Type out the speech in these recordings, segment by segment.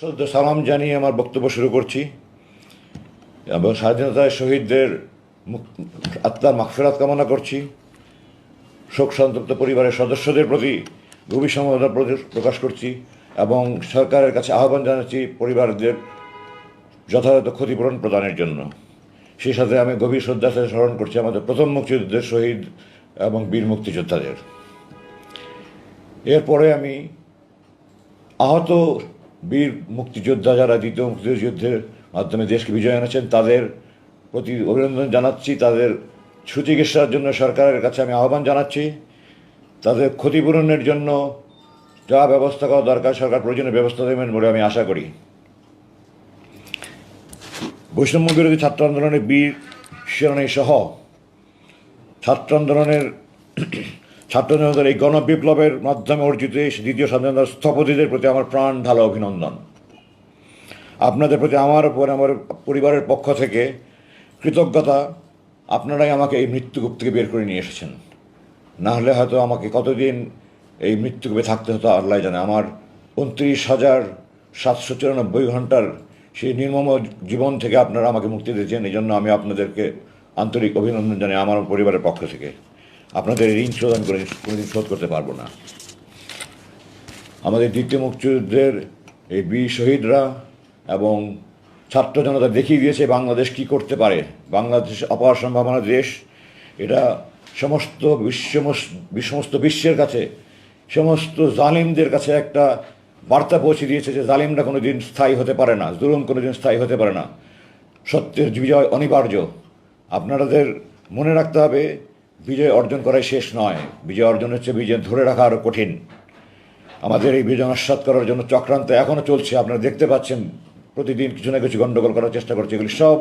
শ্রদ্ধা সালাম জানিয়ে আমার বক্তব্য শুরু করছি এবং স্বাধীনতায় শহীদদের আত্মার মাগফিরাত কামনা করছি। শোক সন্তপ্ত পরিবারের সদস্যদের প্রতি গভীর সমবেদনা প্রকাশ করছি এবং সরকারের কাছে আহ্বান জানাচ্ছি পরিবারদের যথাযথ ক্ষতিপূরণ প্রদানের জন্য। সেই সাথে আমি গভীর শ্রদ্ধার সাথে স্মরণ করছি আমাদের প্রথম মুক্তিযুদ্ধের শহীদ এবং বীর মুক্তিযোদ্ধাদের। এরপরে আমি আহত বীর মুক্তিযোদ্ধা যারা দ্বিতীয় মুক্তিযুদ্ধের মাধ্যমে দেশকে বিজয় এনেছেন তাদের প্রতি অভিনন্দন জানাচ্ছি। তাদের সুচিকিৎসার জন্য সরকারের কাছে আমি আহ্বান জানাচ্ছি। তাদের ক্ষতিপূরণের জন্য যা ব্যবস্থা করা দরকার সরকার প্রয়োজনীয় ব্যবস্থা দেবেন বলে আমি আশা করি। বৈষম্য বিরোধী ছাত্র আন্দোলনের বীর শিরোনাই সহ ছাত্র আন্দোলনের ছাত্র জনতার এই গণবিপ্লবের মাধ্যমে অর্জিত দ্বিতীয় স্বাধীনতার স্থপতিদের প্রতি আমার প্রাণ ঢালা অভিনন্দন। আপনাদের প্রতি আমার উপর আমার পরিবারের পক্ষ থেকে কৃতজ্ঞতা। আপনারাই আমাকে এই মৃত্যুকূপ থেকে বের করে নিয়ে এসেছেন, না হলে হয়তো আমাকে কতদিন এই মৃত্যুকূপে থাকতে হতো আল্লাহ জানে। আমার 29,794 ঘন্টার সেই নির্মম জীবন থেকে আপনারা আমাকে মুক্তি দিয়েছেন। এই জন্য আমি আপনাদেরকে আন্তরিক অভিনন্দন জানাই আমার পরিবারের পক্ষ থেকে। আপনাদের ঋণ শোধন করে কোনোদিন শোধ করতে পারবো না। আমাদের দ্বিতীয় মুক্তিযুদ্ধের এই বীর শহীদরা এবং ছাত্র জনতা দেখিয়ে দিয়েছে বাংলাদেশ কি করতে পারে। বাংলাদেশ অপার সম্ভাবনা দেশ। এটা সমস্ত বিশ্বের কাছে, সমস্ত জালিমদের কাছে একটা বার্তা পৌঁছে দিয়েছে যে জালিমরা কোনো দিন স্থায়ী হতে পারে না, জুলুম কোনো দিন স্থায়ী হতে পারে না। সত্যের বিজয় অনিবার্য। আপনাদের মনে রাখতে হবে, বিজয় অর্জন করাই শেষ নয়, বিজয় অর্জন হচ্ছে বিজয় ধরে রাখা আরও কঠিন। আমাদের এই বিজয় নস্যাৎ করার জন্য চক্রান্ত এখনও চলছে। আপনারা দেখতে পাচ্ছেন প্রতিদিন কিছু না কিছু গণ্ডগোল করার চেষ্টা করছে। এগুলি সব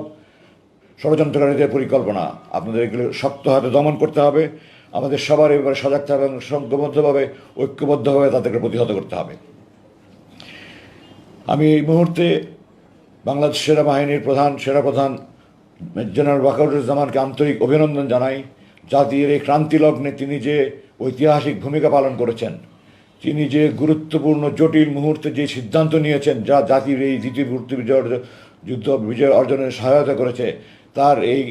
ষড়যন্ত্রকারীদের পরিকল্পনা। আপনাদের এগুলো শক্ত হাতে দমন করতে হবে। আমাদের সবার এবারে সজাগ থাকবে এবং সংঘবদ্ধভাবে ঐক্যবদ্ধভাবে তাদেরকে প্রতিহত করতে হবে। আমি এই মুহূর্তে বাংলাদেশ সেনাবাহিনীর সেনাপ্রধান জেনারেল ওয়াকারুজ্জামানকে আন্তরিক অভিনন্দন জানাই। জাতির এই ক্রান্তি লগ্নে তিনি যে ঐতিহাসিক ভূমিকা পালন করেছেন, তিনি যে গুরুত্বপূর্ণ জটিল মুহূর্তে যে সিদ্ধান্ত নিয়েছেন যা জাতির এই দ্বিতীয় বিজয় অর্জনের সহায়তা করেছে, তার এই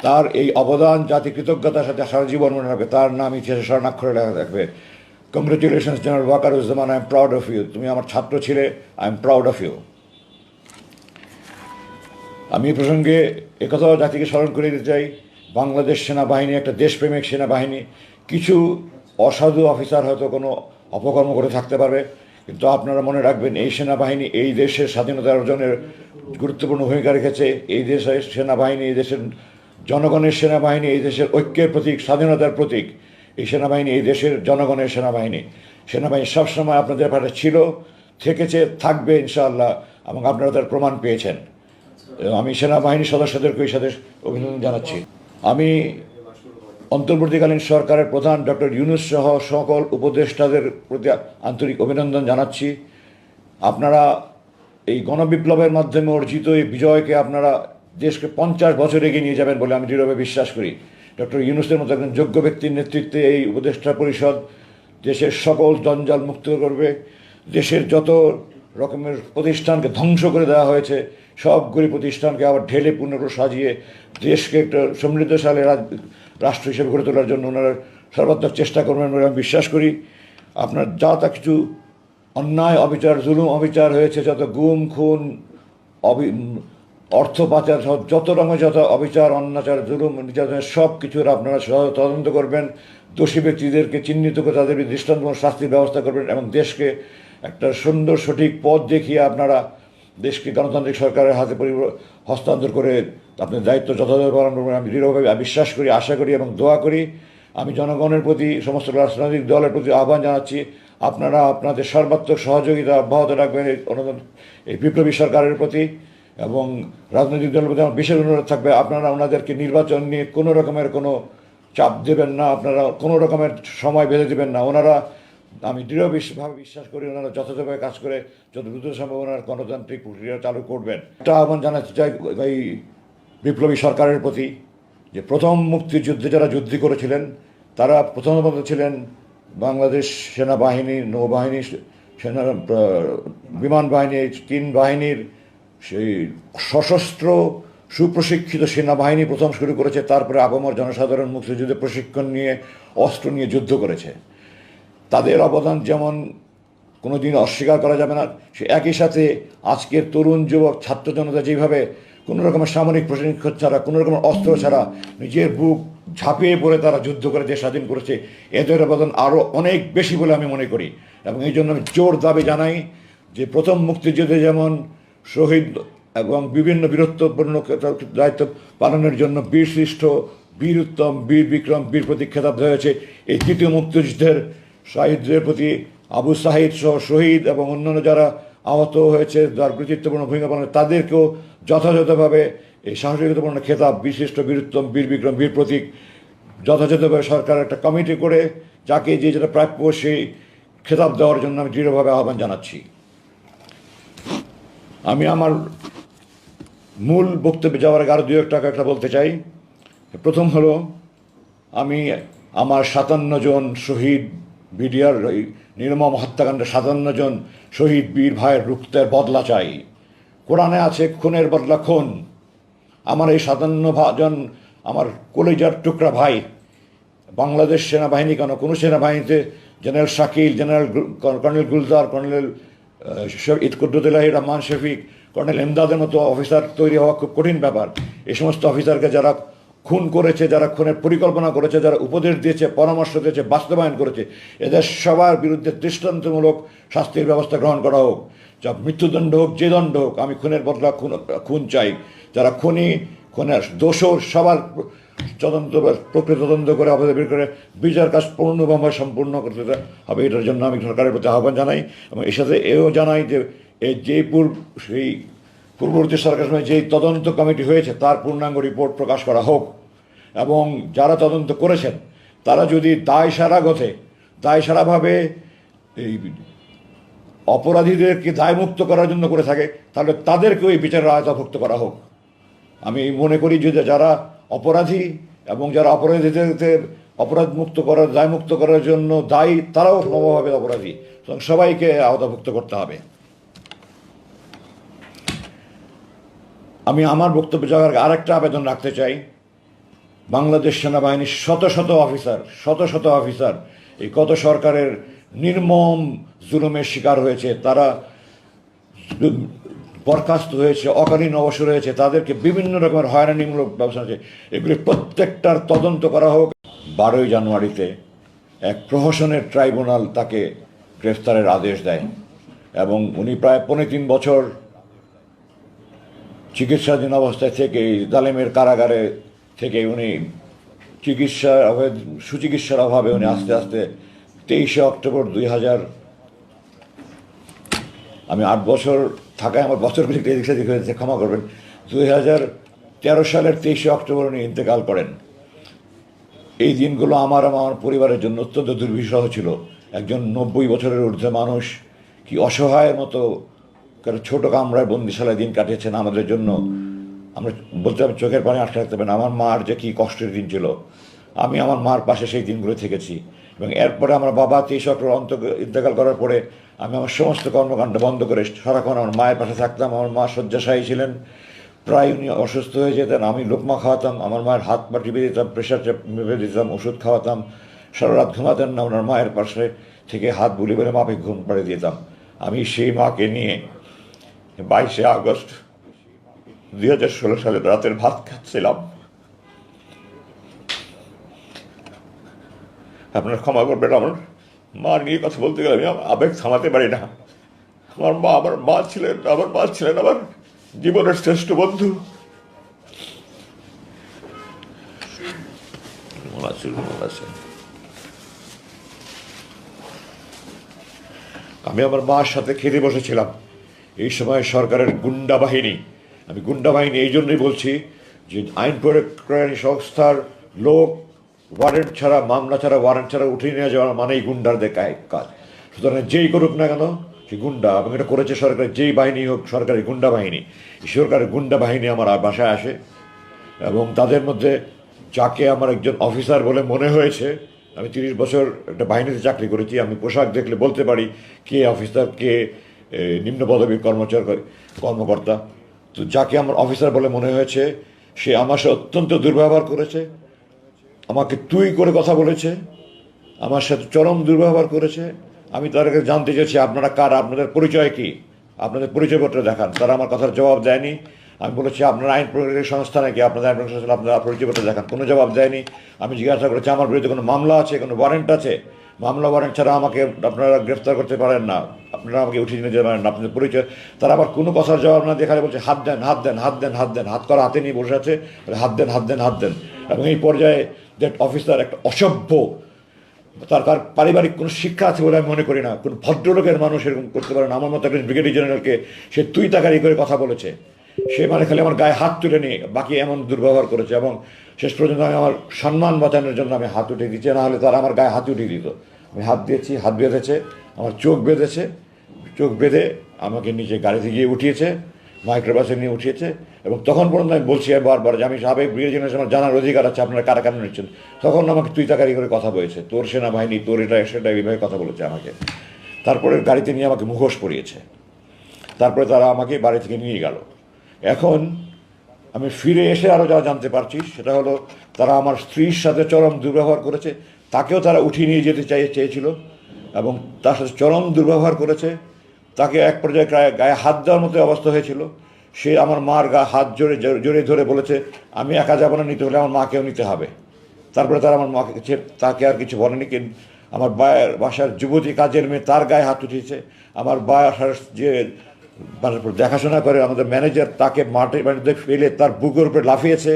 তার এই অবদান জাতি কৃতজ্ঞতার সাথে সারা জীবন মনে রাখবে। তার নাম ইতিহাসে স্বর্ণাক্ষরে লেখা থাকবে। Congratulations general Wakeruzzaman, I am proud of you. তুমি আমার ছাত্র ছিলে, I am proud of you. আমি এই প্রসঙ্গে একথাও জাতিকে স্মরণ করে দিতে চাই, বাংলাদেশ সেনাবাহিনী একটা দেশপ্রেমিক সেনাবাহিনী। কিছু অসাধু অফিসার হয়তো কোনো অপকর্ম করে থাকতে পারবে, কিন্তু আপনারা মনে রাখবেন এই সেনাবাহিনী এই দেশের স্বাধীনতা অর্জনের গুরুত্বপূর্ণ ভূমিকা রেখেছে। এই দেশের সেনাবাহিনী এই দেশের জনগণের সেনাবাহিনী, এই দেশের ঐক্যের প্রতীক, স্বাধীনতার প্রতীক। এই সেনাবাহিনী এই দেশের জনগণের সেনাবাহিনী। সেনাবাহিনী সবসময় আপনাদের পাশে ছিল, থেকেছে, থাকবে ইনশাআল্লাহ, এবং আপনারা তার প্রমাণ পেয়েছেন। আমি সেনাবাহিনীর সদস্যদেরকে এই সাথে অভিনন্দন জানাচ্ছি। আমি অন্তর্বর্তীকালীন সরকারের প্রধান ডক্টর ইউনূস সহ সকল উপদেষ্টাদের প্রতি আন্তরিক অভিনন্দন জানাচ্ছি। আপনারা এই গণবিপ্লবের মাধ্যমে অর্জিত এই বিজয়কে আপনারা দেশকে 50 বছর এগিয়ে নিয়ে যাবেন বলে আমি দৃঢ়ভাবে বিশ্বাস করি। ডক্টর ইউনূসের মতো একজন যোগ্য ব্যক্তির নেতৃত্বে এই উপদেষ্টা পরিষদ দেশের সকল জঞ্জাল মুক্ত করবে। দেশের যত রকমের প্রতিষ্ঠানকে ধ্বংস করে দেওয়া হয়েছে সবগুলি প্রতিষ্ঠানকে আবার ঢেলে পুনরায় সাজিয়ে দেশকে একটা সমৃদ্ধশালী রাষ্ট্র হিসেবে গড়ে তোলার জন্য ওনারা সর্বাত্মক চেষ্টা করবেন বলে আমি বিশ্বাস করি। আপনার যা তা কিছু অন্যায় অবিচার, জুলুম অবিচার হয়েছে, যত গুম খুন, অর্থ পাচার, যত রকমের যত অবিচার, অন্যাচার, জুলুম, নির্যাতনের সব কিছুর আপনারা তদন্ত করবেন। দোষী ব্যক্তিদেরকে চিহ্নিত করে তাদের দৃষ্টান্তমূলক শাস্তির ব্যবস্থা করবেন এবং দেশকে একটা সুন্দর সঠিক পথ দেখিয়ে আপনারা দেশকে গণতান্ত্রিক সরকারের হাতে হস্তান্তর করে আপনার দায়িত্ব যথাযথ পালন করবেন। আমি দৃঢ়ভাবে বিশ্বাস করি, আশা করি এবং দোয়া করি। আমি জনগণের প্রতি, সমস্ত রাজনৈতিক দলের প্রতি আহ্বান জানাচ্ছি, আপনারা আপনাদের সর্বাত্মক সহযোগিতা অব্যাহত রাখবেন এই বিপ্লবী সরকারের প্রতি। এবং রাজনৈতিক দলের প্রতি আমার বিশেষ অনুরোধ থাকবে, আপনারা ওনাদেরকে নির্বাচন নিয়ে কোনো রকমের কোনো চাপ দেবেন না, আপনারা কোনো রকমের সময় বেঁধে দেবেন না। ওনারা, আমি দৃঢ়ভাবে বিশ্বাস করি, ওনারা যথাযথভাবে কাজ করে যত দ্রুত সম্ভব ওনার গণতান্ত্রিক প্রক্রিয়া চালু করবেন। একটা আহ্বান জানাতে চাই এই বিপ্লবী সরকারের প্রতি, যে প্রথম মুক্তিযুদ্ধে যারা যুদ্ধ করেছিলেন তারা প্রথমত ছিলেন বাংলাদেশ সেনাবাহিনী, নৌবাহিনী, সেনা বিমান বাহিনী, তিন বাহিনীর সেই সশস্ত্র সুপ্রশিক্ষিত সেনাবাহিনী প্রথম শুরু করেছে, তারপরে আপামর জনসাধারণ মুক্তিযুদ্ধে প্রশিক্ষণ নিয়ে অস্ত্র নিয়ে যুদ্ধ করেছে। তাদের অবদান যেমন কোনো দিন অস্বীকার করা যাবে না, সে একই সাথে আজকের তরুণ যুবক ছাত্র জনতা যেভাবে কোনো রকমের সামরিক প্রশিক্ষণ ছাড়া, কোনো রকমের অস্ত্র ছাড়া নিজের বুক ঝাঁপিয়ে পড়ে তারা যুদ্ধ করে দেশ স্বাধীন করেছে, এদের অবদান আরও অনেক বেশি বলে আমি মনে করি। এবং এই জন্য আমি জোর দাবি জানাই যে প্রথম মুক্তিযুদ্ধে যেমন শহীদ এবং বিভিন্ন বীরত্বপূর্ণ দায়িত্ব পালনের জন্য বীরশ্রেষ্ঠ, বীর উত্তম, বীর বিক্রম, বীর প্রতীক খেতাব দেওয়া হয়েছে, এই তৃতীয় মুক্তিযুদ্ধের শহীদদের প্রতি আবু সাহিদ সহ শহীদ এবং অন্যান্য যারা আহত হয়েছে, যার কৃতিত্বপূর্ণ ভূমিকা পালন, তাদেরকেও যথাযথভাবে এই সাহসিকতাপূর্ণ খেতাব বীরশ্রেষ্ঠ, বীরুত্তম, বীর বিক্রম, বীর প্রতীক যথাযথভাবে সরকার একটা কমিটি করে যাকে যে যেটা প্রাপ্য সেই খেতাব দেওয়ার জন্য আমি দৃঢ়ভাবে আহ্বান জানাচ্ছি। আমি আমার মূল বক্তব্যে যাওয়ার আগে আরও দু একটা বলতে চাই। প্রথম হলো, আমি আমার 57 জন শহীদ বিডিআর এই নির্মম হত্যাকাণ্ডে 57 জন শহীদ বীর ভাইয়ের রক্তের বদলা চাই। কোরআনে আছে খুনের বদলা খুন। আমার এই 57 জন আমার কলিজার টুকরা ভাই বাংলাদেশ সেনাবাহিনী কেন, কোনো সেনাবাহিনীতে general Shakil, general colonel Gulzar, colonel Kuddutullahi Rahman Shafiq, colonel এমদাদের মতো অফিসার তৈরি হওয়া খুব কঠিন ব্যাপার। এই সমস্ত অফিসারকে যারা খুন করেছে, যারা খুনের পরিকল্পনা করেছে, যারা উপদেশ দিয়েছে, পরামর্শ দিয়েছে, বাস্তবায়ন করেছে, এদের সবার বিরুদ্ধে দৃষ্টান্তমূলক শাস্তির ব্যবস্থা গ্রহণ করা হোক। যা মৃত্যুদণ্ড হোক, যে দণ্ড হোক, আমি খুনের বদলা খুন চাই। যারা খুনি, খুনের দোষর, সবার প্রকৃত তদন্ত করে অপরাধ বের করে বিচার কাজ পূর্ণভাবে সম্পূর্ণ করতে হবে। এটার জন্য আমি সরকারের প্রতি আহ্বান জানাই এবং এর সাথে এও জানাই যে এই যে সেই পূর্ববর্তী সরকারের সময় যেই তদন্ত কমিটি হয়েছে তার পূর্ণাঙ্গ রিপোর্ট প্রকাশ করা হোক এবং যারা তদন্ত করেছেন তারা যদি দায়সারাভাবে এই অপরাধীদেরকে দায়মুক্ত করার জন্য করে থাকে, তাহলে তাদেরকেও এই বিচারের আওতাভুক্ত করা হোক। আমি মনে করি যে যারা অপরাধী এবং যারা অপরাধীদের অপরাধমুক্ত করার, দায়মুক্ত করার জন্য দায়ী, তারাও সমভাবে অপরাধী, সুতরাং সবাইকে আওতাভুক্ত করতে হবে। আমি আমার বক্তব্য জায়গার আরেকটা আবেদন রাখতে চাই। বাংলাদেশ সেনাবাহিনীর শত শত অফিসার এই গত সরকারের নির্মম জুলুমের শিকার হয়েছে, তারা বরখাস্ত হয়েছে, অকালীন অবসর হয়েছে, তাদেরকে বিভিন্ন রকমের হয়রানিমূলক ব্যবস্থা আছে, এগুলি প্রত্যেকটার তদন্ত করা হোক। 12ই জানুয়ারিতে এক প্রহসনের ট্রাইব্যুনাল তাকে গ্রেফতারের আদেশ দেয় এবং উনি প্রায় 3.5 বছর চিকিৎসাধীন অবস্থায় থেকে জালেমের কারাগারে থেকে উনি সুচিকিৎসার অভাবে উনি আস্তে আস্তে 23শে অক্টোবর 2000, আমি 8 বছর থাকায় আমার বছরগুলি এদিক সেদিক হয়েছে, ক্ষমা করবেন, 2013 সালের 23শে অক্টোবর উনি ইন্তেকাল করেন। এই দিনগুলো আমার পরিবারের জন্য অত্যন্ত দুর্বিষহ ছিল। একজন 90 বছরের ঊর্ধ্বে মানুষ কি অসহায়ের মতো ছোট কামরায় বন্দিশালায় দিন কাটিয়েছেন আমাদের জন্য। আমরা বলতে হবে চোখের পানি আটকে রাখতে পারেন। আমার মার যে কী কষ্টের দিন ছিল, আমি আমার মার পাশে সেই দিনগুলো থেকেছি এবং এরপরে আমার বাবা 23 অক্টোবর ইন্তেকাল করার পরে আমি আমার সমস্ত কর্মকাণ্ড বন্ধ করে সারাক্ষণ আমার মায়ের পাশে থাকতাম। আমার মা শয্যাশায়ী ছিলেন, প্রায় উনি অসুস্থ হয়ে যেতেন, আমি লোকমা খাওয়াতাম, আমার মায়ের হাত পা টিপে দিতাম, প্রেশার মেপে দিতাম, ওষুধ খাওয়াতাম, সারা রাত ঘুমাতেন না, ওনার মায়ের পাশে থেকে হাত বুলি বলে মাপে ঘুম পাড়িয়ে দিতাম। আমি সেই মাকে নিয়ে 22শে আগস্ট 2016 সালে রাতের ভাত খাচ্ছিলাম। আপনার ক্ষমা করবেন, আমার মা নিয়ে কথা বলতে গেলে আমি আবেগ থামাতে পারি না। আমার মা ছিলেন আমার জীবনের শ্রেষ্ঠ বন্ধু। আমি আমার মার সাথে খেতে বসেছিলাম। এই সময় সরকারের গুন্ডা বাহিনী, আমি গুন্ডা বাহিনী এই জন্যই বলছি যে আইন প্রয়োগকারী সংস্থার লোক ওয়ারেন্ট ছাড়া, মামলা ছাড়া, ওয়ারেন্ট ছাড়া উঠিয়ে নিয়ে যাওয়ার মানেই গুন্ডারদের কাজ। সুতরাং যেই করুক না কেন সে গুন্ডা, এবং এটা করেছে সরকারের যেই বাহিনী হোক, সরকারি গুন্ডা বাহিনী। সরকারের গুন্ডা বাহিনী আমার বাসায় আসে এবং তাদের মধ্যে যাকে আমার একজন অফিসার বলে মনে হয়েছে আমি 30 বছর একটা বাহিনীতে চাকরি করেছি, আমি পোশাক দেখলে বলতে পারি কে অফিসার, কে নিম্ন পদবীর কর্মকর্তা। তো যাকে আমার অফিসার বলে মনে হয়েছে সে আমার সাথে অত্যন্ত দুর্ব্যবহার করেছে, আমাকে তুই করে কথা বলেছে, আমার সাথে চরম দুর্ব্যবহার করেছে। আমি তার কাছে জানতে চেয়েছি আপনারা কারা, আপনাদের পরিচয় কী, আপনাদের পরিচয়পত্র দেখান। তারা আমার কথার জবাব দেয়নি। আমি বলেছি আপনার আইন প্রয়োগের সংস্থা নাকি, আপনাদের আইন প্রয়োগ সংস্থা, আপনারা পরিচয়পত্র দেখান। কোনো জবাব দেয়নি। আমি জিজ্ঞাসা করেছি আমার বিরুদ্ধে কোনো মামলা আছে, কোনো ওয়ারেন্ট আছে? মামলা ওয়ারেন্ট ছাড়া আমাকে আপনারা গ্রেফতার করতে পারেন না, আপনারা আমাকে উঠিয়ে নিয়ে যেতে পারেন না, আপনাদের পরিচয়। তারা আবার কোনো কথার জবাব না দেখালে বলছে হাত দেন, হাত দেন, হাত দেন, হাত দেন, হাত করা হাতে নিয়ে বসে আছে, হাত দেন, হাত দেন, হাত দেন। এবং এই পর্যায়ে দ্যাট অফিসার একটা অসভ্য, তার পারিবারিক কোনো শিক্ষা আছে বলে আমি মনে করি না। কোনো ভদ্রলোকের মানুষ এরকম করতে পারে না। আমার মতো একজন ব্রিগেডিয়ার জেনারেলকে সে তুই তাকারি করে কথা বলেছে। সে মানে খালি আমার গায়ে হাত তুলে নিয়ে বাকি এমন দুর্ব্যবহার করেছে। এবং শেষ পর্যন্ত আমি আমার সম্মান বাঁচানোর জন্য আমি হাত উঠিয়ে দিচ্ছি, না হলে তারা আমার গায়ে হাত উঠিয়ে দিত। আমি হাত দিয়েছি, হাত বেঁধেছে, আমার চোখ বেঁধেছে, চোখ বেঁধে আমাকে নিচে গাড়িতে গিয়ে উঠিয়েছে, মাইক্রোবাসে নিয়ে উঠিয়েছে। এবং তখন পর্যন্ত আমি বলছি বারবার যে আমি সাবেক ব্রিগেডিয়ার, আমার জানার অধিকার আছে আপনারা কারা কেন নিচ্ছেন। তখন আমাকে তুই তাকারি করে কথা বলেছে, তোর সেনাবাহিনী, তোর এটা সেটা, এইভাবে কথা বলেছে আমাকে। তারপরে গাড়িতে নিয়ে আমাকে মুখোশ পরিয়েছে। তারপরে তারা আমাকে বাড়ি থেকে নিয়ে গেল। এখন আমি ফিরে এসে আরও যা জানতে পারছি সেটা হলো তারা আমার স্ত্রীর সাথে চরম দুর্ব্যবহার করেছে, তাকেও তারা উঠিয়ে নিয়ে যেতে চেয়েছিল এবং তার সাথে চরম দুর্ব্যবহার করেছে। তাকে এক পর্যায়ে গায়ে হাত দেওয়ার মতো অবস্থা হয়েছিল। সে আমার মার হাত জোরে ধরে বলেছে আমি একা যাবো না, নিতে হলে আমার মাকেও নিতে হবে। তারপরে তারা আমার মাকে তাকে আর কিছু বলেনি। কিন্তু আমার বাসার যুবতী কাজের মেয়ে তার গায়ে হাত উঠিয়েছে। আমার বাসার যে দেখাশোনা করে আমাদের ম্যানেজার তাকে মাঠে ফেলে তার বুকের উপরে লাফিয়েছে।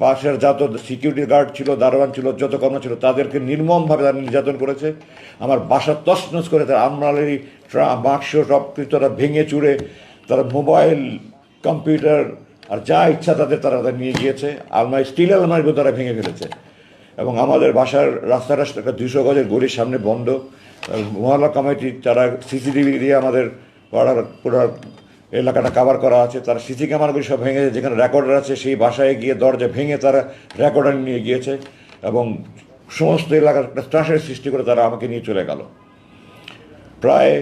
বাসার যত সিকিউরিটি গার্ড ছিল, দারোয়ান ছিল, যত কর্ম ছিল তাদেরকে নির্মমভাবে তারা নির্যাতন করেছে। আমার বাসা তছনছ করে তারা আলমারি বাক্স সব কিছু তারা ভেঙে চুড়ে, তারা মোবাইল, কম্পিউটার আর যা ইচ্ছা তারা নিয়ে গিয়েছে। আলমারি, স্টিল আলমারিগুলো তারা ভেঙে ফেলেছে। এবং আমাদের বাসার রাস্তাটা একটা 200 গজের গলির সামনে বন্ধ। মহল্লা কমিটি তারা সিসিটিভি দিয়ে আমাদের পাড়ার পুরো এলাকাটা কাভার করা আছে। তারা সিসি ক্যামেরাগুলি সব ভেঙেছে, যেখানে রেকর্ডার আছে সেই বাসায় গিয়ে দরজা ভেঙে তারা রেকর্ডার নিয়ে গিয়েছে এবং সমস্ত এলাকার একটা ত্রাসের সৃষ্টি করে তারা আমাকে নিয়ে চলে গেল। প্রায়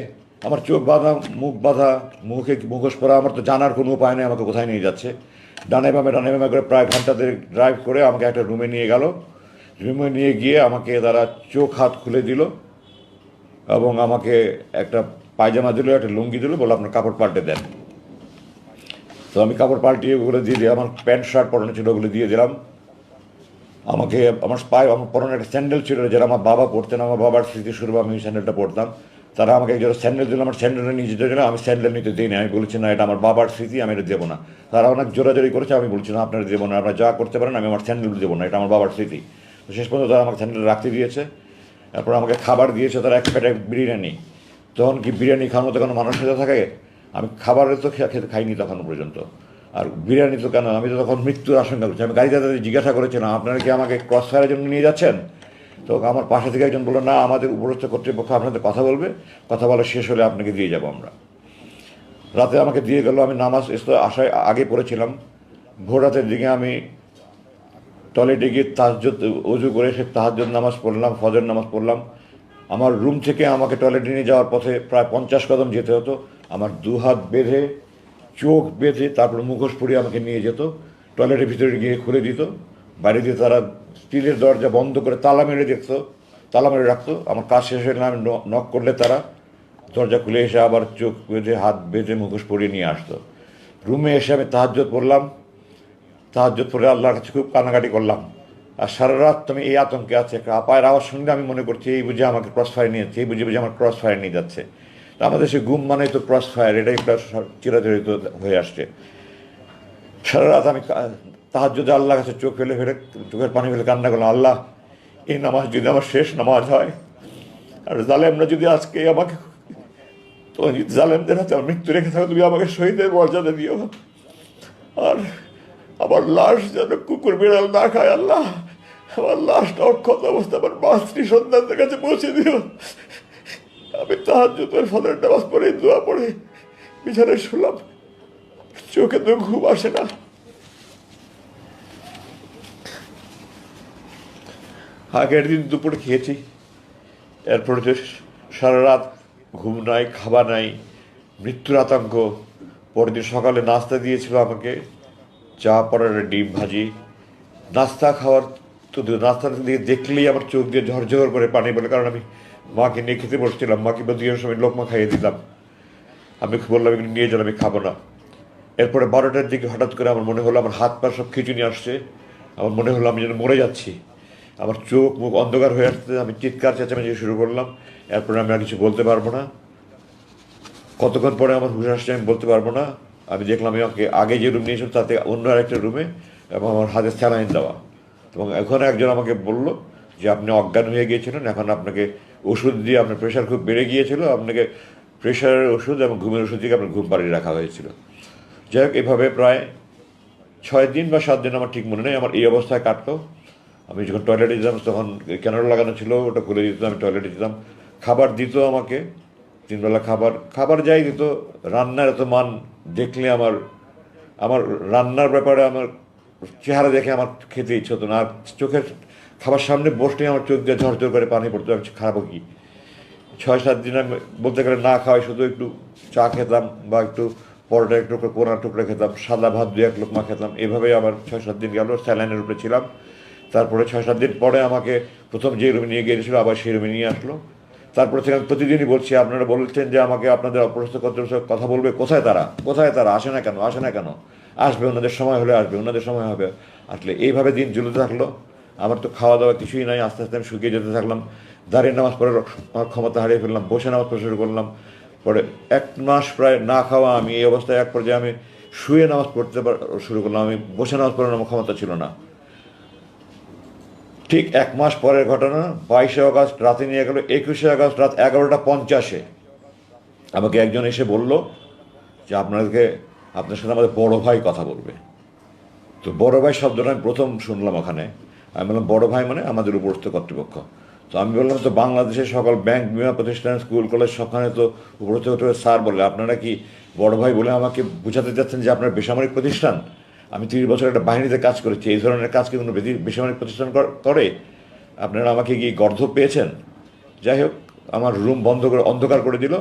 আমার চোখ বাঁধা, মুখ বাঁধা, মুখে মুখোশ পরা, আমার তো জানার কোনো উপায় নেই আমাকে কোথায় নিয়ে যাচ্ছে। ডানে বামে করে প্রায় ঘন্টাদের ড্রাইভ করে আমাকে একটা রুমে নিয়ে গেল। রুমে নিয়ে গিয়ে আমাকে তারা চোখ হাত খুলে দিল এবং আমাকে একটা পায়জামা দিল, একটা লুঙ্গি দিল, বলে আপনার কাপড় পাল্টে দেন। তো আমি কাপড় পাল্টিয়ে ওগুলো দিয়ে দিই। আমার প্যান্ট শার্ট পরানো ছিল, ওগুলো দিয়ে দিলাম। আমাকে আমার আমার পরনে একটা স্যান্ডেল ছিল যেটা আমার বাবা পরতেন, আমার বাবার স্মৃতিস্বরূপ আমি স্যান্ডেলটা পরতাম। তারা আমাকে একজোড়া স্যান্ডেল দিল, আমার স্যান্ডেলটা নিয়ে যেতে দিল, আমি স্যান্ডেল নিতে দিই না। আমি বলেছি না, এটা আমার বাবার স্মৃতি, আমি এটা দেবো না। তারা অনেক জোরাজোরি করেছে, আমি বলছি না আপনারা দেবো না, আপনারা যা করতে পারেন, আমি আমার স্যান্ডেল দেবো না, এটা আমার বাবার স্মৃতি। তো শেষ পর্যন্ত তারা আমাকে স্যান্ডেল রাখতে দিয়েছে। তারপর আমাকে খাবার দিয়েছে তারা, এক প্যাকেট বিরিয়ানি। তখন কি বিরিয়ানি খাওয়ার মতো কোনো মানুষ সাথে থাকে? আমি খাবারের তো খেতে খাইনি তখন পর্যন্ত। আর বিরিয়ানি তো কেন, আমি তো তখন মৃত্যুর আশঙ্কা করছি। আমি গাড়িতে তাদের জিজ্ঞাসা করেছিলাম আপনারা কি আমাকে ক্রস ফায়ারের জন্য নিয়ে যাচ্ছেন? তো আমার পাশে থেকে একজন বললো না, আমাদের উপরস্থ কর্তৃপক্ষ আপনাদের কথা বলবে, কথা বলা শেষ হলে আপনাকে দিয়ে যাবো আমরা। রাতে আমাকে দিয়ে গেল। আমি নামাজ আসায় আগে পড়েছিলাম। ভোর রাতের দিকে আমি টয়লেটে গিয়ে তাহাজ্জুদ অজু করে সে তাহাজ্জুদ নামাজ পড়লাম, ফজর নামাজ পড়লাম। আমার রুম থেকে আমাকে টয়লেটে নিয়ে যাওয়ার পথে প্রায় 50 কদম যেতে হতো। আমার হাত বেঁধে, চোখ বেঁধে, তারপর মুখোশ পরিয়ে আমাকে নিয়ে যেত। টয়লেটের ভিতরে গিয়ে খুলে দিত। বাইরে দিয়ে তারা স্টিলের দরজা বন্ধ করে তালা মেরে রাখতো। আমার কাজ শেষ হলে আমি নক করলে তারা দরজা খুলে এসে আবার চোখ বেঁধে, হাত বেঁধে, মুখোশ পরিয়ে নিয়ে আসতো। রুমে এসে আমি তাহাজ্জুদ পড়লাম। তাহাজ্জুদ পড়ে আল্লাহর কাছে খুব কান্নাকাটি করলাম। আর সারা রাত আমি এই আতঙ্কে আছে। একটা আপায়ের আওয়াজ শুনলে আমি মনে করছি এই বুঝে আমাকে ক্রস ফায়ার নিয়ে যাচ্ছে, এই বুঝে আমার ক্রস ফায়ার নিয়ে যাচ্ছে। আমাদের সে গুম মানে তো ক্রস ফায়ার, এটাই একটা চিরাচরিত হয়ে আসছে। সারা রাত আমি তাহাজ্জুদে আল্লাহর কাছে চোখের পানি ফেলে কান্না করলাম, আল্লাহ এই নামাজ যদি আমার শেষ নামাজ হয়, আর জালেমরা যদি আজকে আমাকে, তোমার যদি জালেমদের হাতে আমার মৃত্যু রেখে থাকো, তুমি আমাকে শহীদের মর্যাদা দিও। আর আমার লাশ যেন কুকুর বিড়াল না খায় আল্লাহ। আমার লাশটা অক্ষত অবস্থা আমার মাতৃ সন্তানদের কাছে পৌঁছে দিও। আমি তাহাজ্জুদের ফজরের নামাজ পড়ে, দোয়া পড়ে বিছানায় শুলাম। চোখে তো ঘুম আসে না। আগের দিন দুপুরে খেয়েছি, এরপরে তো সারা রাত ঘুম নাই, খাবার নাই, মৃত্যুর আতঙ্ক। পরের দিন সকালে নাস্তা দিয়েছিল আমাকে, চা, পরোটা, ডিম ভাজি। নাস্তা খাওয়ার তো নাস্তাটা দিয়ে দেখলেই আমার চোখ দিয়ে ঝরঝর করে পানি বলে, কারণ আমি মাকে নিয়ে খেতে বসছিলাম, মাকে বা দুইয়ের সময় লোকমা খাইয়ে দিলাম। আমি বললাম এগুলো নিয়ে যান, আমি খাবো না। এরপরে 12টার দিকে হঠাৎ করে আমার মনে হলো আমার হাত পা সব খিঁচুনি আসছে, আমার মনে হলো আমি যেন মরে যাচ্ছি। আমার চোখ মুখ অন্ধকার হয়ে আসতে, আমি চিৎকার চেঁচামেচি শুরু করলাম। এরপরে আমি আর কিছু বলতে পারবো না। কতক্ষণ পরে আমার হুশ আসছে আমি বলতে পারবো না। আমি দেখলাম আমাকে আগে যে রুম নিয়েছিল তাতে অন্য আরেকটা রুমে, এবং আমার হাতে স্যালাইন দেওয়া। এবং এখন একজন আমাকে বলল যে আপনি অজ্ঞান হয়ে গিয়েছিলেন, এখন আপনাকে ওষুধ দিয়ে, আপনার প্রেশার খুব বেড়ে গিয়েছিল, আপনাকে প্রেশারের ওষুধ এবং ঘুমের ওষুধ দিয়ে আপনার ঘুম পাড়িয়ে রাখা হয়েছিল। যাই হোক, এভাবে প্রায় 6 দিন বা 7 দিন, আমার ঠিক মনে নেই, আমার এই অবস্থায় কাটলো। আমি যখন টয়লেটে যেতাম তখন ক্যানোলা লাগানো ছিল, ওটা খুলে দিত, আমি টয়লেটে যেতাম। খাবার দিত আমাকে, 3 বেলা খাবার, খাবার যাই দিত, রান্নার এত মান দেখলে আমার আমার রান্নার ব্যাপারে আমার চেহারা দেখে আমার খেতে ইচ্ছে হতো না। আর চোখের খাবার সামনে বসলে আমার চোখ দিয়ে ঝরঝর করে পানি পড়তো, আমি খারাপও কি। 6-7 দিন আমি বলতে গেলে না খাওয়াই, শুধু একটু চা খেতাম বা একটু পরোটা, একটু কোনা টুকরা খেতাম, সাদা ভাত 2-1 লোকমা খেতাম। এভাবেই আমার 6-7 দিন গেল, স্যালাইনের উপরে ছিলাম। তারপরে 6-7 দিন পরে আমাকে প্রথম যে রুমে নিয়ে গিয়েছিল আবার সেই রুমে নিয়ে আসলো। তারপরে থেকে আমি প্রতিদিনই বলছি, আপনারা বলছেন যে আমাকে আপনাদের অপরস্থ কর্তৃপক্ষ কথা বলবে, কোথায় তারা, কোথায় তারা, আসে না কেন, আসে না কেন? আসবে, ওনাদের সময় হলে আসবে, ওনাদের সময় হবে। আসলে এইভাবে দিন চলতে থাকলো। আমার তো খাওয়া দাওয়া কিছুই নাই, আস্তে আস্তে আমি শুকিয়ে যেতে থাকলাম। দাঁড়িয়ে নামাজ পড়ে আমার ক্ষমতা হারিয়ে ফেললাম, বসে নামাজ পড়া শুরু করলাম। পরে 1 মাস প্রায় না খাওয়া আমি, এই অবস্থায় এক পর্যায়ে আমি শুয়ে নামাজ পড়তে শুরু করলাম। আমি বসে নামাজ পড়ার আমার ক্ষমতা ছিল না। ঠিক 1 মাস পরের ঘটনা, 22শে আগস্ট রাতে নিয়ে গেল। 21শে আগস্ট রাত 11টা 50-এ আমাকে একজন এসে বলল যে আপনার সাথে আমাদের বড় ভাই কথা বলবে। তো বড় ভাই শব্দটা আমি প্রথম শুনলাম ওখানে। আমি বললাম বড় ভাই মানে আমাদের উপরস্থ কর্তৃপক্ষ। তো আমি বললাম তো বাংলাদেশের সকল ব্যাংক, বিমা প্রতিষ্ঠান, স্কুল কলেজ সবখানে তো উপরস্থ স্যার বলে, আপনারা কি বড় ভাই বলে আমাকে বোঝাতে চাচ্ছেন যে আপনার বেসামরিক প্রতিষ্ঠান? আমি 30 বছর একটা বাহিনীতে কাজ করেছি, এই ধরনের কাজ কি কোনো বেসামরিক প্রতিষ্ঠান করে? আপনারা আমাকে কি গর্ধব পেয়েছেন? যাই হোক, আমার রুম বন্ধ করে অন্ধকার করে দিল।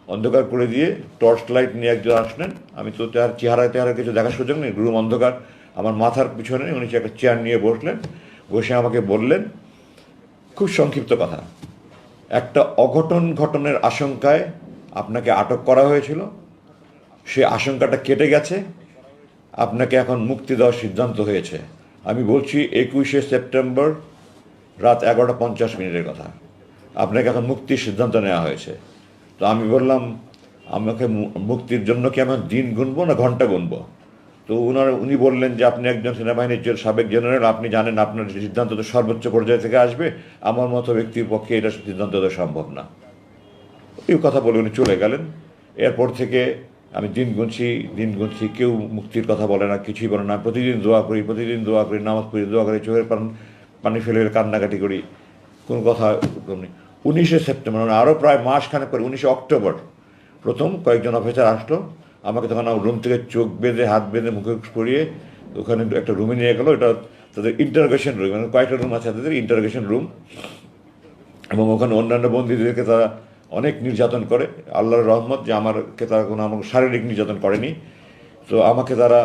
অন্ধকার করে দিয়ে টর্চ লাইট নিয়ে একজন আসলেন। আমি তো তার চেহারা কিছু দেখার সুযোগ নেই, রুম অন্ধকার। আমার মাথার পিছনে উনি একটা চেয়ার নিয়ে বসলেন, বসে আমাকে বললেন, খুব সংক্ষিপ্ত কথা, একটা অঘটন ঘটনের আশঙ্কায় আপনাকে আটক করা হয়েছিল, সে আশঙ্কাটা কেটে গেছে, আপনাকে এখন মুক্তি দেওয়ার সিদ্ধান্ত হয়েছে। আমি বলছি 21শে সেপ্টেম্বর রাত 11টা 50 মিনিটের কথা। আপনাকে এখন মুক্তির সিদ্ধান্ত নেওয়া হয়েছে। তো আমি বললাম, আমাকে মুক্তির জন্য কি আমি দিন গুনবো না ঘন্টা গুনবো? তো উনি বললেন যে আপনি একজন সেনাবাহিনীর সাবেক জেনারেল, আপনি জানেন আপনার সিদ্ধান্ত তো সর্বোচ্চ পর্যায় থেকে আসবে, আমার মতো ব্যক্তির পক্ষে এটা সিদ্ধান্ত দেওয়া সম্ভব না। এই কথা বলে উনি চলে গেলেন। এরপর থেকে আমি দিন গুনছি, কেউ মুক্তির কথা বলে না, কিছুই বলে না। প্রতিদিন দোয়া করি, নামাজ পড়ি, দোয়া করি, চোখের পানি ফেলে কান্নাকাটি করি, কোনো কথা নেই। 19শে সেপ্টেম্বর, মানে আরও প্রায় মাসখানেক পরে, 19শে অক্টোবর প্রথম কয়েকজন অফিসার আসলো। আমাকে তখন আমার রুম থেকে চোখ বেঁধে, হাত বেঁধে, মুখে পরিয়ে ওখানে একটা রুমে নিয়ে গেলো। এটা তাদের ইন্টারোগেশন রুম, মানে কয়েকটা রুম আছে তাদের ইন্টারোগেশন রুম। এবং ওখানে অন্যান্য বন্দীদেরকে তারা অনেক নির্যাতন করে। আল্লাহর রহমত যে আমাকে তারা আমাকে শারীরিক নির্যাতন করেনি। তো আমাকে তারা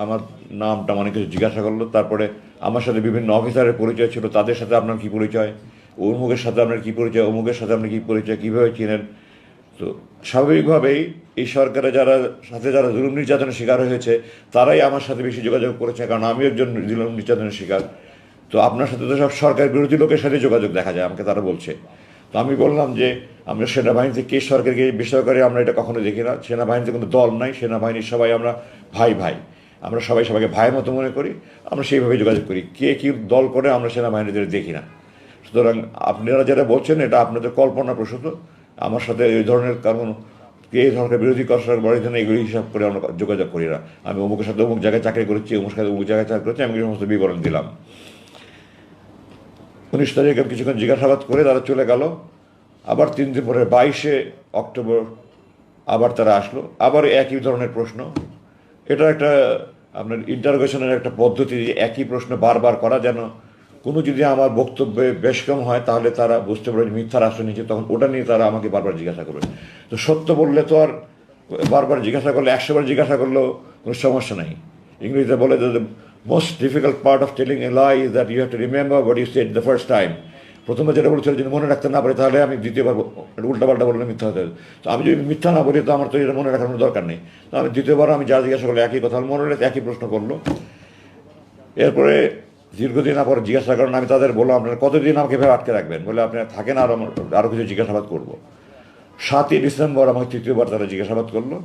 আমার নামটা অনেক কিছু জিজ্ঞাসা করলো। তারপরে আমার সাথে বিভিন্ন অফিসারের পরিচয় ছিল, তাদের সাথে আপনার কী পরিচয়, অমুকের সাথে আপনার কী পরিচয়, অমুকের সাথে আপনার কী পরিচয়, কীভাবে চিনেন। তো স্বাভাবিকভাবেই এই সরকারে যারা জুলুম নির্যাতনের শিকার হয়েছে তারাই আমার সাথে বেশি যোগাযোগ করেছে, কারণ আমি একজন জুলুম নির্যাতনের শিকার। তো আপনার সাথে তো সব সরকার বিরোধী লোকের সাথে যোগাযোগ দেখা যায়, আমাকে তারা বলছে। তো আমি বললাম যে আমরা সেনাবাহিনীতে কে সরকারকে বেসরকারি আমরা এটা কখনো দেখি না, সেনাবাহিনীতে কোনো দল নাই, সেনাবাহিনীর সবাই আমরা ভাই ভাই, আমরা সবাইকে ভাইয়ের মতো মনে করি, আমরা সেইভাবে যোগাযোগ করি, কে কী দল করে আমরা সেনাবাহিনীতে দেখি না। সুতরাং আপনারা যেটা বলছেন এটা আপনাদের কল্পনাপ্রসূত। আমার সাথে এই ধরনের কারণ কে সরকার বিরোধী সরকার বড় জন্য এগুলি হিসাব করে আমরা যোগাযোগ করি না। আমি অমুকের সাথে অমুক জায়গায় চাকরি করেছি, অমুক সাথে অমুক জায়গায় চাকরি করেছি, আমি এই সমস্ত বিবরণ দিলাম। 19 তারিখে কিছুক্ষণ জিজ্ঞাসাবাদ করে তারা চলে গেল। আবার 3 দিন পরে 22শে অক্টোবর আবার তারা আসলো, আবার একই ধরনের প্রশ্ন। এটা একটা আপনার ইন্টারোগেশনের একটা পদ্ধতি, একই প্রশ্ন বারবার করা, যেন কোনো যদি আমার বক্তব্যে বেশ কম হয় তাহলে তারা বুঝতে পারবে যে মিথ্যার আশ্রয় নিচ্ছে, তখন ওটা নিয়ে তারা আমাকে বারবার জিজ্ঞাসা করবে। তো সত্য বললে তো আর বারবার জিজ্ঞাসা করলে 100 বার জিজ্ঞাসা করলেও কোনো সমস্যা নাই। ইংরেজিতে বলে যে most difficult part of telling a lie is that you have to remember what you said the first time. প্রথমে যেটা বলেছিল যদি মনে রাখতে না পারি তাহলে আমি দ্বিতীয়বার উল্টাপাল্টা বললে মিথ্যা হতে হবে। তো আমি যদি মিথ্যা না বলি তো আমার তো এটা মনে রাখার কোনো দরকার নেই। তো আমি দ্বিতীয়বার আমি যা জিজ্ঞাসা করলে একই কথা মনে রাখতে একই প্রশ্ন করলো। এরপরে দীর্ঘদিন পর জিজ্ঞাসা করেন, আমি তাদের বললাম আপনারা কতদিন আমাকে এভাবে আটকে রাখবেন, বলে আপনারা থাকেন আরও কিছু জিজ্ঞাসাবাদ করবো। 7ই ডিসেম্বর আমাকে তৃতীয়বার তারা জিজ্ঞাসাবাদ করলো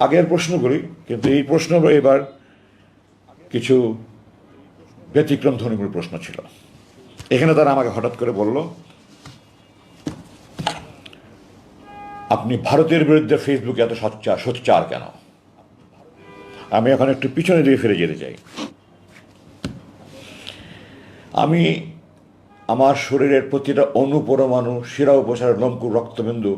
আগের প্রশ্নগুলি, কিন্তু এই প্রশ্ন এবার কিছু ব্যতিক্রম ধর্মীয় প্রশ্ন ছিল। এখানে তারা আমাকে হঠাৎ করে বলল, আপনি ভারতের বিরুদ্ধে ফেসবুকে এত সোচ্চার কেন? আমি এখন একটু পিছনে দিয়ে ফিরে যেতে চাই। আমি আমার শরীরের প্রতিটা অনুপরমাণু, শিরা উপসারের লোমকূপ, রক্তবিন্দু,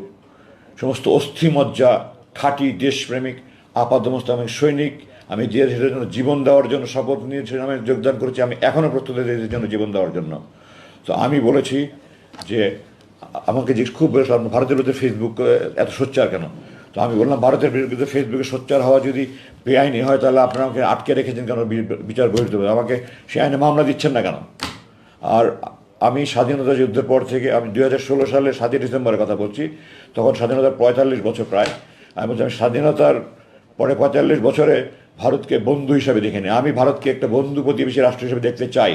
সমস্ত অস্থিমজ্জা, খাঁটি দেশপ্রেমিক আপাদমস্ত আমি সৈনিক। আমি দেশের জন্য জীবন দেওয়ার জন্য শপথ নিয়েছিলাম, আমি যোগদান করেছি, আমি এখনও প্রস্তুত দেশের জন্য জীবন দেওয়ার জন্য। তো আমি বলেছি যে আমাকে যে খুব বলেছিলাম ভারতের বিরুদ্ধে ফেসবুক এত সোচ্চার কেন? তো আমি বললাম ভারতের বিরুদ্ধে ফেসবুকে সোচ্চার হওয়া যদি বেআইনি হয় তাহলে আপনারা আমাকে আটকে রেখেছেন কেন? বিচার বহির্ভূত হবে, আমাকে সে আইনে মামলা দিচ্ছেন না কেন? আর আমি স্বাধীনতা যুদ্ধের পর থেকে, আমি 2016 সালে 7ই ডিসেম্বরের কথা বলছি, তখন স্বাধীনতার 45 বছর প্রায়। আমি বলছি আমি স্বাধীনতার পরে 45 বছরে ভারতকে বন্ধু হিসাবে দেখিনি। আমি ভারতকে একটা বন্ধু প্রতিবেশী রাষ্ট্র হিসেবে দেখতে চাই।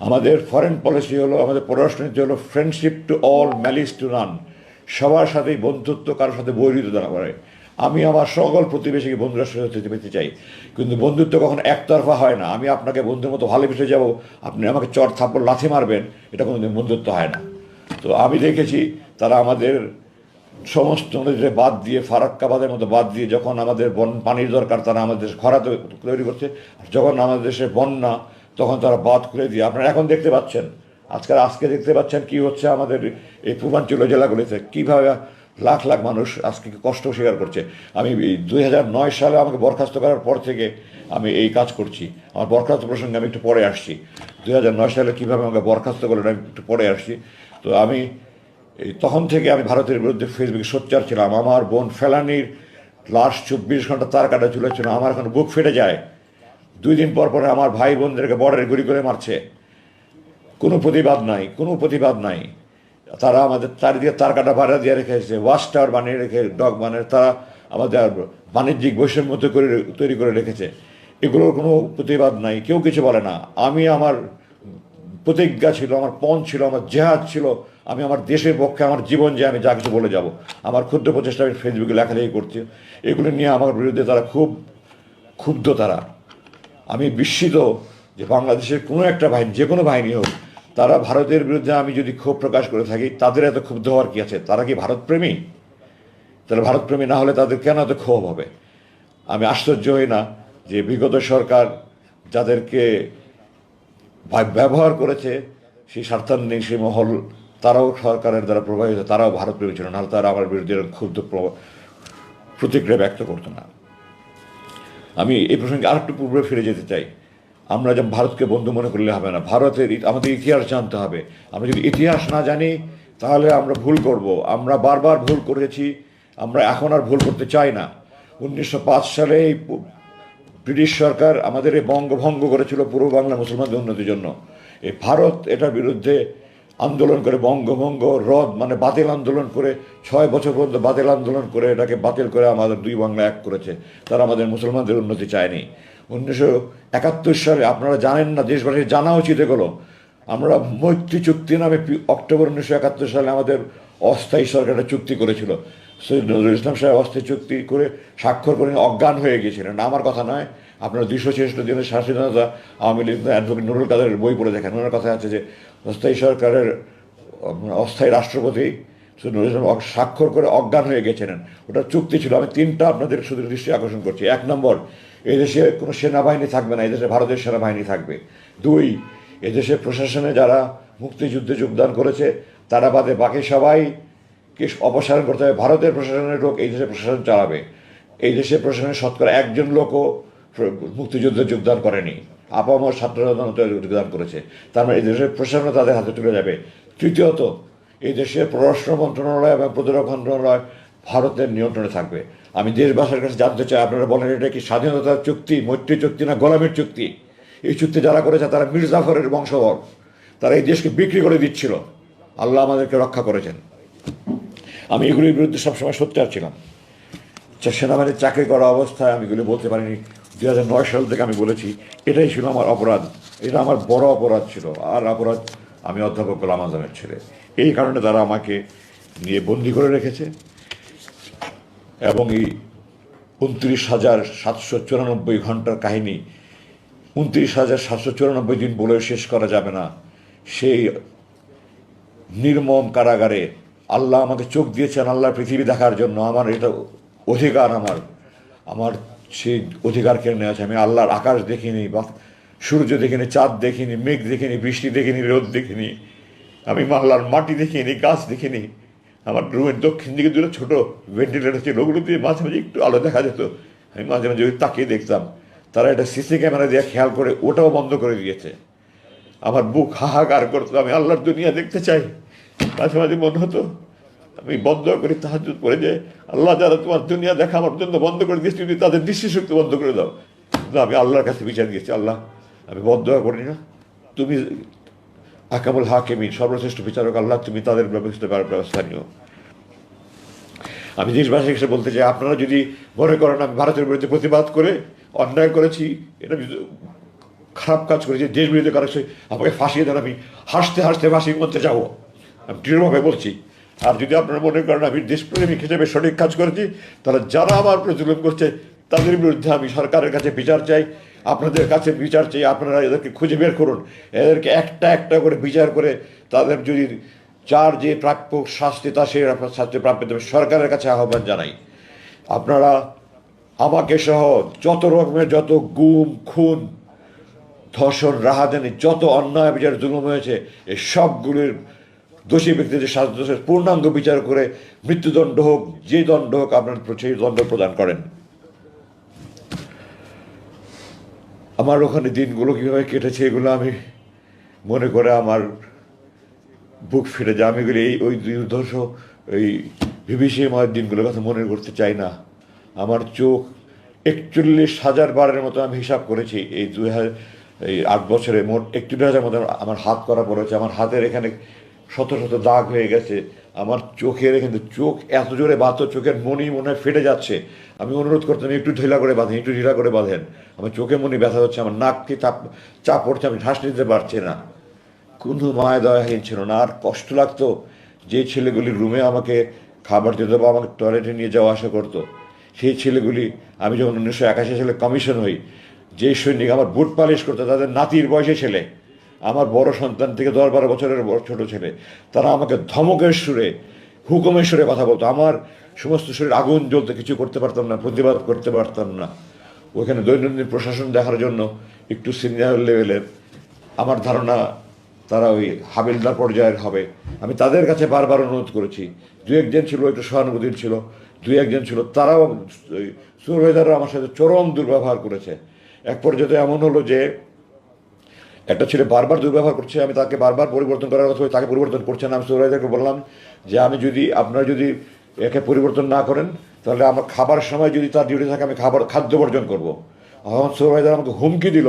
আমাদের ফরেন পলিসি হলো, আমাদের পররাষ্ট্রনীতি হলো friendship to all, malice two নান। সবার সাথেই বন্ধুত্ব, কারোর সাথে বৈরিতা না করে। আমি আমার সকল প্রতিবেশীকে বন্ধু রাষ্ট্র হতে পেতে চাই, কিন্তু বন্ধুত্ব কখনো একতরফা হয় না। আমি আপনাকে বন্ধুর মতো ভালোবেসে যাব, আপনি আমাকে চর থাপ্পড় লাথি মারবেন, এটা কোনোদিন বন্ধুত্ব হয় না। তো আমি দেখেছি তারা আমাদের সমস্ত নদীতে বাদ দিয়ে, ফারাক্কাবাদের মতো বাদ দিয়ে, যখন আমাদের পানির দরকার তারা আমাদের দেশে খরা তৈরি করছে, যখন আমাদের দেশে বন্যা তখন তারা বাঁধ খুলে দিয়ে। আপনারা এখন দেখতে পাচ্ছেন, আজকে দেখতে পাচ্ছেন কি হচ্ছে আমাদের এই পূর্বাঞ্চলীয় জেলাগুলিতে, কীভাবে লাখ লাখ মানুষ আজকে কষ্ট স্বীকার করছে। আমি 2009 সালে আমাকে বরখাস্ত করার পর থেকে আমি এই কাজ করছি। আমার বরখাস্ত প্রসঙ্গে আমি একটু পরে আসছি। 2009 সালে কীভাবে আমাকে বরখাস্ত করলেন আমি একটু পরে আসছি। তো আমি তখন থেকে আমি ভারতের বিরুদ্ধে ফেসবুকে সোচ্চার ছিলাম। আমার বোন ফেলানির লাশ 24 ঘন্টা তার কাটা ঝুলেছিল, আমার এখন বুক ফেটে যায়। 2 দিন পর পরে আমার ভাই বোনদেরকে বর্ডারে গুলি করে মারছে, কোনো প্রতিবাদ নাই। তারা আমাদের চারিদিকে তার কাটা ভাড়া দিয়ে রেখেছে, ওয়াচ টাওয়ার বানিয়ে রেখে তারা আমাদের বাণিজ্যিক বৈষম্য তৈরি করে রেখেছে। এগুলোর কোনো প্রতিবাদ নাই, কেউ কিছু বলে না। আমি আমার প্রতিজ্ঞা ছিল, আমার পণ ছিল, আমার জেহাদ ছিল, আমি আমার দেশের পক্ষে আমার জীবন যে আমি যা কিছু বলে যাব। আমার ক্ষুদ্র প্রচেষ্টা আমি ফেসবুকে লেখালেখি করছি, এগুলো নিয়ে আমার বিরুদ্ধে তারা খুব ক্ষুব্ধ। আমি বিস্মিত যে বাংলাদেশের কোনো একটা বাহিনী, যে কোনো বাহিনী হোক, তারা ভারতের বিরুদ্ধে আমি যদি ক্ষোভ প্রকাশ করে থাকি, তাদের এত ক্ষুব্ধ হওয়ার কী আছে? তারা কি ভারতপ্রেমী? তাহলে ভারতপ্রেমী না হলে তাদের কেন এত ক্ষোভ হবে? আমি আশ্চর্য হই না যে বিগত সরকার যাদেরকে ব্যবহার করেছে, সেই স্বার্থান্বেষী সেই মহল, তারাও সরকারের দ্বারা প্রভাবিত, তারাও ভারতপ্রেমী ছিল, নাহলে তারা আমার বিরুদ্ধে ক্ষুব্ধ প্রতিক্রিয়া ব্যক্ত করতো না। আমি এই প্রসঙ্গে আরেকটু পূর্বে ফিরে যেতে চাই। আমরা যেমন ভারতকে বন্ধু মনে করলে হবে না, আমাদের ইতিহাস জানতে হবে। আমরা যদি ইতিহাস না জানি তাহলে আমরা ভুল করব। আমরা বারবার ভুল করেছি, আমরা এখন আর ভুল করতে চাই না। 1905 সালে এই ব্রিটিশ সরকার আমাদের এই বঙ্গভঙ্গ করেছিল পূর্ব বাংলা মুসলমানদের উন্নতির জন্য। এই ভারত এটার বিরুদ্ধে আন্দোলন করে, বঙ্গভঙ্গ রদ মানে বাতিল আন্দোলন করে, 6 বছর পর্যন্ত বাতিল আন্দোলন করে এটাকে বাতিল করে আমাদের 2 বাংলা এক করেছে। তারা আমাদের মুসলমানদের উন্নতি চায়নি। 1971 সালে, আপনারা জানেন না, দেশবাসীর জানা উচিত এগুলো, আমরা মৈত্রী চুক্তি নামে অক্টোবর 1971 সালে আমাদের অস্থায়ী সরকার একটা চুক্তি করেছিল। সৈয়দ নজরুল ইসলাম সাহেব অস্থায়ী চুক্তি করে স্বাক্ষর করে অজ্ঞান হয়ে গিয়েছিলেন। আমার কথা নয়, আপনারা 266 দিনের স্বাধীনতা আওয়ামী লীগ অ্যাডভোকেট নুরুল কাদেরের বই পড়ে দেখেন। ওনার কথা আছে যে অস্থায়ী সরকারের অস্থায়ী রাষ্ট্রপতি সৈয়দ নজরুল ইসলাম স্বাক্ষর করে অজ্ঞান হয়ে গেছিলেন। ওটা চুক্তি ছিল। আমি 3টা আপনাদের শুধু দৃষ্টি আকর্ষণ করছি। 1 নম্বর, এদেশে কোনো সেনাবাহিনী থাকবে না, এদেশে ভারতের সেনাবাহিনী থাকবে। 2, এদেশের প্রশাসনে যারা মুক্তিযুদ্ধে যোগদান করেছে তারা বাদে বাকি সবাইকে অপসারণ করতে হবে। ভারতের প্রশাসনের লোক এই দেশে প্রশাসন চালাবে। এই দেশের প্রশাসনের শতকরা 1জন লোকও মুক্তিযুদ্ধে যোগদান করেনি। আপামর ছাত্ররা যোগদান করেছে। তার মানে এই দেশের প্রশাসন তাদের হাতে তুলে যাবে। তৃতীয়ত, এই দেশের পররাষ্ট্র মন্ত্রণালয় এবং প্রতিরক্ষা মন্ত্রণালয় ভারতের নিয়ন্ত্রণে থাকবে। আমি দেশবাসীর কাছে জানতে চাই, আপনারা বলেন এটা কি স্বাধীনতার চুক্তি, মৈত্রী চুক্তি না গোলামির চুক্তি? এই চুক্তি যারা করেছে তারা মির্জাফরের বংশধর, তারা এই দেশকে বিক্রি করে দিচ্ছিল। আল্লাহ আমাদেরকে রক্ষা করেছেন। আমি এগুলির বিরুদ্ধে সবসময় সোচ্চার ছিলাম। সেনাবাহিনীর চাকরি করা অবস্থায় আমি এগুলি বলতে পারিনি। 2009 সাল থেকে আমি বলেছি, এটাই ছিল আমার অপরাধ, এটা আমার বড় অপরাধ ছিল। আর অপরাধ, আমি অধ্যাপক গোলাম আযমের ছেলে, এই কারণে তারা আমাকে নিয়ে বন্দি করে রেখেছে। এবং এই 29,794 ঘন্টার কাহিনী 29,794 দিন বলে শেষ করা যাবে না। সেই নির্মম কারাগারে আল্লাহ আমাকে চোখ দিয়েছেন আল্লাহর পৃথিবী দেখার জন্য। আমার এটা অধিকার, আমার সেই অধিকার কেড়ে নেওয়া আছে। আমি আল্লাহর আকাশ দেখিনি, বা সূর্য দেখিনি, চাঁদ দেখিনি, মেঘ দেখিনি, বৃষ্টি দেখিনি, রোদ দেখিনি, আমি আল্লাহর মাটি দেখিনি, গাছ দেখিনি। আমার রুমের দক্ষিণ দিকে দুটো ছোটো ভেন্টিলেটর ছিল, ওগুলো দিয়ে মাঝে মাঝে একটু আলো দেখা যেত। আমি মাঝে মাঝে ওই তাকিয়ে দেখতাম। তারা এটা সিসি ক্যামেরা দিয়ে খেয়াল করে ওটাও বন্ধ করে দিয়েছে। আমার বুক হাহাকার করতো, আমি আল্লাহর দুনিয়া দেখতে চাই। মাঝে মাঝে মনে হতো আমি বন্ধ করি তাহাজ্জুদ পড়ে, যে আল্লাহ যারা তোমার দুনিয়া দেখা আমার জন্য বন্ধ করে দিয়েছি, তুমি তাদের দৃষ্টিশক্তি বন্ধ করে দাও। কিন্তু আমি আল্লাহর কাছে বিচার দিয়েছি, আল্লাহ আমি বন্ধ করি না, তুমি আকামুল হাকিমিন, সর্বশ্রেষ্ঠ বিচারক আল্লাহ, তুমি তাদের ব্যবস্থা নিও। আমি দেশবাসী হিসেবে বলতে চাই, আপনারা যদি মনে করেন আমি ভারতের বিরুদ্ধে প্রতিবাদ করে অন্যায় করেছি, এটা খারাপ কাজ করেছি, দেশ বিরুদ্ধে করেছি, আমাকে ফাঁসিয়ে দেন, আমি হাসতে হাসতে ফাঁসির মধ্যে যাবো, আমি দৃঢ়ভাবে বলছি। আর যদি আপনারা মনে করেন আমি দেশপ্রেমিক হিসেবে সঠিক কাজ করেছি, তাহলে যারা আমার উপরে জুলুম করছে তাদের বিরুদ্ধে আমি সরকারের কাছে বিচার চাই, আপনাদের কাছে বিচার চাই। আপনারা এদেরকে খুঁজে বের করুন, এদেরকে একটা একটা করে বিচার করে তাদের যদি যার যে প্রাপ্য শাস্তি তা সেই শাস্তি প্রাপ্য দেবে, সরকারের কাছে আহ্বান জানাই। আপনারা আমাকে সহ যত রকমের যত গুম, খুন, ধর্ষণ, রাহাজানি, যত অন্যায় বিচার জুলুম হয়েছে, এই সবগুলির দোষী ব্যক্তিদের শাস্তি পূর্ণাঙ্গ বিচার করে মৃত্যুদণ্ড হোক, যে দণ্ড হোক, আপনার সেই দণ্ড প্রদান করেন। আমার ওখানে দিনগুলো কীভাবে কেটেছে এগুলো আমি মনে করে আমার বুক ফিরে যায়। আমি এগুলি ওই দুর্ধর্ষ ওই বিভীষিকাময় দিনগুলোর কথা মনে করতে চাই না। আমার চোখ 41,000 বারের মতো আমি হিসাব করেছি এই 8 বছরে, মোট 41,000 মতো আমার হাত করা পড়েছে। আমার হাতের এখানে শত শত দাগ হয়ে গেছে। আমার চোখের এখানে চোখ এত জোরে বাঁধতো, চোখের মনি মনে হয় ফেটে যাচ্ছে। আমি অনুরোধ করতাম একটু ঢিলা করে বাঁধেন, একটু ঢিলা করে বাঁধেন, আমার চোখে মনি ব্যথা হচ্ছে, আমার নাককে চাপ পড়ছে, আমি শ্বাস নিতে পারছি না। কোনো মায়া দয়াহীন ছিল না। আর কষ্ট লাগতো যে ছেলেগুলি রুমে আমাকে খাবার দিত বা আমাকে টয়লেটে নিয়ে যাওয়া আসা করতো, সেই ছেলেগুলি, আমি যখন 1981 সালে কমিশন হই, যে সৈনিক আমার বুট পালিশ করতো তাদের নাতির বয়সে ছেলে, আমার বড় সন্তান থেকে 10-12 বছরের বড় ছোটো ছেলে, তারা আমাকে ধমকের সুরে, হুকুমের সুরে কথা বলতো। আমার সমস্ত শরীর আগুন জ্বলতে, কিছু করতে পারতাম না, প্রতিবাদ করতে পারতাম না। ওখানে দৈনন্দিন প্রশাসন দেখার জন্য একটু সিনিয়র লেভেলের, আমার ধারণা তারা ওই হাবিলদার পর্যায়ের হবে। আমি তাদের কাছে বারবার অনুরোধ করেছি। 2-1 ছিল একটু সহানুভূতির ছিল, 2-1 ছিল, তারাও সুপারভাইজাররা আমার সাথে চরম দুর্ব্যবহার করেছে। এক পর্যায়ে এমন হলো যে একটা ছেলে বারবার দুর্ব্যবহার করছে, আমি তাকে বারবার পরিবর্তন করার কথা, তাকে পরিবর্তন করছে না। আমি সুপারভাইজারকে বললাম যে আপনারা যদি একে পরিবর্তন না করেন তাহলে আমার খাবার সময় যদি তার ডিউটি থাকে আমি খাদ্য বর্জন করবো। আমার সুপারভাইজার আমাকে হুমকি দিল,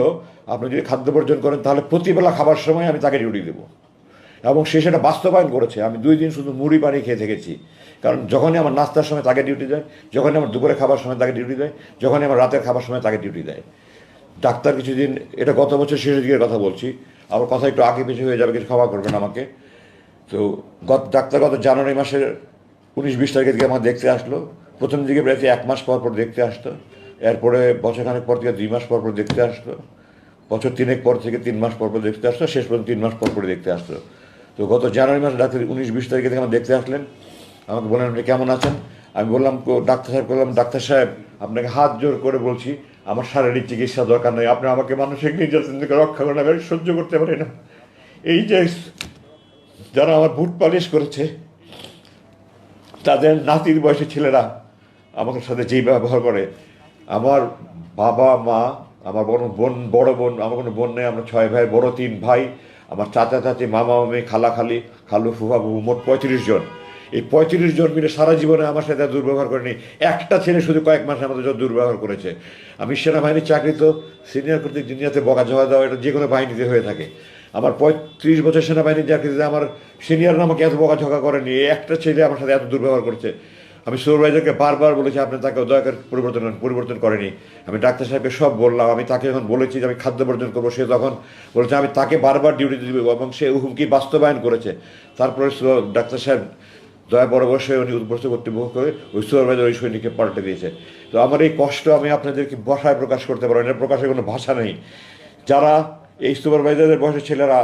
আপনি যদি খাদ্য বর্জন করেন তাহলে প্রতিবেলা খাবার সময় আমি তাকে ডিউটি দেবো। এবং সে সেটা বাস্তবায়ন করেছে। আমি 2 দিন শুধু মুড়ি পানি খেয়ে থেকেছি, কারণ যখনই আমার নাস্তার সময় তাকে ডিউটি দেয়, যখনই আমার দুপুরে খাবার সময় তাকে ডিউটি দেয়, যখনই আমার রাতের খাবার সময় তাকে ডিউটি দেয়। ডাক্তার কিছুদিন, এটা গত বছর শেষের দিকের কথা বলছি, আমার কথা একটু আগে পিছিয়ে হয়ে যাবে, কিছু ক্ষমা করবেন আমাকে। তো ডাক্তার গত জানুয়ারি মাসের 19-20 তারিখের দিকে আমার দেখতে আসলো। প্রথম দিকে প্রায় 1 মাস পর পর দেখতে আসতো, এরপরে বছরখানেক পর থেকে 2 মাস পর পর দেখতে আসতো, বছর 3 পর থেকে 3 মাস পর পর দেখতে আসতো, শেষ পর্যন্ত 3 মাস পর পর দেখতে আসতো। তো গত জানুয়ারি মাসে ডাক্তার 19-20 তারিখে থেকে আমার দেখতে আসলেন, আমাকে বললেন আপনি কেমন আছেন। আমি বললাম ডাক্তার সাহেব আপনাকে হাত জোর করে বলছি আমার শারীরিক চিকিৎসা দরকার নেই, আপনি আমাকে মানসিক নির্যাতন থেকে রক্ষা করেন, আমি সহ্য করতে পারি না। এই যে যারা আমার বুট পালিশ করেছে তাদের নাতির বয়সী ছেলেরা আমাদের সাথে যেই ব্যবহার করে, আমার বাবা মা আমার বড় বোন, আমার কোনো বোন নেই, আমরা 6 ভাই, বড় 3 ভাই, আমার চাচা চাচি, মামা মামি, খালা খালি, খালু ফুফা ফুফু, মোট 35 জন। এই 35 জন মিলে সারা জীবনে আমার সাথে আর দুর্ব্যবহার করেনি। একটা ছেলে শুধু কয়েক মাস আমাদের যত দুর্ব্যবহার করেছে। আমি সেনাবাহিনীর চাকরি তো সিনিয়র কর্তৃক দুনিয়াতে বকাঝকা দেওয়া, এটা যে কোনো বাহিনীতে হয়ে থাকে। আমার 35 বছর সেনাবাহিনীর চাকরিতে আমার সিনিয়ররা আমাকে এত বকাঝকা করেনি, এই একটা ছেলে আমার সাথে এত দুর্ব্যবহার করছে। আমি সুপারভাইজারকে বারবার বলেছি আপনি তাকে দয়া করে পরিবর্তন করেনি। আমি ডাক্তার সাহেবকে সব বললাম, আমি তাকে যখন বলেছি যে আমি খাদ্য বর্জন করবো, সে তখন বলেছে আমি তাকে বারবার ডিউটি দিব, এবং সে হুমকি বাস্তবায়ন করেছে। তারপরে ডাক্তার সাহেব দয়া পরবর্ষে উনি উদ্বস্ত কর্তৃপক্ষ করে ওই সুপারভাইজার ওই সৈনিককে পাল্টে দিয়েছে। তো আমার এই কষ্ট আমি আপনাদেরকে ভাষায় প্রকাশ করতে পারবো না, প্রকাশের কোনো ভাষা নেই। যারা এই সুপারভাইজারের বয়সের ছেলেরা,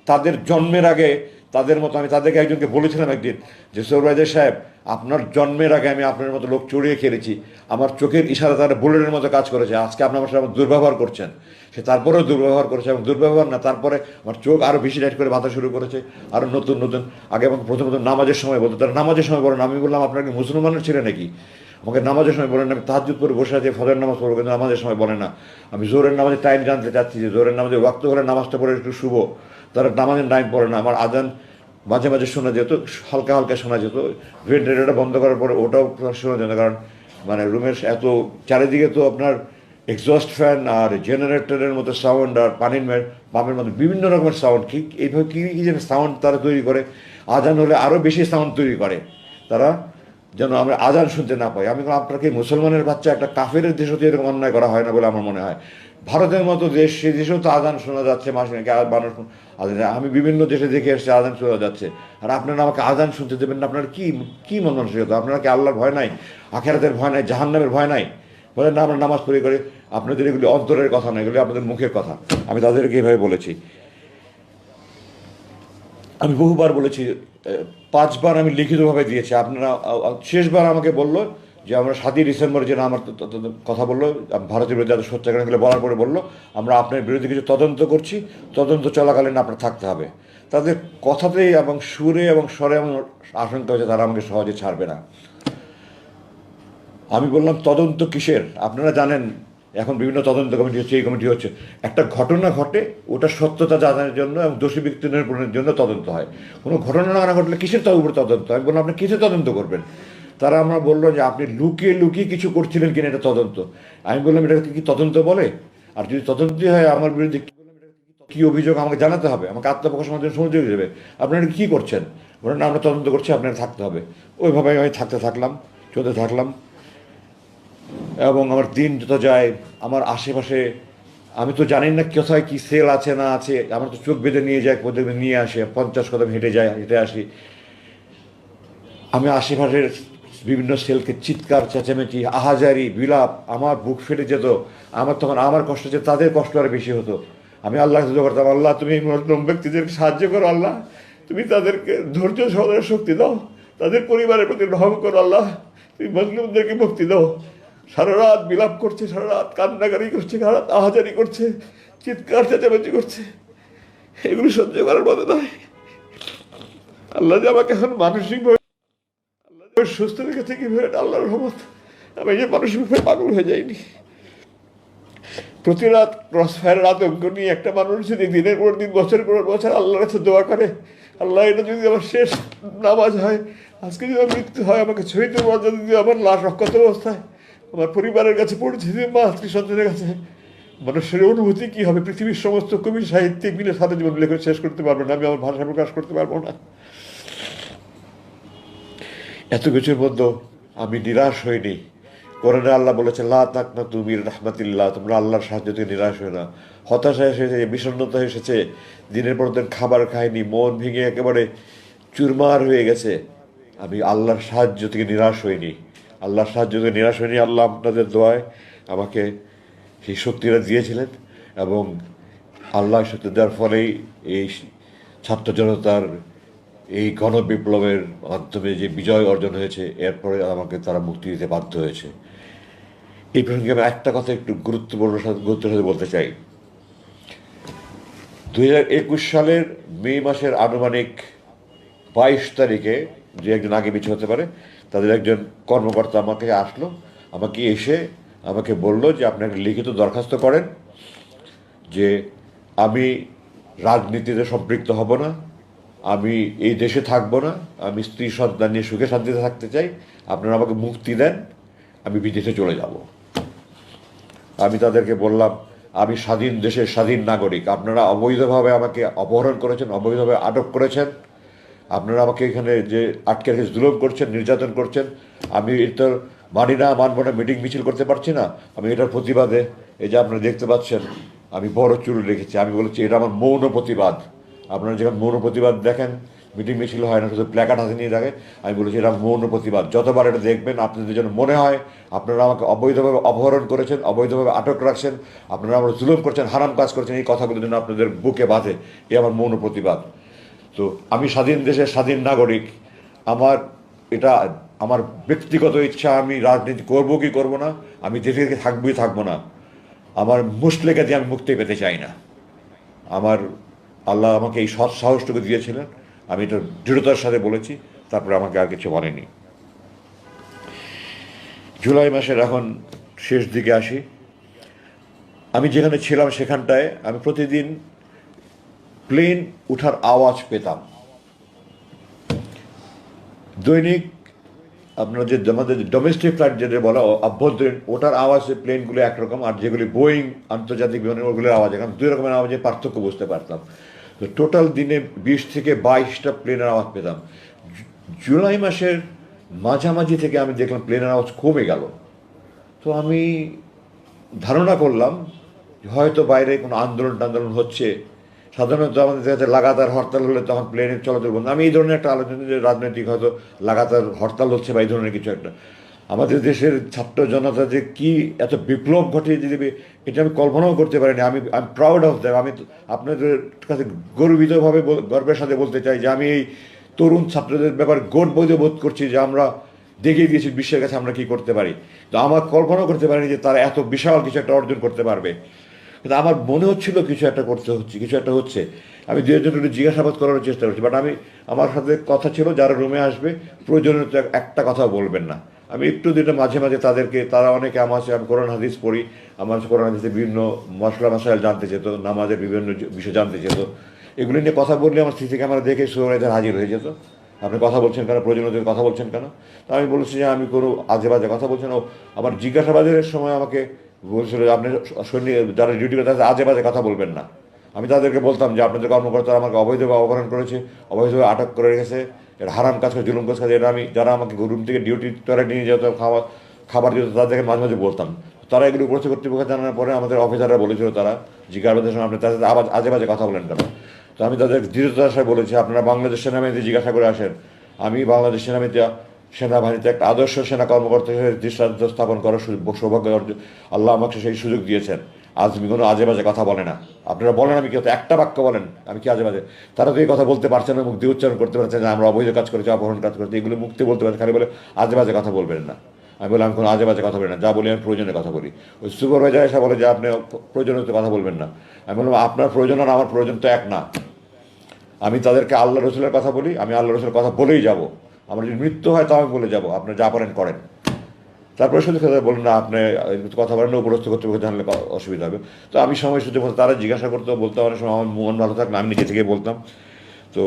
তাদের জন্মের আগে তাদের মতো, আমি তাদেরকে একজনকে বলেছিলাম একদিন যে সুপারভাইজার সাহেব, আপনার জন্মের আগে আমি আপনার মতো লোক চড়িয়ে খেলেছি, আমার চোখের ইশারা তারা বুলেটের মতো কাজ করেছে, আজকে আপনি আমার সাথে দুর্ব্যবহার করছেন। সে তারপরেও দুর্ব্যবহার করেছে, এবং দুর্ব্যবহার না, তারপরে আমার চোখ আরও বেশি লাইট করে বাঁধা শুরু করেছে, আরও নতুন নতুন। আগে আমাকে প্রথমত নামাজের সময় বলতো, তারা নামাজের সময় বলেন, আমি বললাম আপনার কি মুসলমানের ছেলে নাকি? আমাকে নামাজের সময় বলেন না, আমি তাহাজ্জুদ করে বসে আছি, ফজর নামাজ পড়বো, কিন্তু নামাজের সময় বলে না। আমি জোরের নামাজের টাইম জানতে চাচ্ছি যে জোরের নামাজের ওয়াক্ত হলে নামাজটা পড়ে একটু শুভ, তারা নামাজের টাইম পড়ে না। আমার আজান মাঝে মাঝে শোনা যেত, হালকা হালকা শোনা যেত, ভেন্টিলেটরটা বন্ধ করার পরে ওটাও শোনা যেত, কারণ মানে রুমের এত চারিদিকে তো আপনার এক্সস্ট ফ্যান আর জেনারেটরের মতো সাউন্ড, আর পাম্পের মতো বিভিন্ন রকমের সাউন্ড, ঠিক এইভাবে কী কী যেন সাউন্ড তারা তৈরি করে। আজান হলে আরও বেশি সাউন্ড তৈরি করে তারা, যেন আমরা আজান শুনতে না পাই। আমি আপনাকে মুসলমানের বাচ্চা, একটা কাফের দেশও তো এরকম অন্যায় করা হয় না বলে আমার মনে হয়। ভারতের মতো দেশ, সেই দেশেও তো আজান শোনা যাচ্ছে মাসে মানুষ আজান, আমি বিভিন্ন দেশে দেখে এসেছি আজান শোনা যাচ্ছে, আর আপনারা আমাকে আজান শুনতে দেবেন না? আপনার কি কি মন মানসিকতা? আপনারা কি আল্লাহর ভয় নাই, আখেরাতের ভয় নাই, জাহান্নামের ভয় নাই? বলেন না আমরা নামাজ পড়ি করে, আপনাদের এগুলি অন্তরের কথা নয়, এগুলি আপনাদের মুখের কথা। আমি তাদেরকে এভাবে বলেছি। আমি বহুবার বলেছি, 5বার আমি লিখিতভাবে দিয়েছি। আপনারা শেষবার আমাকে বললো যে আমরা 7ই ডিসেম্বর যেন আমার কথা বললো, ভারতের বিরুদ্ধে এত সত্যাগ্রহগুলো বলার পরে বললো আমরা আপনার বিরুদ্ধে কিছু তদন্ত করছি, তদন্ত চলাকালীন আপনার থাকতে হবে। তাদের কথাতেই এবং সুরে এবং স্বরে এমন আশঙ্কা হয়েছে তারা আমাকে সহজে ছাড়বে না। আমি বললাম তদন্ত কিসের? আপনারা জানেন এখন বিভিন্ন তদন্ত কমিটি হচ্ছে, এই কমিটি হচ্ছে। একটা ঘটনা ঘটে, ওটা সত্যতা জানার জন্য এবং দোষী ব্যক্তি নিরূপণের জন্য তদন্ত হয়। কোনো ঘটনা না ঘটলে কিসের উপরে তদন্ত? আমি বললাম আপনি কিসের তদন্ত করবেন? তারা আমরা বললো যে আপনি লুকিয়ে লুকিয়ে কিছু করছিলেন কিনা এটা তদন্ত। আমি বললাম এটাকে কি তদন্ত বলে? আর যদি তদন্তই হয় আমার বিরুদ্ধে কী অভিযোগ আমাকে জানাতে হবে, আমাকে আত্মপ্রকাশের মাধ্যমে সুযোগ দেবে। আপনারা কী করছেন? বলেন না আমরা তদন্ত করছি, আপনারা থাকতে হবে। ওইভাবে আমি চলতে থাকলাম। এবং আমার দিন যত যায়, আমার আশেপাশে আমি তো জানি না কোথায় কী সেল আছে না আছে, আমার তো চোখ বেঁধে নিয়ে যায়, কোথায় নিয়ে আসে, 50 কদম হেঁটে আসি। আমি আশেপাশের বিভিন্ন সেলকে চিৎকার চেঁচামেচি আহাজারি বিলাপ, আমার বুক ফেটে যেত। আমার তখন আমার কষ্ট যে তাদের কষ্ট আর বেশি হতো। আমি আল্লাহ করতাম, আল্লাহ তুমি মজলুম ব্যক্তিদেরকে সাহায্য করো, আল্লাহ তুমি তাদেরকে ধৈর্য সহনের শক্তি দাও, তাদের পরিবারের প্রতি রহম করো, আল্লাহ তুমি মজলুমদেরকে মুক্তি দাও। সারা রাত বিলাপ করছে, সারা রাত কান্নাকারি করছে, সারা রাত আহাজারি করছে, চিৎকার চেঁচামেচি করছে, এগুলো সহ্য করার মতো নয়। আল্লাহ যে আমাকে এখন মানসিকভাবে সুস্থ রেখেছে কিভাবে, আল্লাহর রহমত। আমি যে মানসিকভাবে পাগল হয়ে যাইনি। প্রতি রাত ক্রস ফায়ারের আতঙ্ক নিয়ে একটা মানুষ যদি দিনের পর দিন, বছরের পর বছর আল্লাহর কাছে দোয়া করে, আল্লাহ এটা যদি আমার শেষ নামাজ হয়, আজকে যদি আমার মৃত্যু হয়, আমাকে শহীদ মর্যাদা যদি আমার লাশ রক্ষত অবস্থায় আমার পরিবারের কাছে পৌঁছে দিয়ে, মা স্ত্রী সন্তানের কাছে, মানুষের অনুভূতি কী হবে? পৃথিবীর সমস্ত কবি সাহিত্যিক মিলে সারা জীবন লেখে শেষ করতে পারবো না, আমি আমার ভাষা প্রকাশ করতে পারবো না। এত কিছুর মধ্যে আমি নিরাশ হইনি। কোরআনে আল্লাহ বলেছে লা তাকনাতু মির রাহমাতিল্লাহ, তোমরা আল্লাহর সাহায্য থেকে নিরাশ হয়ে না। হতাশা এসেছে, বিষণ্ণতা এসেছে, দিনের পর দিন খাবার খাইনি, মন ভেঙে একেবারে চুরমার হয়ে গেছে, আমি আল্লাহর সাহায্য থেকে নিরাশ হইনি। আল্লাহ আপনাদের দোয়ায় আমাকে সেই শক্তিটা দিয়েছিলেন, এবং আল্লাহ শক্তি দেওয়ার ফলেই এই ছাত্র জনতার এই গণবিপ্লবের মাধ্যমে যে বিজয় অর্জন হয়েছে, এরপরে আমাকে তারা মুক্তি দিতে বাধ্য হয়েছে। এই প্রসঙ্গে আমি একটা কথা একটু গুরুত্বের সাথে বলতে চাই। 2021 সালের মে মাসের আনুমানিক 22 তারিখে, যে একজন আগে পিছু হতে পারে, তাদের একজন কর্মকর্তা আমাকে এসে আমাকে বলল যে আপনি একটা লিখিত দরখাস্ত করেন যে আমি রাজনীতিতে সম্পৃক্ত হব না, আমি এই দেশে থাকবো না, আমি স্ত্রী সন্তান নিয়ে সুখে শান্তিতে থাকতে চাই, আপনারা আমাকে মুক্তি দেন, আমি বিদেশে চলে যাব। আমি তাদেরকে বললাম আমি স্বাধীন দেশের স্বাধীন নাগরিক, আপনারা অবৈধভাবে আমাকে অপহরণ করেছেন, অবৈধভাবে আটক করেছেন, আপনারা আমাকে এখানে যে আটকে রেখে জুলুম করছেন, নির্যাতন করছেন, আমি এটা মানি না, মানবো না, মিটিং মিছিল করতে পারছি না। আমি এটার প্রতিবাদে এই যে আপনারা দেখতে পাচ্ছেন আমি বড় চুল রেখেছি, আমি বলেছি এটা আমার মৌন প্রতিবাদ। আপনারা যখন মৌন প্রতিবাদ দেখেন, মিটিং মিছিল হয় না, শুধু প্ল্যাকার্ড হাতে নিয়ে দেখে, আমি বলেছি এটা মৌন প্রতিবাদ। যতবার এটা দেখবেন আপনাদের যেন মনে হয় আপনারা আমাকে অবৈধভাবে অপহরণ করেছেন, অবৈধভাবে আটক রাখছেন, আপনারা আমার জুলুম করছেন, হারাম কাজ করছেন, এই কথাগুলো যেন আপনাদের বুকে বাঁধে, এই আমার মৌন প্রতিবাদ। তো আমি স্বাধীন দেশের স্বাধীন নাগরিক, আমার এটা আমার ব্যক্তিগত ইচ্ছা, আমি রাজনীতি করবো কি করবো না, আমি দেশে থাকবোই থাকবো না, আমার মুসলেকে দিয়ে আমি মুক্তি পেতে চাই না। আমার আল্লাহ আমাকে এই সৎ সাহসটুকু দিয়েছিলেন, আমি এটা দৃঢ়তার সাথে বলেছি, তারপরে আমাকে আর কিছু বলেনি। জুলাই মাসের এখন শেষ দিকে আসি। আমি যেখানে ছিলাম সেখানটায় আমি প্রতিদিন প্লেন উঠার আওয়াজ পেতাম। দৈনিক আপনার যে আমাদের ডোমেস্টিক ফ্লাইট যেটা বলা অভ্যন্তরীণ, ওটার আওয়াজে প্লেনগুলো একরকম, আর যেগুলি বোয়িং আন্তর্জাতিক বিমানের ওগুলোর আওয়াজ এখন দুই রকমের আওয়াজে পার্থক্য বুঝতে পারতাম। তো টোটাল দিনে 20 থেকে 22টা প্লেনের আওয়াজ পেতাম। জুলাই মাসের মাঝামাঝি থেকে আমি দেখলাম প্লেনের আওয়াজ কমে গেল। তো আমি ধারণা করলাম হয়তো বাইরে কোনো আন্দোলন টান্দোলন হচ্ছে। সাধারণত আমাদের দেখা যাচ্ছে লাগাতার হরতাল হলে তখন প্লেনের চলাচল বন্ধ। আমি এই ধরনের একটা আলোচনা যে রাজনৈতিক হয়তো লাগাতার হরতাল হচ্ছে বা এই ধরনের কিছু একটা। আমাদের দেশের ছাত্র জনতা যে কি এত বিপ্লব ঘটিয়ে দিবে এটা আমি কল্পনাও করতে পারিনি। আমি প্রাউড অফ দ্যাম। আমি আপনাদের কাছে গর্বিতভাবে গর্বের সাথে বলতে চাই যে আমি এই তরুণ ছাত্রদের ব্যাপারে গর্ববোধ বোধ করছি যে আমরা দেখিয়ে দিয়েছি বিশ্বের কাছে আমরা কী করতে পারি। তো আমার কল্পনাও করতে পারিনি যে তারা এত বিশাল কিছু একটা অর্জন করতে পারবে। কিন্তু আমার মনে হচ্ছিল কিছু একটা করতে হচ্ছে, কিছু একটা হচ্ছে। আমি দু একজন একটু জিজ্ঞাসাবাদ করার চেষ্টা করছি, বাট আমি আমার সাথে কথা ছিল যারা রুমে আসবে প্রয়োজনীয় একটা কথাও বলবেন না। আমি একটু দুটো মাঝে মাঝে তাদেরকে, তারা অনেকে আমার আমি কোরআন হাদিস পড়ি, আমার কোরআন হাদিসে বিভিন্ন মশলা মশাইল জানতে চেত, নামাজের বিভিন্ন বিষয় জানতে চেত। এগুলি নিয়ে কথা বললে আমার সিসি ক্যামেরা দেখে সুপারভাইজার হাজির হয়ে যেত। আপনি কথা বলছেন কেন, প্রয়োজনীয় কথা বলছেন কেন? তা আমি বলেছি যে আমি কোনো আজে বাজে কথা বলছেন। ও আবার জিজ্ঞাসাবাদের সময় আমাকে বলছিল যে আপনি সৈনিক যারা ডিউটি করে তাদের আজে বাজে কথা বলবেন না। আমি তাদেরকে বলতাম যে আপনাদের কর্মকর্তারা আমাকে অবৈধভাবে অপহরণ করেছে, অবৈধভাবে আটক করে রেখেছে, এটা হারাম কাজ করে, জুলুম কাজ করে। এটা আমি যারা আমাকে রুম থেকে ডিউটি করে নিয়ে যেত, খাবার দিত, তাদেরকে মাঝে মাঝে বলতাম। তারা এগুলো উপস্থিত কর্তৃপক্ষ জানানোর পরে আমাদের অফিসাররা বলেছিল, তারা জিজ্ঞাসাবাদের সময় আপনি তাদের আবার আজে বাজে কথা বলেন কেন? তো আমি তাদের দৃঢ়তার সাথে বলেছি আপনারা বাংলাদেশ সেনাবাহিনীতে জিজ্ঞাসা করে আসেন। আমি বাংলাদেশ সেনাবাহিনীতে একটা আদর্শ সেনা কর্মকর্তা হিসেবে দৃষ্টান্ত স্থাপন করার সৌভাগ্য অর্জন আল্লাহ আমাকে সেই সুযোগ দিয়েছেন। আজ আমি কোনো আজে বাজে কথা বলে না। আপনারা বলেন আমি কি হতো একটা বাক্য বলেন আমি কি আজে বাজে? তারা তো এই কথা বলতে পারছে না, মুখ দিয়ে উচ্চারণ করতে পারছে না আমরা অবৈধ কাজ করেছি, অপহরণ কাজ করেছি, এগুলো মুক্তি বলতে পারছে, খালি বলে আজে বাজে কথা বলবেন না। আমি বলি আমি কোনো আজে বাজে কথা বলি না, যা বলি আমি প্রয়োজনে কথা বলি। ওই সুপারভাইজার এসে বলে যে আপনি প্রয়োজনীয় কথা বলবেন না। আমি বললাম আপনার প্রয়োজন আর আমার প্রয়োজন তো এক না। আমি তাদেরকে আল্লাহ রসুলের কথা বলি, আমি আল্লাহ রসুলের কথা বলেই যাব। আমার যদি মৃত্যু হয় তাও আমি বলে যাব, আপনি যা পারেন করেন। তারপরে শুধু বলুন না আপনি কথা বলেন না, উপরস্থ কর্তৃপক্ষ জানলে অসুবিধা হবে। তো আমি সময় সুযোগ মতো তারা জিজ্ঞাসা করতো, বলতাম, অনেক সময় আমার মন ভালো থাকলে আমি নিজে থেকে বলতাম। তো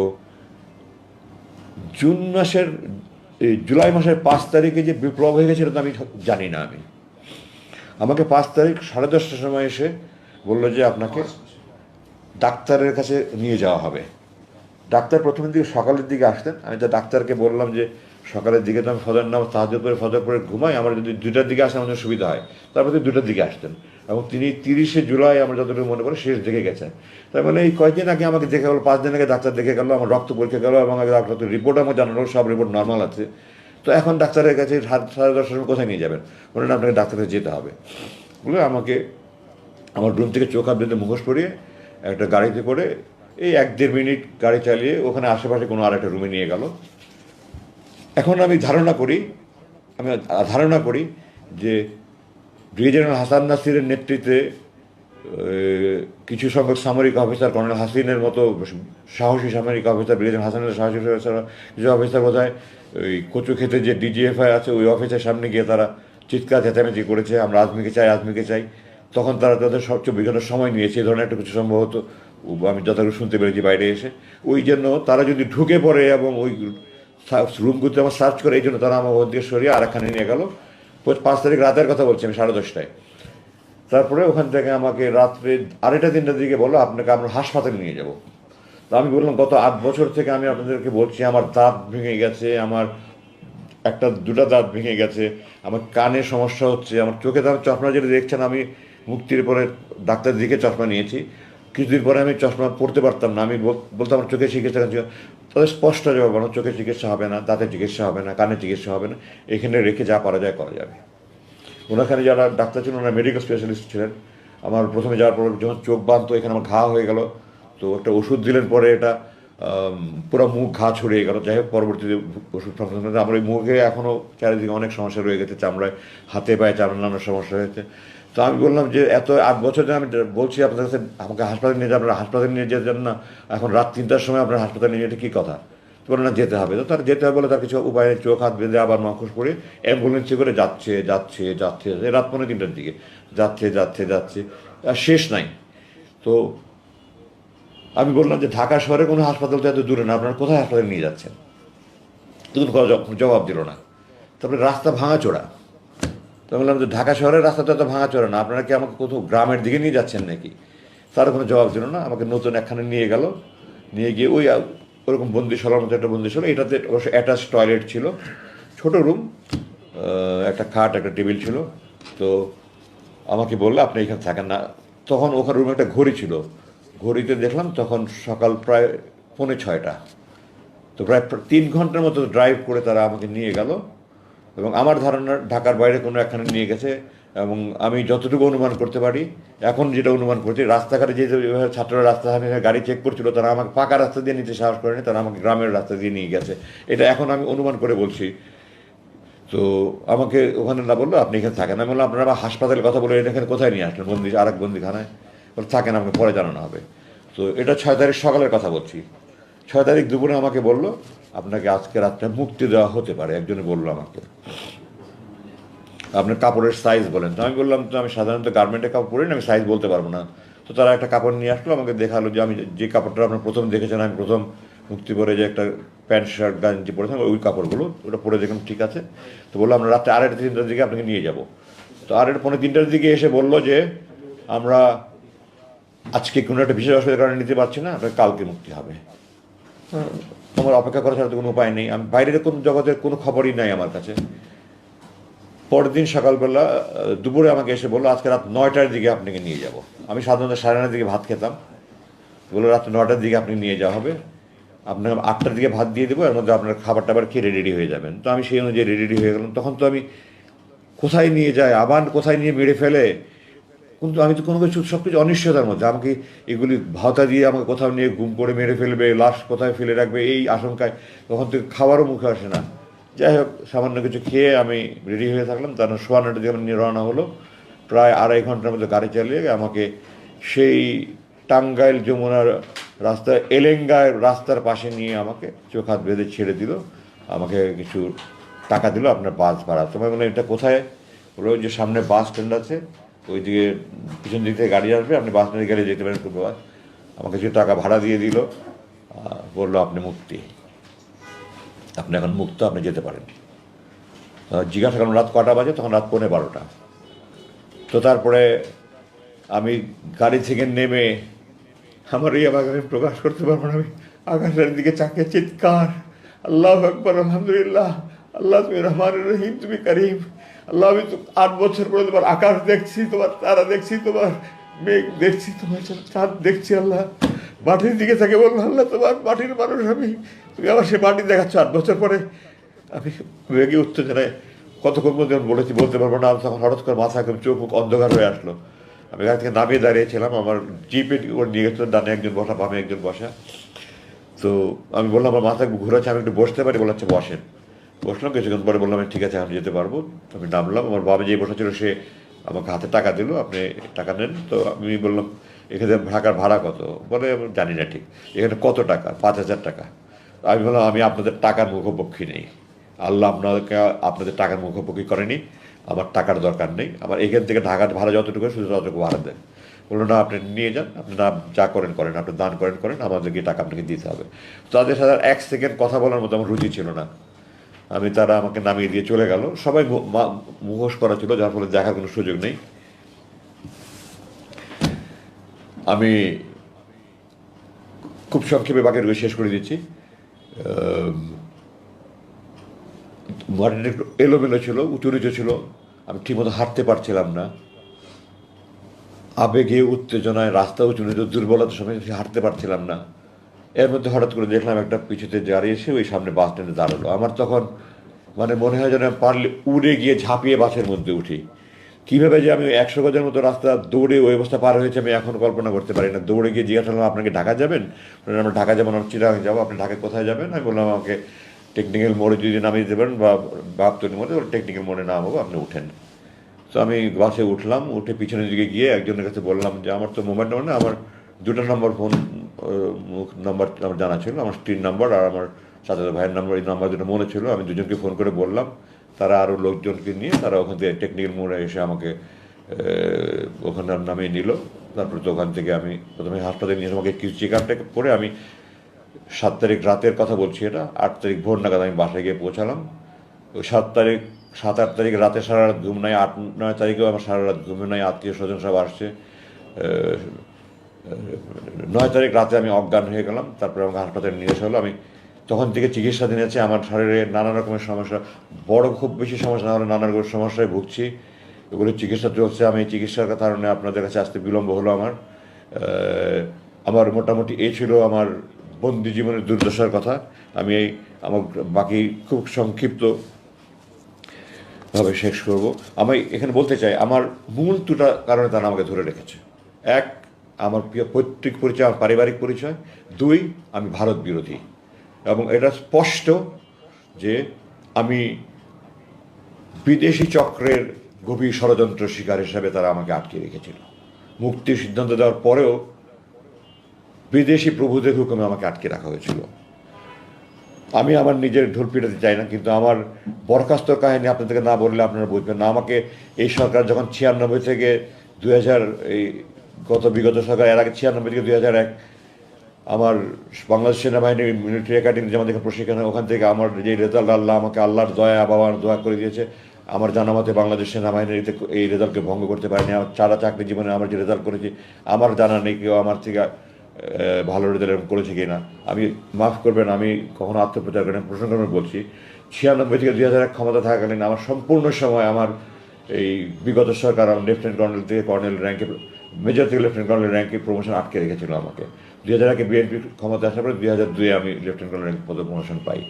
জুলাই মাসের 5 তারিখে যে বিপ্লব হয়ে গেছে এটা তো আমি জানি না। আমাকে 5 তারিখ 10:30টার সময় এসে বললো যে আপনাকে ডাক্তারের কাছে নিয়ে যাওয়া হবে। ডাক্তার প্রথমের দিকে সকালের দিকে আসতেন। আমি তো ডাক্তারকে বললাম যে সকালের দিকে তো আমি ফজর নামাজ তাহাজ্জুদ করে ফজর করে ঘুমাই, আমার যদি 2টার দিকে আসেন আমাদের সুবিধা হয়। তারপর 2টার দিকে আসতেন এবং তিনি 30শে জুলাই আমরা যতটুকু মনে করি শেষ দিকে গেছেন। তার মানে এই কয়েকদিন আগে আমাকে দেখে গেলো, 5 দিন আগে ডাক্তার দেখে গেলো, আমার রক্ত পরীক্ষা গেলো এবং ডাক্তার রিপোর্ট আমার জানালো সব রিপোর্ট নর্মাল আছে। তো এখন ডাক্তারের কাছে 10:30টার সময় কোথায় নিয়ে যাবেন? বলেন আপনাকে ডাক্তারের যেতে হবে। বলে আমাকে আমার রুম থেকে চোখ হাত বেঁধে মুখোশ পরিয়ে একটা গাড়িতে করে এই 1-1.5 মিনিট গাড়ি চালিয়ে ওখানে আশেপাশে কোনো আর একটা রুমে নিয়ে গেল। এখন আমি ধারণা করি যে ব্রিগেডিয়ার হাসান নাসিরের নেতৃত্বে কিছু সংখ্যক সামরিক অফিসার, কর্নেল হাসিনের মতো সাহসী সামরিক অফিসার, ব্রিগেডিয়ার হাসানের সাহসী অফিসার, কিছু অফিসার বোধহয় ওই কচু ক্ষেতে যে ডিজিএফআই আছে ওই অফিসের সামনে গিয়ে তারা চিৎকার চেঁচামেচি করেছে, আমরা আজমিকে চাই, আজমিকে চাই। তখন তারা তাদের সব 24 ঘন্টার সময় নিয়েছে, এই ধরনের একটা কিছু সম্ভবত আমি যতটুকু শুনতে পেরেছি বাইরে এসে। ওই জন্য তারা যদি ঢুকে পড়ে এবং ওই রুমগুলোতে আমার সার্চ করে, এই জন্য তারা আমার ওর দিকে সরিয়ে আরেকখানে নিয়ে গেল। 5 তারিখ রাতের কথা বলছি আমি, 10:30টায়। তারপরে ওখান থেকে আমাকে রাত্রে 2:30-3টার দিকে বললো আপনাকে আমরা হাসপাতালে নিয়ে যাব। তো আমি বললাম গত 8 বছর থেকে আমি আপনাদেরকে বলছি আমার দাঁত ভেঙে গেছে, আমার দুটা দাঁত ভেঙে গেছে, আমার কানে সমস্যা হচ্ছে, আমার চোখে দাঁত, চশমা যেটা দেখছেন আমি মুক্তির পরে ডাক্তার দিকে চশমা নিয়েছি, কিছুদিন পরে আমি চশমা পড়তে পারতাম না। আমি বলতাম আমার চোখের চিকিৎসা, তাদের স্পষ্ট জবাব, আমার চোখের চিকিৎসা হবে না, দাঁতের চিকিৎসা হবে না, কানের চিকিৎসা হবে না, এখানে রেখে যা করা যায় করা যাবে। ওনাখানে যারা ডাক্তার ছিলেন ওনারা মেডিকেল স্পেশালিস্ট ছিলেন। আমার প্রথমে যাওয়ার পর যখন চোখ বাঁধতো, এখানে আমার ঘা হয়ে গেল, তো একটা ওষুধ দিলেন, পরে এটা পুরো মুখ ঘা ছড়িয়ে গেল। যাই হোক, পরবর্তীতে ওষুধ সংক্রান্ত আমার ওই মুখে এখনও চারিদিকে অনেক সমস্যা রয়ে গেছে, চামড়ায়, হাতে পায়ে চামড়া নানা সমস্যা হয়েছে। তো আমি বললাম যে এত 8 বছর ধরে আমি বলছি আপনাদের কাছে আমাকে হাসপাতালে নিয়ে যান, আপনারা হাসপাতালে নিয়ে যেতেন না, এখন রাত 3টার সময় আপনার হাসপাতালে নিয়ে যেতে কী কথা? তো বলে না, যেতে হবে। তো তার যেতে হবে বলে তার কিছু উপায় নেই, চোখ হাত বেঁধে আবার মুখোশ পরে অ্যাম্বুলেন্সে করে যাচ্ছে যাচ্ছে যাচ্ছে, রাত 2:45-3টার দিকে যাচ্ছে যাচ্ছে যাচ্ছে, আর শেষ নাই। তো আমি বললাম যে ঢাকা শহরে কোনো হাসপাতাল তো এত দূরে না, আপনারা কোথায় হাসপাতালে নিয়ে যাচ্ছেন? তখন কোনো জবাব দিল না। তারপরে রাস্তা ভাঙাচোরা। তো বললাম যে ঢাকা শহরের রাস্তা তো এত ভাঙাচোরা না, আপনারা কি আমাকে কোথাও গ্রামের দিকে নিয়ে যাচ্ছেন নাকি? তারও কোনো জবাব দিল না। আমাকে নতুন একখানে নিয়ে গেল, নিয়ে গিয়ে ওই ওরকম বন্দিশালার মতো একটা বন্দিশালা, এটাতে অবশ্য অ্যাটাচ টয়লেট ছিল, ছোটো রুম, একটা খাট, একটা টেবিল ছিল। তো আমাকে বললো আপনি এখানে থাকেন না। তখন ওখানে রুমে একটা ঘড়ি ছিল, ঘড়িতে দেখলাম তখন সকাল প্রায় 5:45। তো প্রায় 3 ঘন্টার মতো ড্রাইভ করে তারা আমাকে নিয়ে গেল, এবং আমার ধারণা ঢাকার বাইরে কোনো একখানে নিয়ে গেছে। এবং আমি যতটুকু অনুমান করতে পারি, এখন যেটা অনুমান করছি, রাস্তাঘাটে যে ছাত্ররা রাস্তাঘাটে গাড়ি চেক করছিল, তারা আমাকে পাকা রাস্তা দিয়ে নিতে সাহস করেনি, তারা আমাকে গ্রামের রাস্তা দিয়ে নিয়ে গেছে। এটা এখন আমি অনুমান করে বলছি। তো আমাকে ওখানে না বললো আপনি এখানে থাকেন। আমি বললাম আপনারা হাসপাতালের কথা বলে এখানে কোথায় নিয়ে আসলেন, আরেক বন্দিখানায়? বলে থাকেন, আমাকে পরে জানানো হবে। তো এটা 6 তারিখ সকালের কথা বলছি। 6 তারিখ দুপুরে আমাকে বললো আপনাকে আজকে রাত্রে মুক্তি দেওয়া হতে পারে। একজনে বললো আমাকে আপনার কাপড়ের সাইজ বলেন। তো আমি বললাম তো আমি সাধারণত গার্মেন্টের কাপড় পরি না, আমি সাইজ বলতে পারবো না। তো তারা একটা কাপড় নিয়ে আসলো, আমাকে দেখালো যে আমি যে কাপড়টা আপনার প্রথম দেখেছেন, আমি প্রথম মুক্তি পরে যে একটা প্যান্ট শার্ট গাঞ্জি পরেছিলাম, ওই কাপড়গুলো, ওটা পরে দেখলাম ঠিক আছে। তো বললাম আমরা রাত্রে 2:30-3টার দিকে আপনাকে নিয়ে যাব। তো 2:30-3টার দিকে এসে বললো যে আমরা আজকে কোনো একটা বিশেষ অসুবিধার কারণে নিতে পারছি না, আপনার কালকে মুক্তি হবে। আমার অপেক্ষা করা ছাড়া তো কোনো উপায় নেই, আমি বাইরের কোনো জগতের কোনো খবরই নাই আমার কাছে। পরের দিন সকালবেলা দুপুরে আমাকে এসে বললো আজকে রাত 9টার দিকে আপনাকে নিয়ে যাব। আমি সাধারণত 9:30 দিকে ভাত খেতাম, বললো রাত 9টার দিকে আপনি নিয়ে যাওয়া হবে, আপনার 8টার দিকে ভাত দিয়ে দেবো, এর মধ্যে আপনার খাবার টাবার খেয়ে রেডি হয়ে যাবেন। তো আমি সেই অনুযায়ী রেডি হয়ে গেলাম। তখন তো আমি কোথায় নিয়ে যায়, আবার কোথায় নিয়ে মেরে ফেলে, কিন্তু আমি তো কোনো কিছু, সব কিছু অনিশ্চয়তার মধ্যে। আমাকে এগুলি ভাওতা দিয়ে আমাকে কোথাও নিয়ে গুম করে মেরে ফেলবে, লাশ কোথায় ফেলে রাখবে, এই আশঙ্কায় তখন তো খাবারও মুখে আসে না। যাই হোক, সামান্য কিছু খেয়ে আমি রেডি হয়ে থাকলাম। তারপর 9:15 দিকে নিয়ে রওনা হলো। প্রায় 2.5 ঘন্টার মধ্যে গাড়ি চালিয়ে আমাকে সেই টাঙ্গাইল যমুনার রাস্তা, এলেঙ্গায় রাস্তার পাশে নিয়ে আমাকে চোখ হাত বেঁধে ছেড়ে দিল। আমাকে কিছু টাকা দিল আপনার বাস ভাড়া। তোমায় বললাম এটা কোথায়? বললো যে সামনে বাস স্ট্যান্ড আছে, ওই দিকে পিছন দিক থেকে গাড়ি আসবে, আপনি বাস স্ট্যান্ডে গেলে যেতে পারেন। আমাকে কিছু টাকা ভাড়া দিয়ে দিল, বললো আপনি মুক্তি, আপনি এখন মুক্ত, আপনি যেতে পারেন। জিজ্ঞাসা করলাম রাত কটা বাজে? তখন রাত 12:15। তো তারপরে আমি গাড়ি থেকে নেমে আমার এই আবার আমি প্রকাশ করতে পারবো না, আমি আকাশের দিকে চাকে চিৎকার, আল্লাহু আকবার, আলহামদুলিল্লাহ, আল্লাহ তুমি রহমান রহিম, তুমি করিম। আল্লাহ আমি তো 8 বছর পরে তোমার আকাশ দেখছি, তোমার তারা দেখছি, তোমার মেঘ দেখছি, তোমার চাঁদ দেখছি। আল্লাহ মাটির দিকে থাকে বললো আল্লাহ তোমার মাটির মানুষ আমি, তুমি আবার সে মাটি দেখাচ্ছ 8 বছর পরে। আমি রেগে উত্তেজনায় কতক্ষণ মধ্যে বলতে পারবো না। তখন হঠাৎ করে মাথা একদম চোখ মুখ অন্ধকার হয়ে আসলো। আমি গাড়ি থেকে নামিয়ে দাঁড়িয়েছিলাম, আমার জিপে করে নিয়ে গেছিলো, ডানে একজন বসা, বামে একজন বসা। তো আমি বললাম আমার মাথা ঘুরাচ্ছে, আমি একটু বসতে পারি? বলাচ্ছে বসেন। বসলাম, কিছুক্ষণ পরে বললাম ঠিক আছে আমি যেতে পারবো। আমি নামলাম, আমার বাবা যে বসা ছিল সে আমাকে হাতে টাকা দিল, আপনি টাকা নেন। তো আমি বললাম এখানে ঢাকার ভাড়া কত? বলে আমি জানি না ঠিক। এখানে কত টাকা? 5,000 টাকা। আমি বললাম আমি আপনাদের টাকার মুখোপক্ষী নেই, আল্লাহ আপনাদের টাকার মুখোপক্ষী করেনি, আমার টাকার দরকার নেই, আমার এখান থেকে ঢাকা ভাড়া যতটুকু শুধু ততটুকু ভাড়া দেন। বললো না, আপনি নিয়ে যান, আপনি না যা করেন করেন, আপনি দান করেন, আমাদেরকে টাকা আপনাকে দিতে হবে। তাদের সাথে আর 1 সেকেন্ড কথা বলার মতো আমার রুচি ছিল না। তারা আমাকে নামিয়ে দিয়ে চলে গেল, সবাই মুখোশ করা ছিল, যার ফলে দেখার কোনো সুযোগ নেই। আমি খুব সংক্ষেপে বাকি শেষ করে দিচ্ছি। মাটিটা একটু এলোমেলো ছিল, উঁচু নিচু ছিল, আমি ঠিকমতো হাঁটতে পারছিলাম না। আবেগে উত্তেজনায় রাস্তা উঁচু নিচু, দুর্বলতার সময় হাঁটতে পারছিলাম না। এর মধ্যে হঠাৎ করে দেখলাম একটা পিছুতে দাঁড়িয়ে এসে ওই সামনে বাস স্ট্যান্ডে দাঁড়ালো। আমার তখন মনে হয় যেন পারলে উড়ে গিয়ে ঝাঁপিয়ে বাসের মধ্যে উঠি। কীভাবে যে আমি 100 গজের মতো রাস্তা দৌড়ে ওই অবস্থা পার হয়েছে আমি এখন কল্পনা করতে পারি না। দৌড়ে গিয়ে জিজ্ঞাসা করলাম, আপনাকে ঢাকা যাবেন? আমরা ঢাকা যাবো না, চিরাং যাবো। আপনি ঢাকায় কোথায় যাবেন? আমি বললাম, আমাকে টেকনিক্যাল মোড়ে যদি নামিয়ে দিতে পারেন বা বাপতলি মোড়ে, টেকনিক্যাল মোড়ে নামাবো, আপনি উঠেন। তো আমি বাসে উঠলাম, উঠে পিছনের দিকে গিয়ে একজনের কাছে বললাম যে আমার তো মোবাইল নাম্বার না, আমার 2টা নম্বর ফোন নাম্বার আমার জানা ছিল, আমার স্ত্রীর নাম্বার আর আমার সাথে ভাইয়ের নাম্বার, এই নাম্বার দুটো মনে ছিল। আমি দুজনকে ফোন করে বললাম, তারা আরও লোকজনকে নিয়ে তারা ওখান থেকে টেকনিক্যাল মোড়ে এসে আমাকে ওখানে নামিয়ে নিল। তারপরে তো ওখান থেকে আমি প্রথমে হাসপাতালে নিয়ে আমাকে কিছু চেক আপটা করে আমি 7 তারিখ রাতের কথা বলছি, এটা 8 তারিখ ভোর নাগাদ আমি বাসায় গিয়ে পৌঁছালাম। ওই 7-8 তারিখ রাতে সারা রাত ঘুম নাই, 8-9 তারিখেও আমার সারা রাত ঘুম নাই, আত্মীয় স্বজন সব আসছে। 9 তারিখ রাতে আমি অজ্ঞান হয়ে গেলাম। তারপরে আমাকে হাসপাতালে নিয়ে আসা হলো। আমি তখন থেকে চিকিৎসাধীন আছি। আমার শরীরে নানা রকমের সমস্যা, বড় খুব বেশি সমস্যা না হলে নানা রকমের সমস্যায় ভুগছি, এগুলো চিকিৎসা চলছে। আমি চিকিৎসার কারণে আপনাদের কাছে আসতে বিলম্ব হলো আমার। আমার মোটামুটি এই ছিল আমার বন্দি জীবনের দুর্দশার কথা। আমি আমার বাকি খুব সংক্ষিপ্ত ভাবে শেষ করব। আমি এখানে বলতে চাই, আমার মূল দুটা কারণে তারা আমাকে ধরে রেখেছে। এক, আমার পৈতৃক পরিচয়, আমার পারিবারিক পরিচয়। 2, আমি ভারত বিরোধী। এবং এটা স্পষ্ট যে আমি বিদেশি চক্রের গভীর ষড়যন্ত্র শিকার হিসাবে তারা আমাকে আটকে রেখেছিল। মুক্তির সিদ্ধান্ত দেওয়ার পরেও বিদেশি প্রভুদের হুকুমে আমাকে আটকে রাখা হয়েছিল। আমি আমার নিজের ঢোল পিটাতে চাই না, কিন্তু আমার বরখাস্তর কাহিনী আপনাদেরকে না বললে আপনারা বুঝবেন না। আমাকে এই সরকার যখন 96 থেকে 2000, এই বিগত সরকার, এর আগে 96 থেকে 2001 আমার বাংলাদেশ সেনাবাহিনীর মিলিটারি একাডেমি যেমন দেখে প্রশিক্ষণ, ওখান থেকে আমার যে রেজাল্ট, আল্লাহ আমাকে আল্লাহর দয়া, বাবার দোয়া করে দিয়েছে। আমার জানা মতে বাংলাদেশ সেনাবাহিনীর এই রেজাল্টকে ভঙ্গ করতে পারেনি। আমার সারা চাকরি জীবনে আমার যে রেজাল্ট করেছি, আমার জানা নেই কেউ আমার থেকে ভালো রেজাল্ট করেছে কি না। আমি মাফ করবেন, আমি কখনো আত্মপ্রচার করেন, প্রসঙ্গক্রমে বলছি, 96 থেকে 2001 ক্ষমতা থাকাকালীন আমার সম্পূর্ণ সময় আমার এই বিগত সরকার আমার লেফটেন্যান্ট কর্নেল থেকে কর্নেল র্যাঙ্কে, মেজর থেকে লেফটেন্যান্ট কর্নেল র্যাঙ্কে প্রমোশন আটকে রেখেছিল আমাকে। 2001 বিএনপি ক্ষমতা আসার পরে 2002 আমি লেফটেন্যান্ট কর্নেল র্যাঙ্ক পদে প্রমোশন পাই।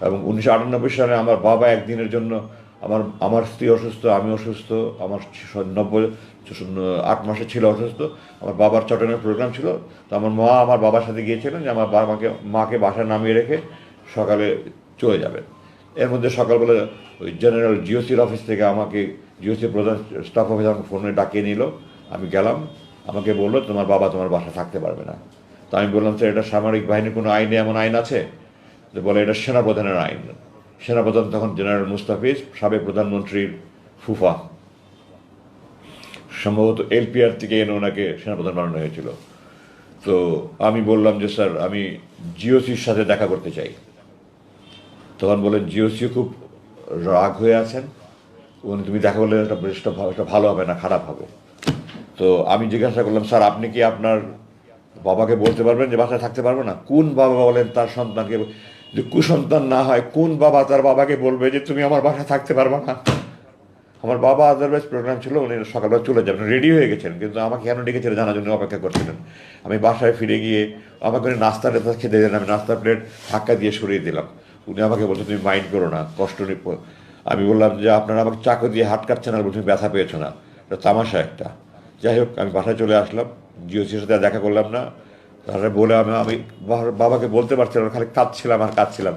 এবং 1998 সালে আমার বাবা একদিনের জন্য, আমার স্ত্রী অসুস্থ, আমি অসুস্থ, আমার 8 মাসের ছিল অসুস্থ, আমার বাবার চট্টগ্রামের প্রোগ্রাম ছিল। তো আমার মা আমার বাবার সাথে গিয়েছিলেন যে আমার মাকে বাসায় নামিয়ে রেখে সকালে চলে যাবেন। এর মধ্যে সকালবেলা ওই জেনারেল জিওসির অফিস থেকে আমাকে, জিওসির প্রধান স্টাফ অফিসার আমাকে ফোনে ডাকিয়ে নিল। আমি গেলাম, আমাকে বললো তোমার বাবা তোমার বাসায় থাকতে পারবে না। তো আমি বললাম, স্যার এটা সামরিক বাহিনীর কোনো আইনে এমন আইন আছে? তো বলে এটা সেনাপ্রধানের আইন। সেনাপ্রধান তখন জেনারেল মুস্তাফিজ, সাবেক প্রধানমন্ত্রীর ফুফা, সম্ভবত এলপিআর থেকে এনে ওনাকে সেনাপ্রধান বানানো হয়েছিল। তো আমি বললাম যে স্যার আমি জিওসির সাথে দেখা করতে চাই। তখন বলেন জিওসিও খুব রাগ হয়ে আছেন, তুমি দেখা করলে এটা ভালো হবে না, খারাপ হবে। তো আমি জিজ্ঞাসা করলাম, স্যার আপনি কি আপনার বাবাকে বলতে পারবেন যে বাসায় থাকতে পারবো না? কোন বাবা বলেন তার সন্তানকে, যে কুসন্তান না হয় কোন বাবা তার বাবাকে বলবে যে তুমি আমার বাসায় থাকতে পারবো না? আমার বাবা আদারওয়াইজ প্রোগ্রাম ছিল, উনি সকালবেলা চলে যাবেন, রেডি হয়ে গেছেন, কিন্তু আমাকে কেন ডেকেছিলেন জানার জন্য অপেক্ষা করছিলেন। আমি বাসায় ফিরে গিয়ে আমাকে উনি নাস্তা খেতে দিলেন, আমি নাস্তার প্লেট ধাক্কা দিয়ে সরিয়ে দিলাম। উনি আমাকে বলছেন তুমি মাইন্ড করো না, কষ্ট নেই। আমি বললাম যে আপনারা আমাকে চাকু দিয়ে হাত কাটছেন আর বলছেন ব্যথা পেয়েছো না, এটা তামাশা একটা। যাই হোক, আমি বাসায় চলে আসলাম, জিওসির সাথে দেখা করলাম না। তাহলে বলে আমি বাবাকে বলতে পারছিলাম, খালি কাঁদছিলাম।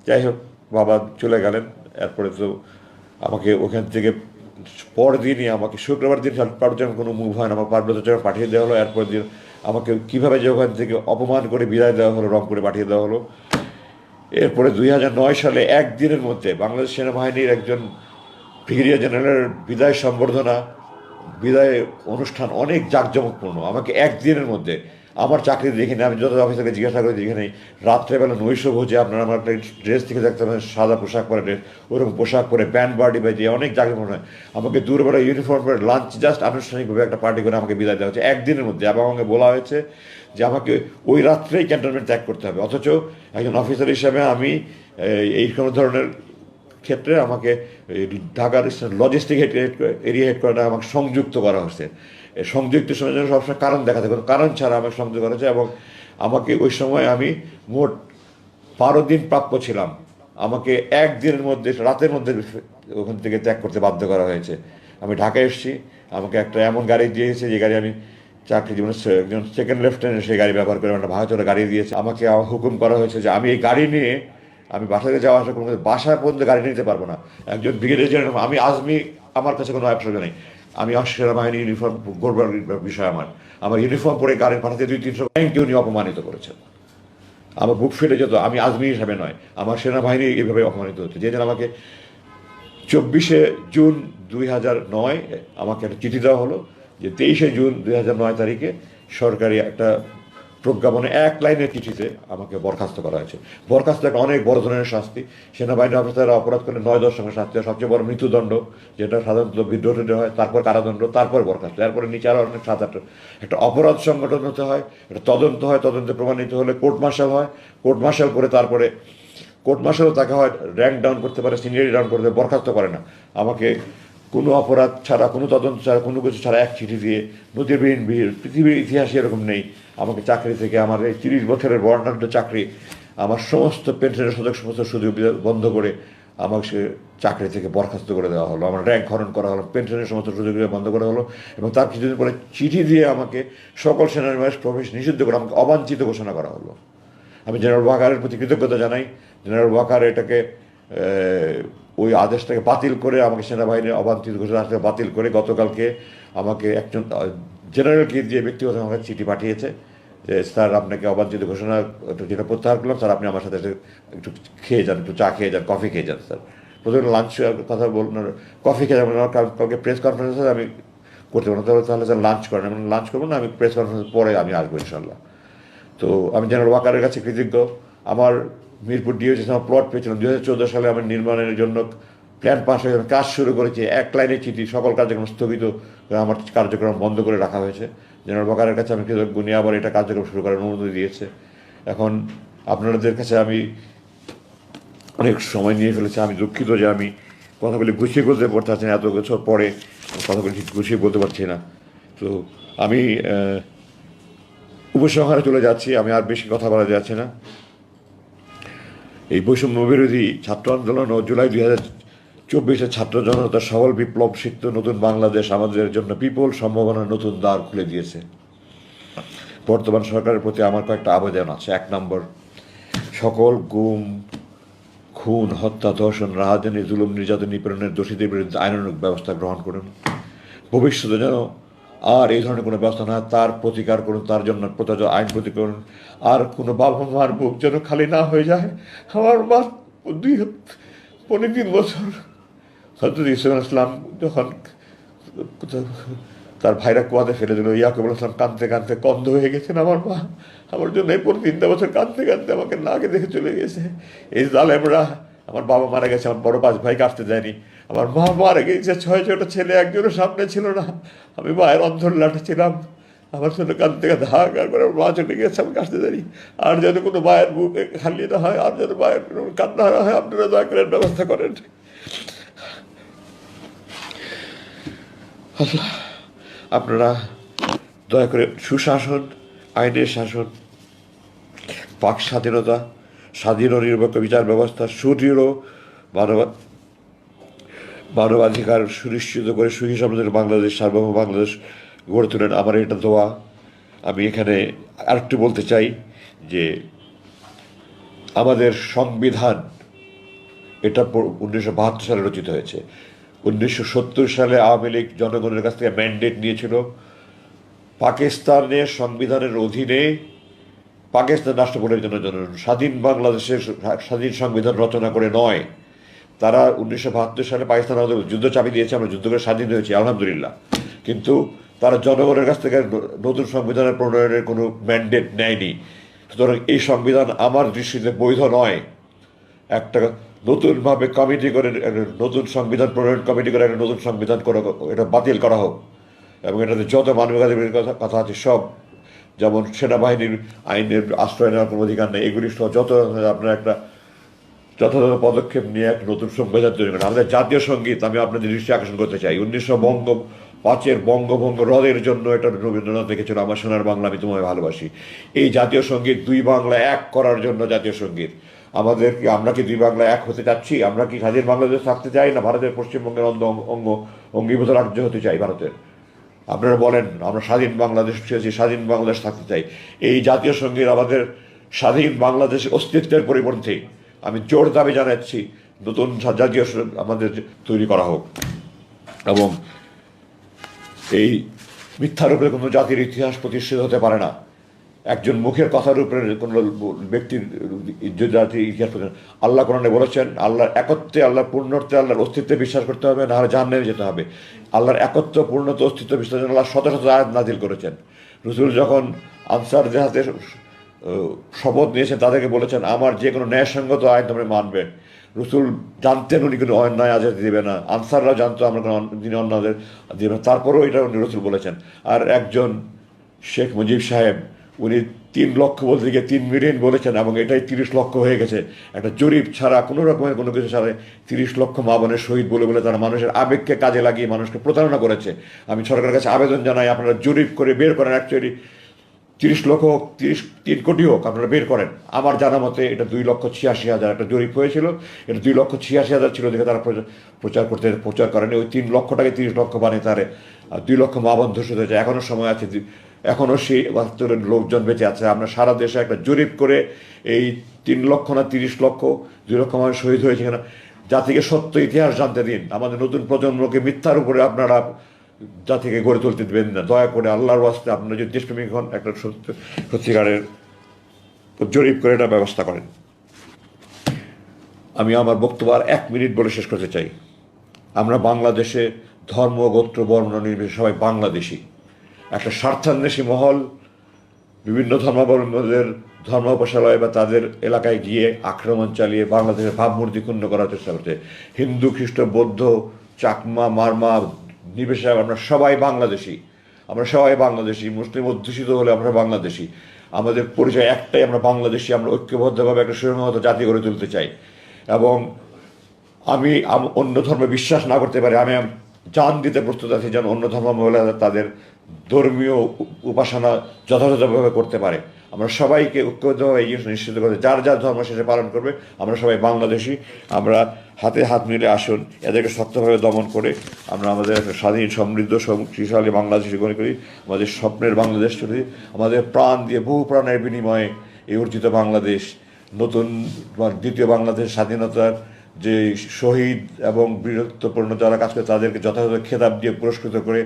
যাই হোক, বাবা চলে গেলেন। এরপরে তো আমাকে ওখান থেকে পরের দিনই আমাকে শুক্রবার দিন পার্বত্য কোনো মুভ হয় না, আমার পার্বত্য পাঠিয়ে দেওয়া হলো। এরপর দিন আমাকে কীভাবে যে ওখান থেকে অপমান করে বিদায় দেওয়া হলো, রংপুরে পাঠিয়ে দেওয়া হলো। এরপরে 2009 সালে একদিনের মধ্যে বাংলাদেশ সেনাবাহিনীর একজন ব্রিগেডিয়ার জেনারেলের বিদায় সম্বর্ধনা, বিদায় অনুষ্ঠান অনেক জাঁকজমকপূর্ণ। আমাকে একদিনের মধ্যে আমার চাকরি দেখে নিই, আমি যত অফিসারকে জিজ্ঞাসা করে দেখে নেই, রাত্রেবেলা নৈশভোজে আপনারা আমার একটা ড্রেস থেকে দেখতে পাবেন, সাদা পোশাক পরে ড্রেস, ওরকম পোশাক পরে ব্যান্ড পার্টি বাজিয়ে অনেক জাঁকজমক হয়। আমাকে দূরবেলা ইউনিফর্ম পরে লাঞ্চ জাস্ট আনুষ্ঠানিকভাবে একটা পার্টি করে আমাকে বিদায় দেওয়া হচ্ছে একদিনের মধ্যে, এবং আমাকে বলা হয়েছে যে আমাকে ওই রাত্রেই ক্যান্টনমেন্ট ত্যাগ করতে হবে। অথচ একজন অফিসার হিসাবে আমি এই কোনো ধরনের ক্ষেত্রে আমাকে ঢাকার লজিস্টিক এরিয়া হেডকোয়ার্টার আমাকে সংযুক্ত করা হচ্ছে। সংযুক্তের সময় যেন সবসময় কারণ দেখাতে, কোনো কারণ ছাড়া আমাকে সংযুক্ত করা হয়েছে, এবং আমাকে ওই সময় আমি মোট 12 দিন প্রাপ্য ছিলাম। আমাকে একদিনের মধ্যে, রাতের মধ্যে ওখান থেকে ত্যাগ করতে বাধ্য করা হয়েছে। আমি ঢাকায় এসেছি, আমাকে একটা এমন গাড়ি দিয়েছে যে গাড়ি আমি চাকরি জীবনে একজন সেকেন্ড লেফটেন্যান্ট সেই গাড়ি ব্যবহার করে একটা ভাঙাচোরা গাড়ি দিয়েছে। আমাকে হুকুম করা হয়েছে যে আমি এই গাড়ি নিয়ে আমি বাসায় যাওয়া আসা কোনো বাসা পর্যন্ত গাড়ি নিতে পারবো না। একজন ব্রিগেডিয়ার জেনারেল, আমি আজমি, আমার কাছে কোনো অ্যাবসর্গ নেই। আমি সেনাবাহিনী ইউনিফর্ম গড়বার বিষয় আমার ইউনিফর্ম পরে গাড়ি পাঠাতে 200-300 ব্যাংকে উনি অপমানিত করেছেন। আমার বুক ফেটে যেত, আমি আজমি হিসাবে নয়, আমার সেনাবাহিনী এইভাবে অপমানিত হচ্ছে। যে আমাকে 24শে জুন 2009 আমাকে একটা চিঠি দেওয়া হলো যে 23শে জুন 2009 তারিখে সরকারি একটা প্রজ্ঞাপনে 1 লাইনের চিঠিতে আমাকে বরখাস্ত করা হয়েছে। বরখাস্ত একটা অনেক বড় ধরনের শাস্তি। সেনাবাহিনী অফিসাররা অপরাধ করলে 9-10 সঙ্গে শাস্তি হয়, সবচেয়ে বড় মৃত্যুদণ্ড, যেটা সাধারণত বিদ্রোহীদের হয়, তারপর কারাদণ্ড, তারপর বরখাস্ত, এরপরে নিচে আরও অনেক 7-8 একটা অপরাধ সংগঠন হতে হয়, একটা তদন্ত হয়, তদন্তে প্রমাণিত হলে কোর্ট মার্শাল হয়, কোর্ট মার্শাল করে তারপরে কোর্ট মার্শালও তাকে হয় র্যাঙ্ক ডাউন করতে পারে, সিনিয়রিটি ডাউন করতে পারে, বরখাস্ত করে না। আমাকে কোনো অপরাধ ছাড়া, কোনো তদন্ত ছাড়া, কোনো কিছু ছাড়া এক চিঠি দিয়ে, নজিরবিহীন ভিড়, পৃথিবীর ইতিহাসে এরকম নেই, আমাকে চাকরি থেকে, আমার এই 30 বছরের বর্ণাঢ্য চাকরি, আমার সমস্ত পেনশনের সমস্ত সুযোগ বন্ধ করে আমাকে সে চাকরি থেকে বরখাস্ত করে দেওয়া হলো। আমার র্যাঙ্ক হরণ করা হলো, পেনশনের সমস্ত সুযোগ বন্ধ করা হলো, এবং তার কিছুদিন পরে চিঠি দিয়ে আমাকে সকল সেনানিবাস প্রবেশ নিষিদ্ধ করে আমাকে অবাঞ্ছিত ঘোষণা করা হলো। আমি জেনারেল ওয়াকারের প্রতি কৃতজ্ঞতা জানাই। জেনারেল ওয়াকার এটাকে ওই আদেশটাকে বাতিল করে, আমাকে সেনাবাহিনীর অবাঞ্ছিত ঘোষণা বাতিল করে গতকালকে আমাকে একজন জেনারেলকে দিয়ে ব্যক্তিগত আমাকে চিঠি পাঠিয়েছে যে স্যার আপনাকে অবাঞ্ছিত ঘোষণা যেটা প্রত্যাহার করলাম, স্যার আপনি আমার সাথে একটু খেয়ে যান, একটু চা খেয়ে যান, কফি খেয়ে যান। স্যার প্রথমে লাঞ্চ কথা বলুন, কফি খেয়ে যাবেন, কালকে প্রেস কনফারেন্স আমি করতে পারবো না, তাহলে স্যার লাঞ্চ করেন। আমি লাঞ্চ করবো না, আমি প্রেস কনফারেন্স পরে আমি আসবো ইনশাল্লাহ। তো আমি জেনারেল ওয়াকারের কাছে কৃতজ্ঞ। আমার মিরপুর ডিওজি আমার প্লট পেয়েছিলাম 2014 সালে, আমার নির্মাণের জন্য প্ল্যান পাস হয়ে কাজ শুরু করেছি, 1 লাইনের চিঠি, সকল কার্যক্রম স্থগিত, আমার কার্যক্রম বন্ধ করে রাখা হয়েছে। জেনারেল ওয়াকারের কাছে আমি কৃতজ্ঞ, নিয়ে আবার এটা কার্যক্রম শুরু করার অনুমতি দিয়েছে। এখন আপনাদের কাছে আমি অনেক সময় নিয়ে ফেলেছি, আমি দুঃখিত যে আমি কথাগুলি গুছিয়ে বলতে পারছি না, এত বছর পরে কথাগুলি ঠিক গুছিয়ে বলতে পারছি না। তো আমি উপসংহারে চলে যাচ্ছি, আমি আর বেশি কথা বলা যাচ্ছে না। এই বৈষম্য বিরোধী ছাত্র আন্দোলন ও জুলাই 2024 ছাত্র জনতার সবল বিপ্লব সিক্ত নতুন বাংলাদেশ আমাদের জন্য বিপুল সম্ভাবনার নতুন দ্বার খুলে দিয়েছে। বর্তমান সরকারের প্রতি আমার কয়েকটা আবেদন আছে। 1 নম্বর, সকল গুম, খুন, হত্যা, ধর্ষণ, রাহাজানি, জুলুম, নির্যাতন, নিপীড়নের দোষীদের বিরুদ্ধে আইনানুগ ব্যবস্থা গ্রহণ করুন। ভবিষ্যতে যেন আর এই ধরনের কোনো ব্যবস্থা না, তার প্রতিকার করুন, তার জন্য প্রযোজ্য আইন প্রতি করুন। আর কোনো বাবা মার বুক যেন খালি না হয়ে যায়। আমার মা 2-3 বছর হজরত ইউসুফ ইসলাম যখন তার ভাইরা কুয়াতে ফেলে দিল, ইয়াকুব ইসলাম কাঁদতে কাঁদতে কন্ধ হয়ে গেছেন। আমার মা আমার জন্য এই 3 বছর কাঁদতে কাঁদতে আমাকে নাকে দেখে চলে গেছে। এই জালেমরা, আমার বাবা মারা গেছে, আমার বড় 5 ভাইকে আসতে দেয়নি, আমার মা মারা গেছে, 6-6টা ছেলে, একজনের সামনে ছিল না, আমি মায়ের অন্ধর লাঠে ছিলাম। আমার জন্য কাঁদতে কাঁদতে হাহাকার করে আমার মা চলে গেছে, আমাকে আসতে দেয়নি। আর যেন কোনো মায়ের বুক খালি না হয়, আর যেন মায়ের কান্না না হয়, আপনারা দয়া করে ব্যবস্থা করেন। আল্লাহ, আপনারা দয়া করে সুশাসন, আইনের শাসন, বাক স্বাধীনতা, স্বাধীন ও নিরপেক্ষ বিচার ব্যবস্থা, সুদৃঢ় মানবাধিকার সুনিশ্চিত করে সুখী সমৃদ্ধ বাংলাদেশ, সার্বভৌম বাংলাদেশ গড়ে তোলেন। আমার এটা দোয়া। আমি এখানে আরেকটু বলতে চাই যে আমাদের সংবিধান এটা 1972 সালে রচিত হয়েছে। 1970 সালে আওয়ামী লীগ জনগণের কাছ থেকে ম্যান্ডেট নিয়েছিল পাকিস্তানের সংবিধানের অধীনে পাকিস্তান রাষ্ট্র গঠনের জন্য স্বাধীন বাংলাদেশের স্বাধীন সংবিধান রচনা করে নয়, তারা 1972 সালে পাকিস্তান আমাদের যুদ্ধ চাপিয়ে দিয়েছে, আমরা যুদ্ধ করে স্বাধীন হয়েছি আলহামদুলিল্লাহ, কিন্তু তারা জনগণের কাছ থেকে নতুন সংবিধানের প্রণয়নের কোনো ম্যান্ডেট নেয়নি। সুতরাং এই সংবিধান আমার দৃষ্টিতে বৈধ নয়। একটা নতুনভাবে কমিটি করে নতুন সংবিধান প্রণয়ন কমিটি করে একটা নতুন সংবিধান করে এটা বাতিল করা হোক, এবং এটাতে যত মানবাধিকারের কথা আছে সব, যেমন সেনাবাহিনীর আইনের আশ্রয় নেওয়ার কোনো অধিকার নেই, এগুলি সহ যত আপনার একটা যথাযথ পদক্ষেপ নিয়ে এক নতুন সংবিধান তৈরি করেন। আমাদের জাতীয় সঙ্গীত আমি আপনাদের দৃষ্টি আকর্ষণ করতে চাই। 1905 বঙ্গভঙ্গ রদের জন্য এটা রবীন্দ্রনাথ লিখেছিল, আমার সোনার বাংলা আমি তোমায় ভালোবাসি। এই জাতীয় সঙ্গীত দুই বাংলা এক করার জন্য জাতীয় সঙ্গীত। আমরা কি দুই বাংলা এক হতে চাচ্ছি? আমরা কি স্বাধীন বাংলাদেশ থাকতে চাই, না ভারতের পশ্চিমবঙ্গের অঙ্গীভূত রাজ্য হতে চাই ভারতের? আপনারা বলেন, আমরা স্বাধীন বাংলাদেশ চেয়েছি, স্বাধীন বাংলাদেশ থাকতে চাই। এই জাতীয় সঙ্গীত আমাদের স্বাধীন বাংলাদেশের অস্তিত্বের পরিপন্থী। আমি জোর দাবি জানাচ্ছি নতুন জাতীয় আমাদের তৈরি করা হোক, এবং এই মিথ্যার উপরে কোনো জাতির ইতিহাস প্রতিষ্ঠিত হতে পারে না। একজন মুখের কথার উপরে কোনো ব্যক্তির জাতির ইতিহাস আল্লাহ কোরআনে বলেছেন, আল্লাহর একত্বে, আল্লাহর পূর্ণত্বে, আল্লাহর অস্তিত্বে বিশ্বাস করতে হবে, নাহলে জাহান্নামে যেতে হবে। আল্লাহর একত্ব, পূর্ণত্ব, অস্তিত্ব বিশ্বাস আল্লাহ শত শত আয়াত নাজিল করেছেন। রসুল যখন আনসারদের হাতে শপথ নিয়েছেন, তাদেরকে বলেছেন আমার যে কোনো ন্যায়সঙ্গত আইন তোমরা মানবে। রসুল জানতেন উনি কোনো অন্যায় আজাদি দেবে না, আনসাররাও জানতো আমরা কোনো তিনি অন্যায় দেবে না, তারপরেও এটা উনি রসুল বলেছেন। আর একজন শেখ মুজিব সাহেব, উনি 3 লক্ষ বলতে গিয়ে 3 মিলিয়ন বলেছেন, এবং এটাই 30 লক্ষ হয়ে গেছে। একটা জরিপ ছাড়া, কোনো রকমের কোনো কিছু ছাড়া 30 লক্ষ মা বোনের শহীদ বলে বলে তারা মানুষের আবেগকে কাজে লাগিয়ে মানুষকে প্রতারণা করেছে। আমি সরকারের কাছে আবেদন জানাই, আপনারা জরিপ করে বের করেন, অ্যাকচুয়ালি 30 লক্ষ হোক, 3 কোটি হোক, আপনারা বের করেন। আমার জানা মতে এটা 2,86,000 একটা জরিপ হয়েছিল, এটা 2,86,000 ছিল, দেখে তারা প্রচার করেনি। ওই 3 লক্ষটাকে 30 লক্ষ বানিয়ে তারে 2 লক্ষ মা বোন ধূসিত হয়েছে। এখনও সময় আছে, এখনও সেই বাস্তবের লোকজন বেঁচে আছে। আমরা সারা দেশে একটা জরিপ করে এই 3 লক্ষ না 30 লক্ষ, 2 লক্ষ মানুষ শহীদ হয়েছে কিনা জাতিকে সত্য ইতিহাস জানতে দিন। আমাদের নতুন প্রজন্মকে মিথ্যার উপরে আপনারা জাতিকে গড়ে তুলতে দেবেন না, দয়া করে আল্লাহর ওয়াস্তে। আপনারা যদি দেশপ্রেমিক হন, একটা সত্যিকারের জরিপ করে এটা ব্যবস্থা করেন। আমি আমার বক্তব্য আর 1 মিনিট বলে শেষ করতে চাই। আমরা বাংলাদেশে ধর্ম, গোত্র, বর্ণ নির্বিশেষে সবাই বাংলাদেশি। একটা স্বার্থান্বেষী মহল বিভিন্ন ধর্মাবলম্বীদের ধর্মোপাসনালয় বা তাদের এলাকায় গিয়ে আক্রমণ চালিয়ে বাংলাদেশের ভাবমূর্তি ক্ষুণ্ণ করার চেষ্টা করছে। হিন্দু, খ্রিস্ট, বৌদ্ধ, চাকমা, মারমা নির্বিশেষে আমরা সবাই বাংলাদেশি। আমরা সবাই বাংলাদেশি। মুসলিম অধ্যুষিত হলে আমরা বাংলাদেশি। আমাদের পরিচয় একটাই, আমরা বাংলাদেশি। আমরা ঐক্যবদ্ধভাবে একটা সুসংহত জাতি গড়ে তুলতে চাই। এবং আমি অন্য ধর্মে বিশ্বাস না করতে পারি, আমি জান দিতে প্রস্তুত আছি যেন অন্য ধর্মাবলম্বীরা তাদের ধর্মীয় উপাসনা যথাযথভাবে করতে পারে। আমরা সবাইকে ঐক্যবদ্ধভাবে এই জিনিস নিশ্চিত করতে, যার যার ধর্ম শেষে পালন করবে। আমরা সবাই বাংলাদেশি। আমরা হাতে হাত মিলে আসুন, এদেরকে শক্তভাবে দমন করে আমরা আমাদের একটা স্বাধীন, সমৃদ্ধ, শক্তিশালী বাংলাদেশ গড়ে করি। আমাদের স্বপ্নের বাংলাদেশ চলে, আমাদের প্রাণ দিয়ে, বহু প্রাণের বিনিময়ে এই অর্জিত বাংলাদেশ, নতুন দ্বিতীয় বাংলাদেশ স্বাধীনতার যে শহীদ এবং বীরত্বপূর্ণ যারা কাজ করে তাদেরকে যথাযথ খেতাব দিয়ে পুরস্কৃত করে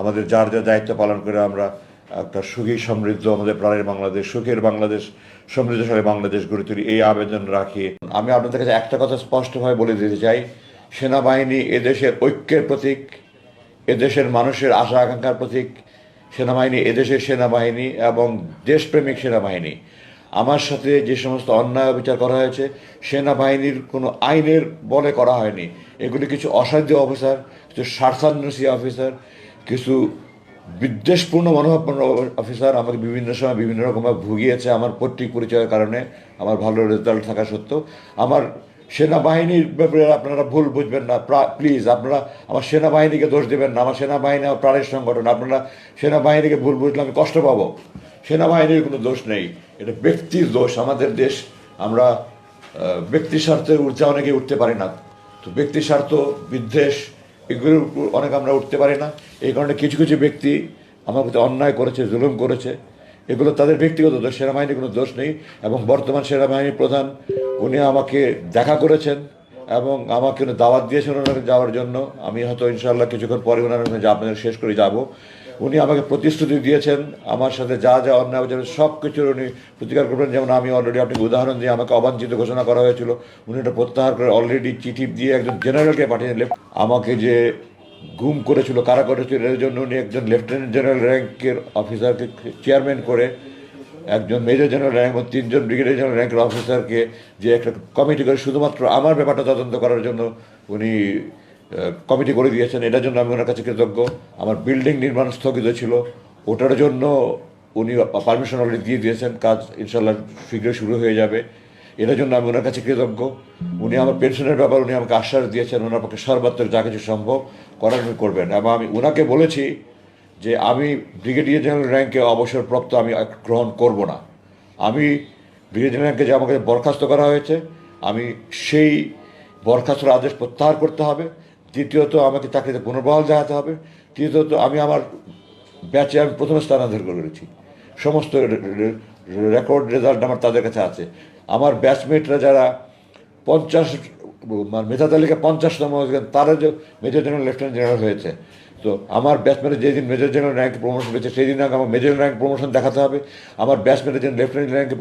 আমাদের যার যার দায়িত্ব পালন করে আমরা একটা সুখী, সমৃদ্ধ, আমাদের প্রাণের বাংলাদেশ, সুখের বাংলাদেশ, সমৃদ্ধশালী বাংলাদেশ গড়ে তুলি, এই আবেদন রাখি। আমি আপনাদের কাছে একটা কথা স্পষ্টভাবে বলে দিতে চাই, সেনাবাহিনী এদেশের ঐক্যের প্রতীক, এদেশের মানুষের আশা আকাঙ্ক্ষার প্রতীক। সেনাবাহিনী এদেশের সেনাবাহিনী এবং দেশপ্রেমিক সেনাবাহিনী। আমার সাথে যে সমস্ত অন্যায় বিচার করা হয়েছে সেনাবাহিনীর কোনো আইনের বলে করা হয়নি। এগুলি কিছু অসাধ্য অফিসার, কিছু স্বার্থান্বেষী অফিসার, কিছু বিদ্বেষপূর্ণ মনোভাবপূর্ণ অফিসার আমাকে বিভিন্ন সময় বিভিন্ন রকমভাবে ভুগিয়েছে আমার পৈতৃক পরিচয়ের কারণে, আমার ভালো রেজাল্ট থাকা সত্ত্বেও। আমার সেনাবাহিনীর ব্যাপারে আপনারা ভুল বুঝবেন না প্লিজ। আপনারা আমার সেনাবাহিনীকে দোষ দেবেন না। আমার সেনাবাহিনী আমার প্রাণের সংগঠন। আপনারা সেনাবাহিনীকে ভুল বুঝলে আমি কষ্ট পাবো। সেনাবাহিনীর কোনো দোষ নেই, এটা ব্যক্তির দোষ। আমাদের দেশ, আমরা ব্যক্তি স্বার্থের ঊর্ধ্বে অনেকে উঠতে পারি না। তো ব্যক্তি স্বার্থ, বিদ্বেষ, এগুলোর উপর অনেক আমরা উঠতে পারি না। এই কারণে কিছু কিছু ব্যক্তি আমার প্রতি অন্যায় করেছে, জুলুম করেছে, এগুলো তাদের ব্যক্তিগত দোষ, সেনাবাহিনীর কোনো দোষ নেই। এবং বর্তমান সেনাবাহিনীর প্রধান উনি আমাকে দেখা করেছেন এবং আমাকে দাওয়াত দিয়েছেন ওনাকে যাওয়ার জন্য। আমি হয়তো ইনশাআল্লাহ কিছুক্ষণ পরে ওনার আপনাদের শেষ করে যাব। উনি আমাকে প্রতিশ্রুতি দিয়েছেন আমার সাথে যা যা অন্যায় হয়েছে সব কিছুর উনি প্রতিকার করবেন। যেমন আমি অলরেডি আপনাকে উদাহরণ দিয়ে আমাকে অবাঞ্ছিত ঘোষণা করা হয়েছিল, উনি এটা প্রত্যাহার করে অলরেডি চিঠি দিয়ে একজন জেনারেলকে পাঠিয়ে দিলেন। আমাকে যে গুম করেছিল, কারা করেছিল, এর জন্য উনি একজন লেফটেন্যান্ট জেনারেল র্যাঙ্কের অফিসারকে চেয়ারম্যান করে, একজন মেজর জেনারেল র্যাঙ্ক এবং 3জন ব্রিগেডিয়ার জেনারেল র্যাঙ্কের অফিসারকে যে একটা কমিটি করে শুধুমাত্র আমার ব্যাপারটা তদন্ত করার জন্য উনি কমিটি করে দিয়েছেন। এটার জন্য আমি ওনার কাছে কৃতজ্ঞ। আমার বিল্ডিং নির্মাণ স্থগিত ছিল, ওটার জন্য উনি পারমিশন অলরেডি দিয়ে দিয়েছেন, কাজ ইনশাল্লাহ শীঘ্রই শুরু হয়ে যাবে। এটার জন্য আমি ওনার কাছে কৃতজ্ঞ। উনি আমার পেনশনের ব্যাপার উনি আমাকে আশ্বাস দিয়েছেন ওনার পক্ষে সর্বাত্মক যা কিছু সম্ভব করার উনি করবেন। এবং আমি ওনাকে বলেছি যে আমি ব্রিগেডিয়ার জেনারেল র্যাঙ্কে অবসরপ্রাপ্ত আমি গ্রহণ করব না। আমি ব্রিগেডিয়ার র্যাঙ্কে যে আমাকে বরখাস্ত করা হয়েছে, আমি সেই বরখাস্তর আদেশ প্রত্যাহার করতে হবে। দ্বিতীয়ত আমাকে চাকরিতে পুনর্বহাল দেখাতে হবে। তৃতীয়ত আমি আমার ব্যাচে আমি প্রথমে স্থানান্তর করেছি, সমস্ত রেকর্ড রেজাল্ট আমার তাদের কাছে আছে। আমার ব্যাচমেটরা যারা 50 মানে মেধা তালিকা 50তম তারা যে মেজর জেনারেল লেফটেন্যান্ট জেনারেল হয়েছে, তো আমার ব্যাচমেটে যেদিন মেজর জেনারেল র্যাঙ্ক প্রমোশন পেয়েছে সেই দিন আমাকে মেজর র্যাঙ্ক প্রমোশন দেখাতে হবে। আমার ব্যাচমেটে যেদিন লেফটেন্যান্ট র্যাঙ্কে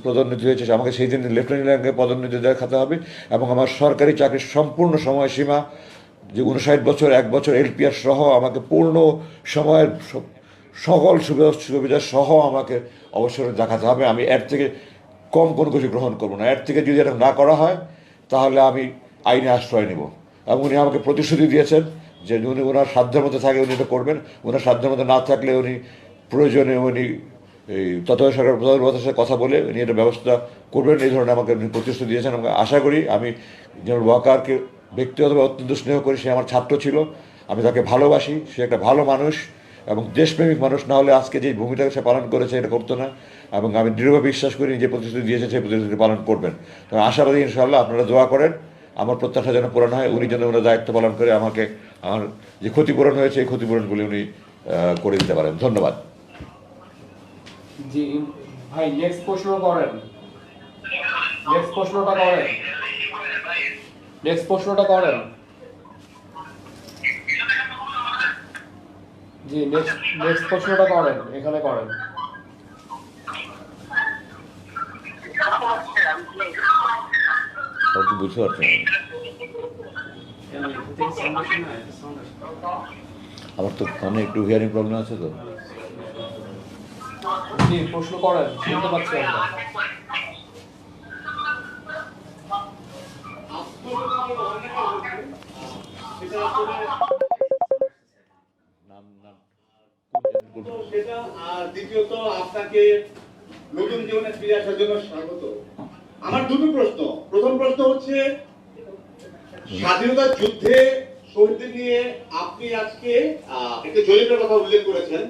পদোন্নতি হয়েছে আমাকে সেই দিন লেফটেন্যান্ট র্যাঙ্কে পদোন্নতি দেখাতে হবে। এবং আমার সরকারি চাকরির সম্পূর্ণ সময়সীমা যে 59 বছর 1 বছর এলপিআর সহ আমাকে পূর্ণ সময়ের সকল সুবিধা সহ আমাকে অবসরে দেখাতে হবে। আমি এর থেকে কম কোনো কিছু গ্রহণ করবো না। এর থেকে যদি এটা না করা হয় তাহলে আমি আইনে আশ্রয় নেব। এবং উনি আমাকে প্রতিশ্রুতি দিয়েছেন যে উনি ওনার সাধ্যের মধ্যে থাকে উনি এটা করবেন, ওনার সাধ্যের মধ্যে না থাকলে উনি প্রয়োজনে উনি এই তত্ত্বাবধায়ক সরকার প্রধানের সাথে কথা বলে উনি এটা ব্যবস্থা করবেন। এই ধরনের আমাকে উনি প্রতিশ্রুতি দিয়েছেন। আমাকে আশা করি আমি জেনারেল ওয়াকারকে ব্যক্তিগতভাবে অত্যন্ত স্নেহ করি। সে আমার ছাত্র ছিল, আমি তাকে ভালোবাসি। সে একটা ভালো মানুষ এবং দেশপ্রেমিক মানুষ, না হলে আজকে যে ভূমিটাকে সে পালন করেছে এটা করতো না। এবং আমি দৃঢ়ভাবে বিশ্বাস করি যে প্রতিশ্রুতি দিয়েছে সেই প্রতিশ্রুতি পালন করবেন। তো আশাবাদী ইনশাআল্লাহ। আপনারা দোয়া করেন আমার প্রত্যাশা যেন পূরণ হয়, উনি যেন ওনার দায়িত্ব পালন করে আমাকে আমার যে ক্ষতিপূরণ হয়েছে এই ক্ষতিপূরণগুলি উনি করে দিতে পারেন। ধন্যবাদ। জি ভাই, নেক্সট প্রশ্ন করেন। নেক্সট প্রশ্নটা করেন। নেক্সট প্রশ্নটা করেন। জি নেক্সট প্রশ্নটা করেন, এখানে করেন। বুঝতে পারছেন আমার তো কানে একটু হিয়ারিং প্রবলেম আছে তো। জি প্রশ্ন করেন, শুনতে পাচ্ছি আমরা। সেটা আর দ্বিতীয়ত আপনাকে নতুন জীবনে ফিরে আসার জন্য স্বাগত। আমার দুটো প্রশ্ন। প্রথম প্রশ্ন হচ্ছে স্বাধীনতা যুদ্ধে শহীদদের নিয়ে আপনি আজকে একটা জরিপের কথা উল্লেখ করেছেন।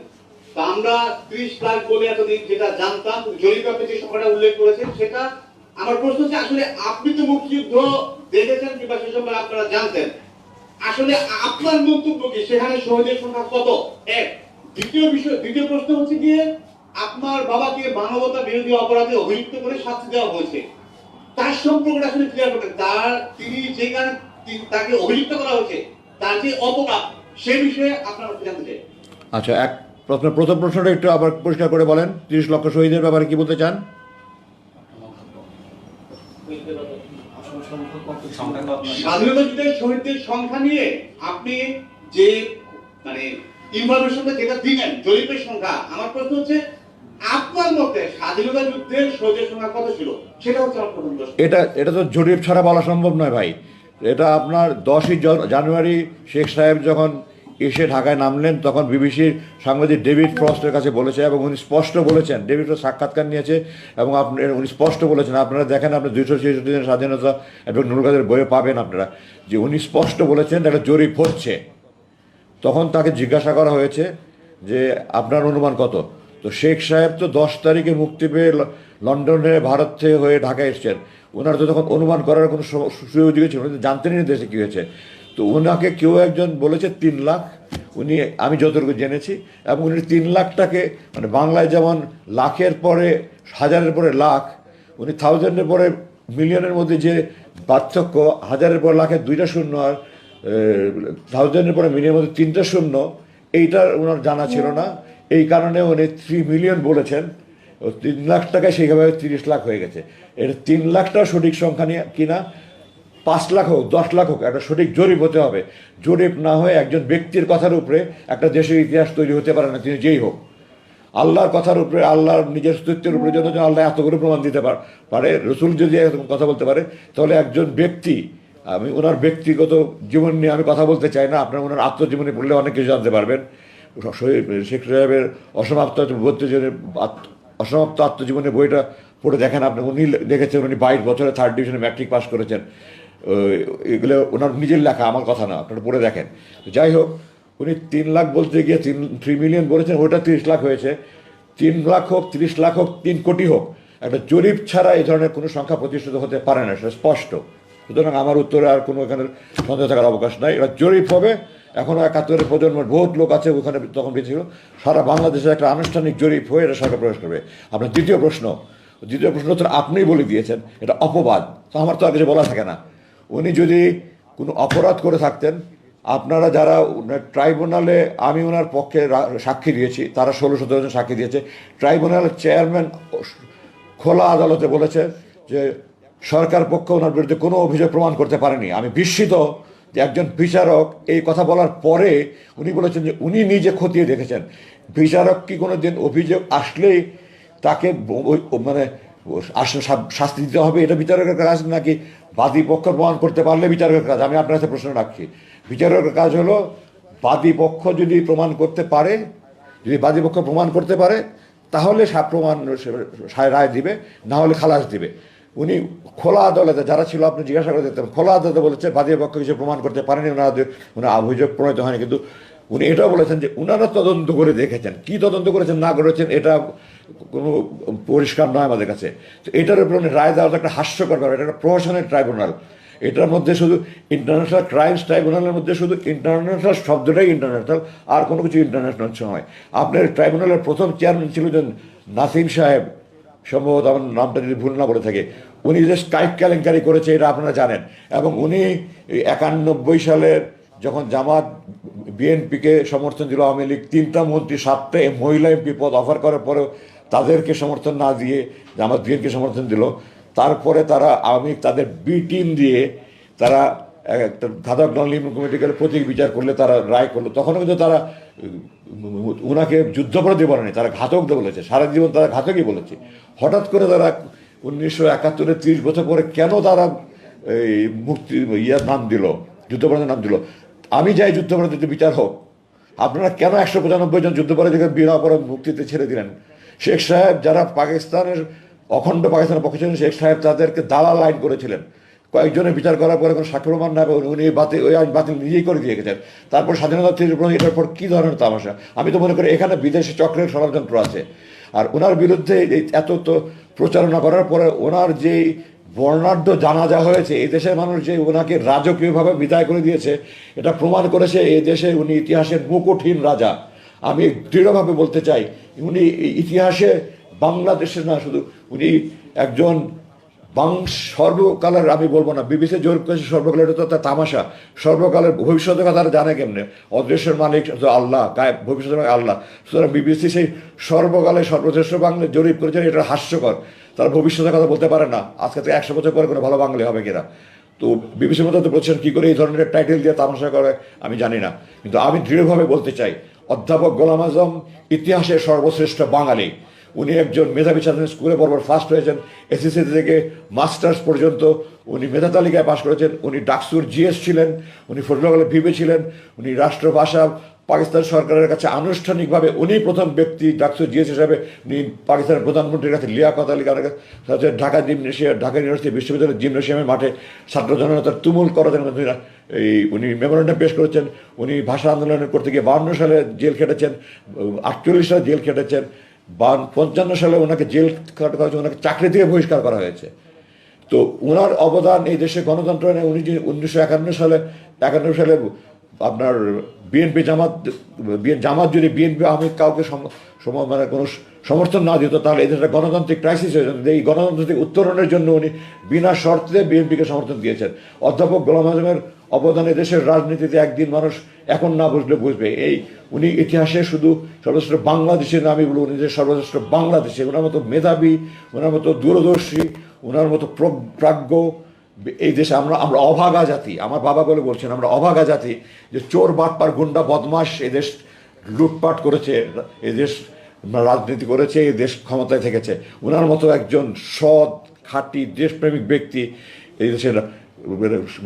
তা আমরা 30 লাখ বলে এতদিন যেটা জানতাম, জরিপে আপনি যে সংখ্যাটা উল্লেখ করেছেন সেটা আমার প্রশ্ন হচ্ছে আসলে আপনি তো মুক্তিযুদ্ধ দেখেছেন কিংবা সে সময় আপনারা জানতেন, আসলে আপনার মন্তব্য কি সেখানে শহীদের সংখ্যা কত? এক। দ্বিতীয় প্রশ্ন হচ্ছে গিয়ে আপনার বাবাকে মানবতা বিরোধী অপরাধে অভিযুক্ত করে শাস্তি দেওয়া হয়েছে, তার সম্পর্কটা আসলে ক্লিয়ার করতেন। তিনি যে কারণে তাকে অভিযুক্ত করা হয়েছে তার যে অপরাধ সে বিষয়ে আপনারা জানতে চাই। আচ্ছা, প্রথম প্রশ্নটা একটু আবার পরিষ্কার করে বলেন। 30 লক্ষ শহীদের ব্যাপারে কি বলতে চান? স্বাধীনতা যুদ্ধের শহীদদের সংখ্যা নিয়ে আপনি যে মানে ইনফরমেশনটা যেটা দিলেন জরিপের সংখ্যা, আমার প্রশ্ন হচ্ছে আপনার মতে স্বাধীনতা যুদ্ধের শহীদের সংখ্যা কত ছিল, সেটা হচ্ছে আমার প্রথম প্রশ্ন। এটা তো জরিপ ছাড়া বলা সম্ভব নয় ভাই। এটা আপনার 10ই জানুয়ারি শেখ সাহেব যখন এসে ঢাকায় নামলেন তখন বিবিসির সাংবাদিক ডেভিড ফ্রস্টের কাছে বলেছে এবং উনি স্পষ্ট বলেছেন, ডেভিড ফ্রস্ট সাক্ষাৎকার নিয়েছে এবং উনি স্পষ্ট বলেছেন, আপনারা দেখেন আপনি 266 দিনের স্বাধীনতা এবং নুরুল বইয়ে পাবেন আপনারা, যে উনি স্পষ্ট বলেছেন একটা জরিপ হচ্ছে। তখন তাকে জিজ্ঞাসা করা হয়েছে যে আপনার অনুমান কত। তো শেখ সাহেব তো 10 তারিখে মুক্তি পেয়ে লন্ডনে ভারত থেকে হয়ে ঢাকায় এসছেন, ওনার তো তখন অনুমান করার কোনো সুযোগ ছিল, উনি জানতেনই দেশে কী হয়েছে। তো ওনাকে কেউ একজন বলেছে 3 লাখ, উনি আমি যতটুকু জেনেছি, এবং উনি 3 লাখটাকে মানে বাংলায় যেমন লাখের পরে হাজারের পরে লাখ, উনি থাউজেন্ডের পরে মিলিয়নের মধ্যে যে পার্থক্য, হাজারের পরে লাখের 2টা শূন্য আর থাউজেন্ডের পরে মিলিয়নের মধ্যে 3টা শূন্য, এইটা ওনার জানা ছিল না, এই কারণে উনি 3 মিলিয়ন বলেছেন। 3 লাখ টাকায় সেইভাবে 30 লাখ হয়ে গেছে। এটা 3 লাখটাও সঠিক সংখ্যা নিয়ে কিনা, 5 লাখ হোক 10 লাখ হোক, একটা সঠিক জরিপ হতে হবে। জরিপ না হয়ে একজন ব্যক্তির কথার উপরে একটা দেশের ইতিহাস তৈরি হতে পারে না, তিনি যেই হোক। আল্লাহর কথার উপরে, আল্লাহর নিজের অস্তিত্বের উপরে যেন আল্লাহ এতগুলো প্রমাণ দিতে পারে, রসুল যদি এরকম কথা বলতে পারে, তাহলে একজন ব্যক্তি, আমি ওনার ব্যক্তিগত জীবন নিয়ে আমি কথা বলতে চাই না, আপনার ওনার আত্মজীবনী পড়লে অনেক কিছু জানতে পারবেন। শেখ সাহেবের অসমাপ্ত আত্মজীবনের বইটা পড়ে দেখেন আপনি। উনি লিখেছেন, উনি 22 বছরে 3rd ডিভিশনে ম্যাট্রিক পাস করেছেন। এগুলো ওনার নিজের লেখা, আমার কথা না, আপনারা পড়ে দেখেন। যাই হোক, উনি 3 লাখ বলতে গিয়ে 3 মিলিয়ন বলেছেন, ওটা 30 লাখ হয়েছে। 3 লাখ হোক, 30 লাখ হোক, 3 কোটি হোক, একটা জরিপ ছাড়া এই ধরনের কোনো সংখ্যা প্রতিষ্ঠিত হতে পারে না, সেটা স্পষ্ট। সুতরাং আমার উত্তরে আর কোনো এখানে সন্দেহ থাকার অবকাশ নাই। এটা জরিপ হবে। এখনও 71 প্রজন্মের বহুত লোক আছে ওখানে, তখন বেঁচে ছিল। সারা বাংলাদেশের একটা আনুষ্ঠানিক জরিপ হয়ে এটা সরকার প্রবেশ করবে। আপনার দ্বিতীয় প্রশ্ন তো আপনিই বলে দিয়েছেন, এটা অপবাদ, তো আমার তো আর কিছু বলা থাকে না। উনি যদি কোনো অপরাধ করে থাকতেন, আপনারা যারা ট্রাইব্যুনালে, আমি ওনার পক্ষে সাক্ষী দিয়েছি, তারা 16-17 জন সাক্ষী দিয়েছে। ট্রাইব্যুনালের চেয়ারম্যান খোলা আদালতে বলেছে যে সরকার পক্ষ ওনার বিরুদ্ধে কোনো অভিযোগ প্রমাণ করতে পারেনি। আমি বিস্মিত যে একজন বিচারক এই কথা বলার পরে উনি বলেছেন যে উনি নিজে খতিয়ে দেখেছেন। বিচারক কি কোনো দিন অভিযোগ আসলেই তাকে মানে শাস্তি দিতে হবে, এটা বিচারকের কাজ নাকি বাদী পক্ষ প্রমাণ করতে পারলে বিচারকের কাজ? আমি আপনার কাছে প্রশ্ন রাখছি। বিচারকের কাজ হলো বাদী পক্ষ যদি প্রমাণ করতে পারে, যদি বাদী পক্ষ প্রমাণ করতে পারে তাহলে প্রমাণ রায় দিবে, না হলে খালাস দিবে। উনি খোলা আদালতে, যারা ছিল আপনি জিজ্ঞাসা করে দেখতেন, খোলা আদালতে বলেছে বাদী পক্ষ কিছু প্রমাণ করতে পারেনি, ওনার অভিযোগ প্রণীত হয়নি। কিন্তু উনি এটাও বলেছেন যে ওনারা তদন্ত করে দেখেছেন। কি তদন্ত করেছেন না করেছেন এটা কোনো পরিষ্কার নয় আমাদের কাছে। তো এটার উপরে উনি রায় দেওয়াটা একটা হাস্যকর ব্যাপার। এটা একটা প্রহসনের ট্রাইব্যুনাল। এটার মধ্যে শুধু ইন্টারন্যাশনাল ক্রাইমস ট্রাইব্যুনালের মধ্যে শুধু ইন্টারন্যাশনাল শব্দটাই ইন্টারন্যাশনাল, আর কোনো কিছু ইন্টারন্যাশনাল নয়। আপনার ট্রাইব্যুনালের প্রথম চেয়ারম্যান ছিল যে নাসিম সাহেব, সম্ভবত আমার নামটা যদি ভুল না করে থাকে। উনি যে স্কাইপ কেলেঙ্কারি করেছে এটা আপনারা জানেন। এবং উনি 91 সালের যখন জামাত বিএনপিকে সমর্থন দিল, আওয়ামী লীগ 3টা মন্ত্রী 7টা মহিলা এমপি পদ অফার করার পরেও তাদেরকে সমর্থন না দিয়ে জামাত বিএনপিকে সমর্থন দিল। তারপরে তারা আওয়ামী লীগ তাদের বি টিম দিয়ে তারা একটা ঘাতক নন লিমিটেড কমিটিকে প্রতীক বিচার করলে, তারা রায় করলো। তখনও কিন্তু তারা ওনাকে যুদ্ধাপরাধী বলেনি, তারা ঘাতক বলেছে। সারা জীবন তারা ঘাতকই বলেছে। হঠাৎ করে তারা 1971-এ 30 বছর পরে কেন তারা এই মুক্তি নাম দিল, যুদ্ধাপরাধের নাম দিল? আমি চাই যুদ্ধাপরাধীতে বিচার হোক। আপনারা কেন 195 জন যুদ্ধাপরাধীকে বিনা অপরাধ মুক্তিতে ছেড়ে দিলেন? শেখ সাহেব, যারা পাকিস্তানের অখণ্ড পাকিস্তানের পক্ষে ছিলেন, শেখ সাহেব তাদেরকে দালাল আইন করেছিলেন। কয়েকজনের বিচার করার পরে কোনো সাক্ষ্য প্রমাণ না পেয়ে উনি ওই আইন বাতিল নিজেই করে দিয়ে গেছেন। তারপর স্বাধীনতা এটার পর কী ধরনের তামাশা! আমি তো মনে করি এখানে বিদেশি চক্রের ষড়যন্ত্র আছে। আর ওনার বিরুদ্ধে এত তো প্রচারণা করার পরে ওনার যেই বর্ণাঢ্য জানাজা হয়েছে, এই দেশের মানুষ যে ওনাকে রাজকীয়ভাবে বিদায় করে দিয়েছে, এটা প্রমাণ করেছে এই দেশে উনি ইতিহাসের মুকুটহীন রাজা। আমি দৃঢ়ভাবে বলতে চাই, উনি ইতিহাসে বাংলাদেশের না, শুধু উনি একজন সর্বকালের, আমি বলবো না বিবিসি জরিপ করেছে সর্বকালের, এটা তো তার তামাশা। সর্বকালের ভবিষ্যতের কথা তারা জানে কেমনে? অদৃশ্যের মালিক আল্লাহ, গায়ে ভবিষ্যতের মালিক আল্লাহ। সুতরাং বিবিসি সেই সর্বকালে সর্বশ্রেষ্ঠ বাংলা জরিপ করেছেন, এটা হাস্যকর। তারা ভবিষ্যতের কথা বলতে পারে না, আজকে থেকে 100 বছর পরে কোনো ভালো বাঙালি হবে কিনা। তো বিবিসির মতো তো বলছেন কী করে এই ধরনের টাইটেল দিয়ে তামাশা করে আমি জানি না। কিন্তু আমি দৃঢ়ভাবে বলতে চাই, অধ্যাপক গোলাম আজম ইতিহাসের সর্বশ্রেষ্ঠ বাঙালি। উনি একজন মেধাবী ছাত্র, স্কুলে বরাবর ফার্স্ট হয়েছেন, এসএসসি থেকে মাস্টার্স পর্যন্ত উনি মেধা তালিকায় পাশ করেছেন। উনি ডাকসুর জিএস ছিলেন, উনি ফজলুল ভিভে ছিলেন, উনি রাষ্ট্রভাষা পাকিস্তান সরকারের কাছে আনুষ্ঠানিকভাবে উনি প্রথম ব্যক্তি ডাকসুর জিএস হিসাবে উনি পাকিস্তানের প্রধানমন্ত্রীর কাছে লিয়াকত আলী খানের কাছে ঢাকা ইউনিভার্সিটি বিশ্ববিদ্যালয়ের জিমনেশিয়ামের মাঠে ছাত্র জনতার তুমুল করাতেন। উনি মেমোরেন্ডাম পেশ করেছেন। উনি ভাষা আন্দোলনের করতে গিয়ে 52 সালে জেল খেটেছেন, 48 সালে জেল খেটেছেন, 55 সালে ওনাকে জেল করা হয়েছে, ওনাকে চাকরি থেকে বহিষ্কার করা হয়েছে। তো ওনার অবদান এই দেশে গণতন্ত্র নেই। উনি 1951 সালে আপনার বিএনপি জামাত যদি বিএনপি আওয়ামী কাউকে মানে কোনো সমর্থন না দিত, তাহলে এই দেশটা গণতান্ত্রিক ক্রাইসিস হয়ে যেত। এই গণতন্ত্র থেকে উত্তরণের জন্য উনি বিনা শর্তে বিএনপিকে সমর্থন দিয়েছেন। অধ্যাপক গোলাম আজমের অবদানে দেশের রাজনীতিতে একদিন মানুষ এখন না বুঝলে বুঝবে। উনি ইতিহাসে শুধু সর্বশ্রেষ্ঠ বাংলাদেশের নামই বলুন, উনি যে সর্বশ্রেষ্ঠ বাংলাদেশে, ওনার মতো মেধাবী, ওনার মতো দূরদর্শী, ওনার মতো প্রাজ্ঞ এই দেশে আমরা অভাগা জাতি। আমার বাবা বলে বলছেন আমরা অভাগা জাতি, যে চোর বাটপার গুন্ডা বদমাশ এদেশ লুটপাট করেছে, এদেশ রাজনীতি করেছে, এই দেশ ক্ষমতায় থেকেছে। ওনার মতো একজন সৎ খাঁটি দেশপ্রেমিক ব্যক্তি এই দেশের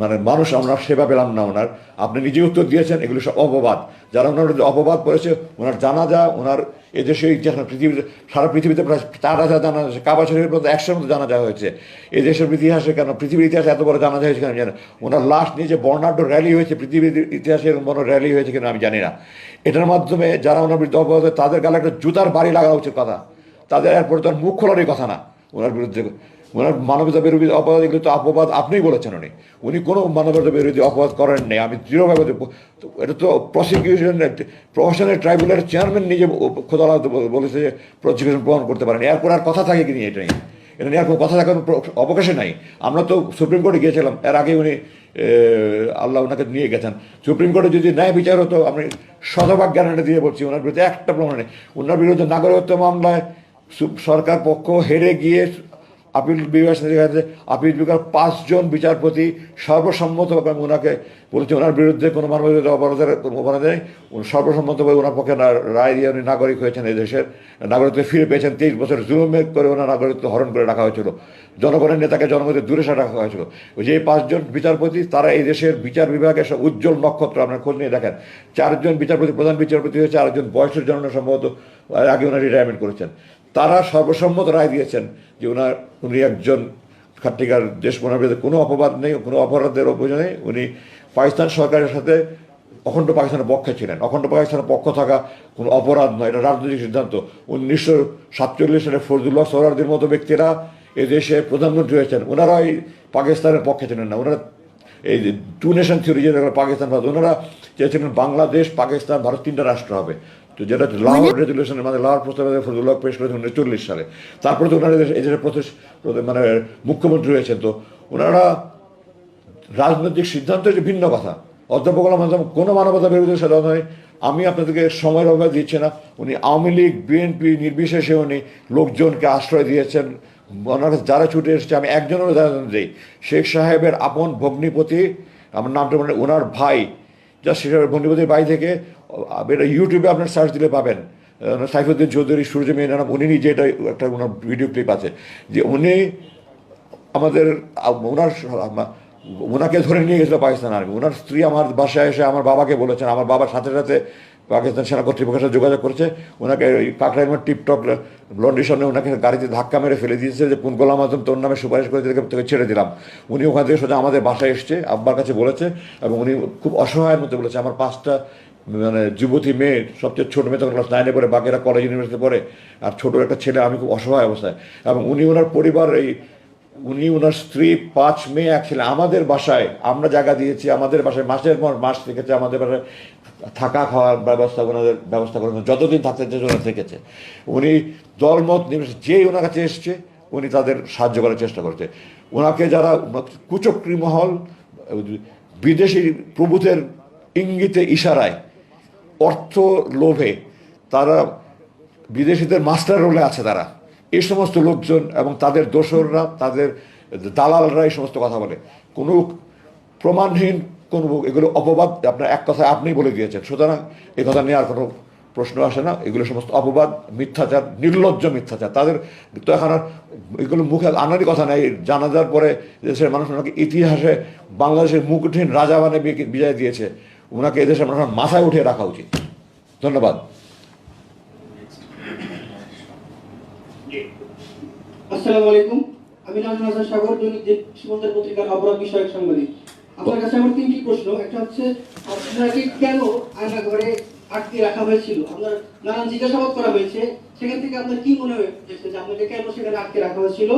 মানে মানুষ আমরা সেবা পেলাম না ওনার। আপনি নিজে উত্তর দিয়েছেন এগুলো সব অপবাদ। যারা ওনার অপবাদ করেছে, ওনার জানাজা, ওনার এদেশে ইতিহাস পৃথিবীর সারা পৃথিবীতে প্রায় 4,000 জানাজা, কাবা শরীফের মধ্যে 100-এর মতো জানাজা হয়েছে। এই দেশের ইতিহাসে কেন, পৃথিবীর ইতিহাসে এত বড় জানাজা হয়েছে কেন আমি জানি না। ওনার লাশ নিয়ে যে বর্ণাঢ্য র্যালি হয়েছে, পৃথিবীর ইতিহাসে এরকম বড় র্যালি হয়েছে কিনা আমি জানি না। এটার মাধ্যমে যারা ওনার বিরুদ্ধে অপবাদ, তাদের গালে একটা জুতার বাড়ি লাগা উচিত কথা। তাদের এরপরে তো আর মুখ খোলারই কথা না ওনার বিরুদ্ধে। ওনার মানবতা বিরোধী অপরাধ, এগুলো তো অপবাদ আপনিই বলেছেন। উনি কোনো মানবতা বিরোধী অপরাধ করেন নেই, আমি দৃঢ়ভাবে। এটা তো প্রশাসনের ট্রাইব্যুনালের চেয়ারম্যান নিজে খোদা বলেছে যে প্রসিকিউশন প্রমাণ করতে পারেন। এরপর আর কথা থাকে কি নিয়ে এটা নিয়ে? এটা নিয়ে আর কোনো কথা থাকার অবকাশে নাই। আমরা তো সুপ্রিম কোর্টে গিয়েছিলাম, এর আগে উনি আল্লাহ ওনাকে নিয়ে গেছেন। সুপ্রিম কোর্টে যদি ন্যায় বিচার হতো, আমি শতভাগ গ্যারান্টি দিয়ে বলছি, ওনার বিরুদ্ধে একটা প্রমাণ নেই। ওনার বিরুদ্ধে নাগরিকত্ব মামলায় সরকার পক্ষ হেরে গিয়ে আপিল বিভাগ, আপিল বিভাগের 5 জন বিচারপতি সর্বসম্মতভাবে ওনাকে বলেছে ওনার বিরুদ্ধে কোনো মানবাধিকার অপরাধের অপরাধ নেই। সর্বসম্মতভাবে ওনার পক্ষে রায় দিয়ে উনি নাগরিক হয়েছেন, এই দেশের নাগরিকত্ব ফিরে পেয়েছেন। 23 বছর জুলুমে করে ওনার নাগরিকত্ব হরণ করে রাখা হয়েছিল, জনগণের নেতাকে জনগণের দূরে সরে রাখা হয়েছিল। ওই যে 5 জন বিচারপতি, তারা এই দেশের বিচার বিভাগের সব উজ্জ্বল নক্ষত্র। আপনার খোঁজ নিয়ে দেখেন, 4 জন বিচারপতি, প্রধান বিচারপতি হয়েছে, 4 জন বয়সের জন্য সম্ভবত আগে ওনার রিটায়ারমেন্ট করেছেন। তারা সর্বসম্মত রায় দিয়েছেন যে উনি একজন খাট্টিকার দেশ, ওনার বিরুদ্ধে কোনো অপবাদ নেই, কোনো অপরাধের অভিযোগ নেই। উনি পাকিস্তান সরকারের সাথে অখণ্ড পাকিস্তানের পক্ষে ছিলেন। অখণ্ড পাকিস্তানের পক্ষ থাকা কোনো অপরাধ নয়, এটা রাজনৈতিক সিদ্ধান্ত। 1947 সালে ফজলুল্লাহ সোহরাওয়ার্দীর মতো ব্যক্তিরা এই দেশে প্রধানমন্ত্রী হয়েছেন, ওনারা এই পাকিস্তানের পক্ষে ছিলেন না। ওনারা এই 2 নেশন থিওরি, যেটা পাকিস্তান ভারত, ওনারা চেয়েছিলেন বাংলাদেশ, পাকিস্তান, ভারত 3টা রাষ্ট্র হবে। তো যেটা লাহোর রেজলিউশনের মানে লাহোর প্রস্তাবে ফজলুল্লাহ পেশ করেছেন 1940 সালে। তারপরে তো ওনারা এই দেশের মানে মুখ্যমন্ত্রী হয়েছেন। তো ওনারা রাজনৈতিক সিদ্ধান্ত হচ্ছে ভিন্ন কথা। অধ্যাপক কোনো মানবতা বিরোধী সাধা নয়। আমি আপনাদেরকে সময়ের অভাব দিচ্ছি না। উনি আওয়ামী লীগ, বিএনপি নির্বিশেষে উনি লোকজনকে আশ্রয় দিয়েছেন। ওনার কাছে যারা ছুটে এসেছে, আমি একজনের উদাহরণ দিই, শেখ সাহেবের আপন ভগ্নিপতি, আমার নামটা মানে ওনার ভাই, জাস্ট শেখ সাহেবের ভগ্নিপতির বাড়ি থেকে, এটা ইউটিউবে আপনার সার্চ দিলে পাবেন, সাইফুদ্দিন চৌধুরী, সূর্য মেয়ের নাম, উনি নিজে এটা একটা ওনার ভিডিও ক্লিপ আছে, যে উনি আমাদের ওনাকে ধরে নিয়ে গেছিলো পাকিস্তান আর্মি। ওনার স্ত্রী আমার বাসায় এসে আমার বাবাকে বলেছেন, আমার বাবার সাথে সাথে পাকিস্তান সেনা কর্তৃপক্ষের সাথে যোগাযোগ করেছে। ওনাকে কাকরাইমার টিপটপ লন্ড্রির সামনে ওনাকে গাড়িতে ধাক্কা মেরে ফেলে দিয়েছে, যে কোন গোলাম আজম তোর নামে সুপারিশ করে তোকে ছেড়ে দিলাম। উনি ওখান থেকে সোজা আমাদের বাসায় এসছে, আব্বার কাছে বলেছে, এবং উনি খুব অসহায়ের মধ্যে বলেছে, আমার 5টা মানে যুবতী মেয়ে, সবচেয়ে ছোটো মেয়ে তখন ক্লাস 9-এ পড়ে, বাকিরা কলেজ ইউনিভার্সিটিতে পড়ে, আর ছোটো একটা ছেলে, আমি খুব অসহায় অবস্থায়। এবং উনি ওনার পরিবার, উনি ওনার স্ত্রী, 5 মেয়ে, 1 ছেলে আমাদের বাসায় আমরা জায়গা দিয়েছি, আমাদের বাসায় মাসের পর মাস থেকেছে, আমাদের বাসায় থাকা খাওয়ার ব্যবস্থা ওনাদের ব্যবস্থা করে যতদিন থাকতে ওনারা থেকেছে। উনি দলমত নির্বিশেষে যেই ওনার কাছে এসছে উনি তাদের সাহায্য করার চেষ্টা করছে। ওনাকে যারা কুচক্রী মহল, বিদেশি প্রভুদের ইঙ্গিতে ইশারায়, অর্থ লোভে তারা বিদেশিদের মাস্টার রোলে আছে, তারা এই সমস্ত লোকজন এবং তাদের দোসররা, তাদের দালালরা এই সমস্ত কথা বলে, কোনো প্রমাণহীন কোনো, এগুলো অপবাদ। আপনার এক কথায় আপনিই বলে দিয়েছেন, সুতরাং এই কথা নিয়ে আর কোনো প্রশ্ন আসে না। এগুলো সমস্ত অপবাদ, মিথ্যাচার, নির্লজ্জ মিথ্যাচার। তাদের তো এখন আর এগুলো মুখে আনারই কথা নেই। জানাজার পরে দেশের মানুষ ওনাকে ইতিহাসে বাংলাদেশের মুখহীন রাজা মানে বিজয় দিয়েছে, ওনাকে এদেশের মানুষ মাথায় উঠিয়ে রাখা উচিত। ধন্যবাদ। আসসালামু আলাইকুম, আমি নাজমুল হাসান সাগর, দৈনিক সীমান্তের পত্রিকার অপরাধ বিষয়ক সাংবাদিক। আপনার কাছে আমার 3টি প্রশ্ন। একটা হচ্ছে, আপনাকে কেন আয়না ঘরে আটকে রাখা হয়েছিল? আপনার নানান জিজ্ঞাসাবাদ করা হয়েছে, সেখান থেকে আপনার কি মনে হয়েছে যে আপনাকে কেন সেখানে আটকে রাখা হয়েছিল?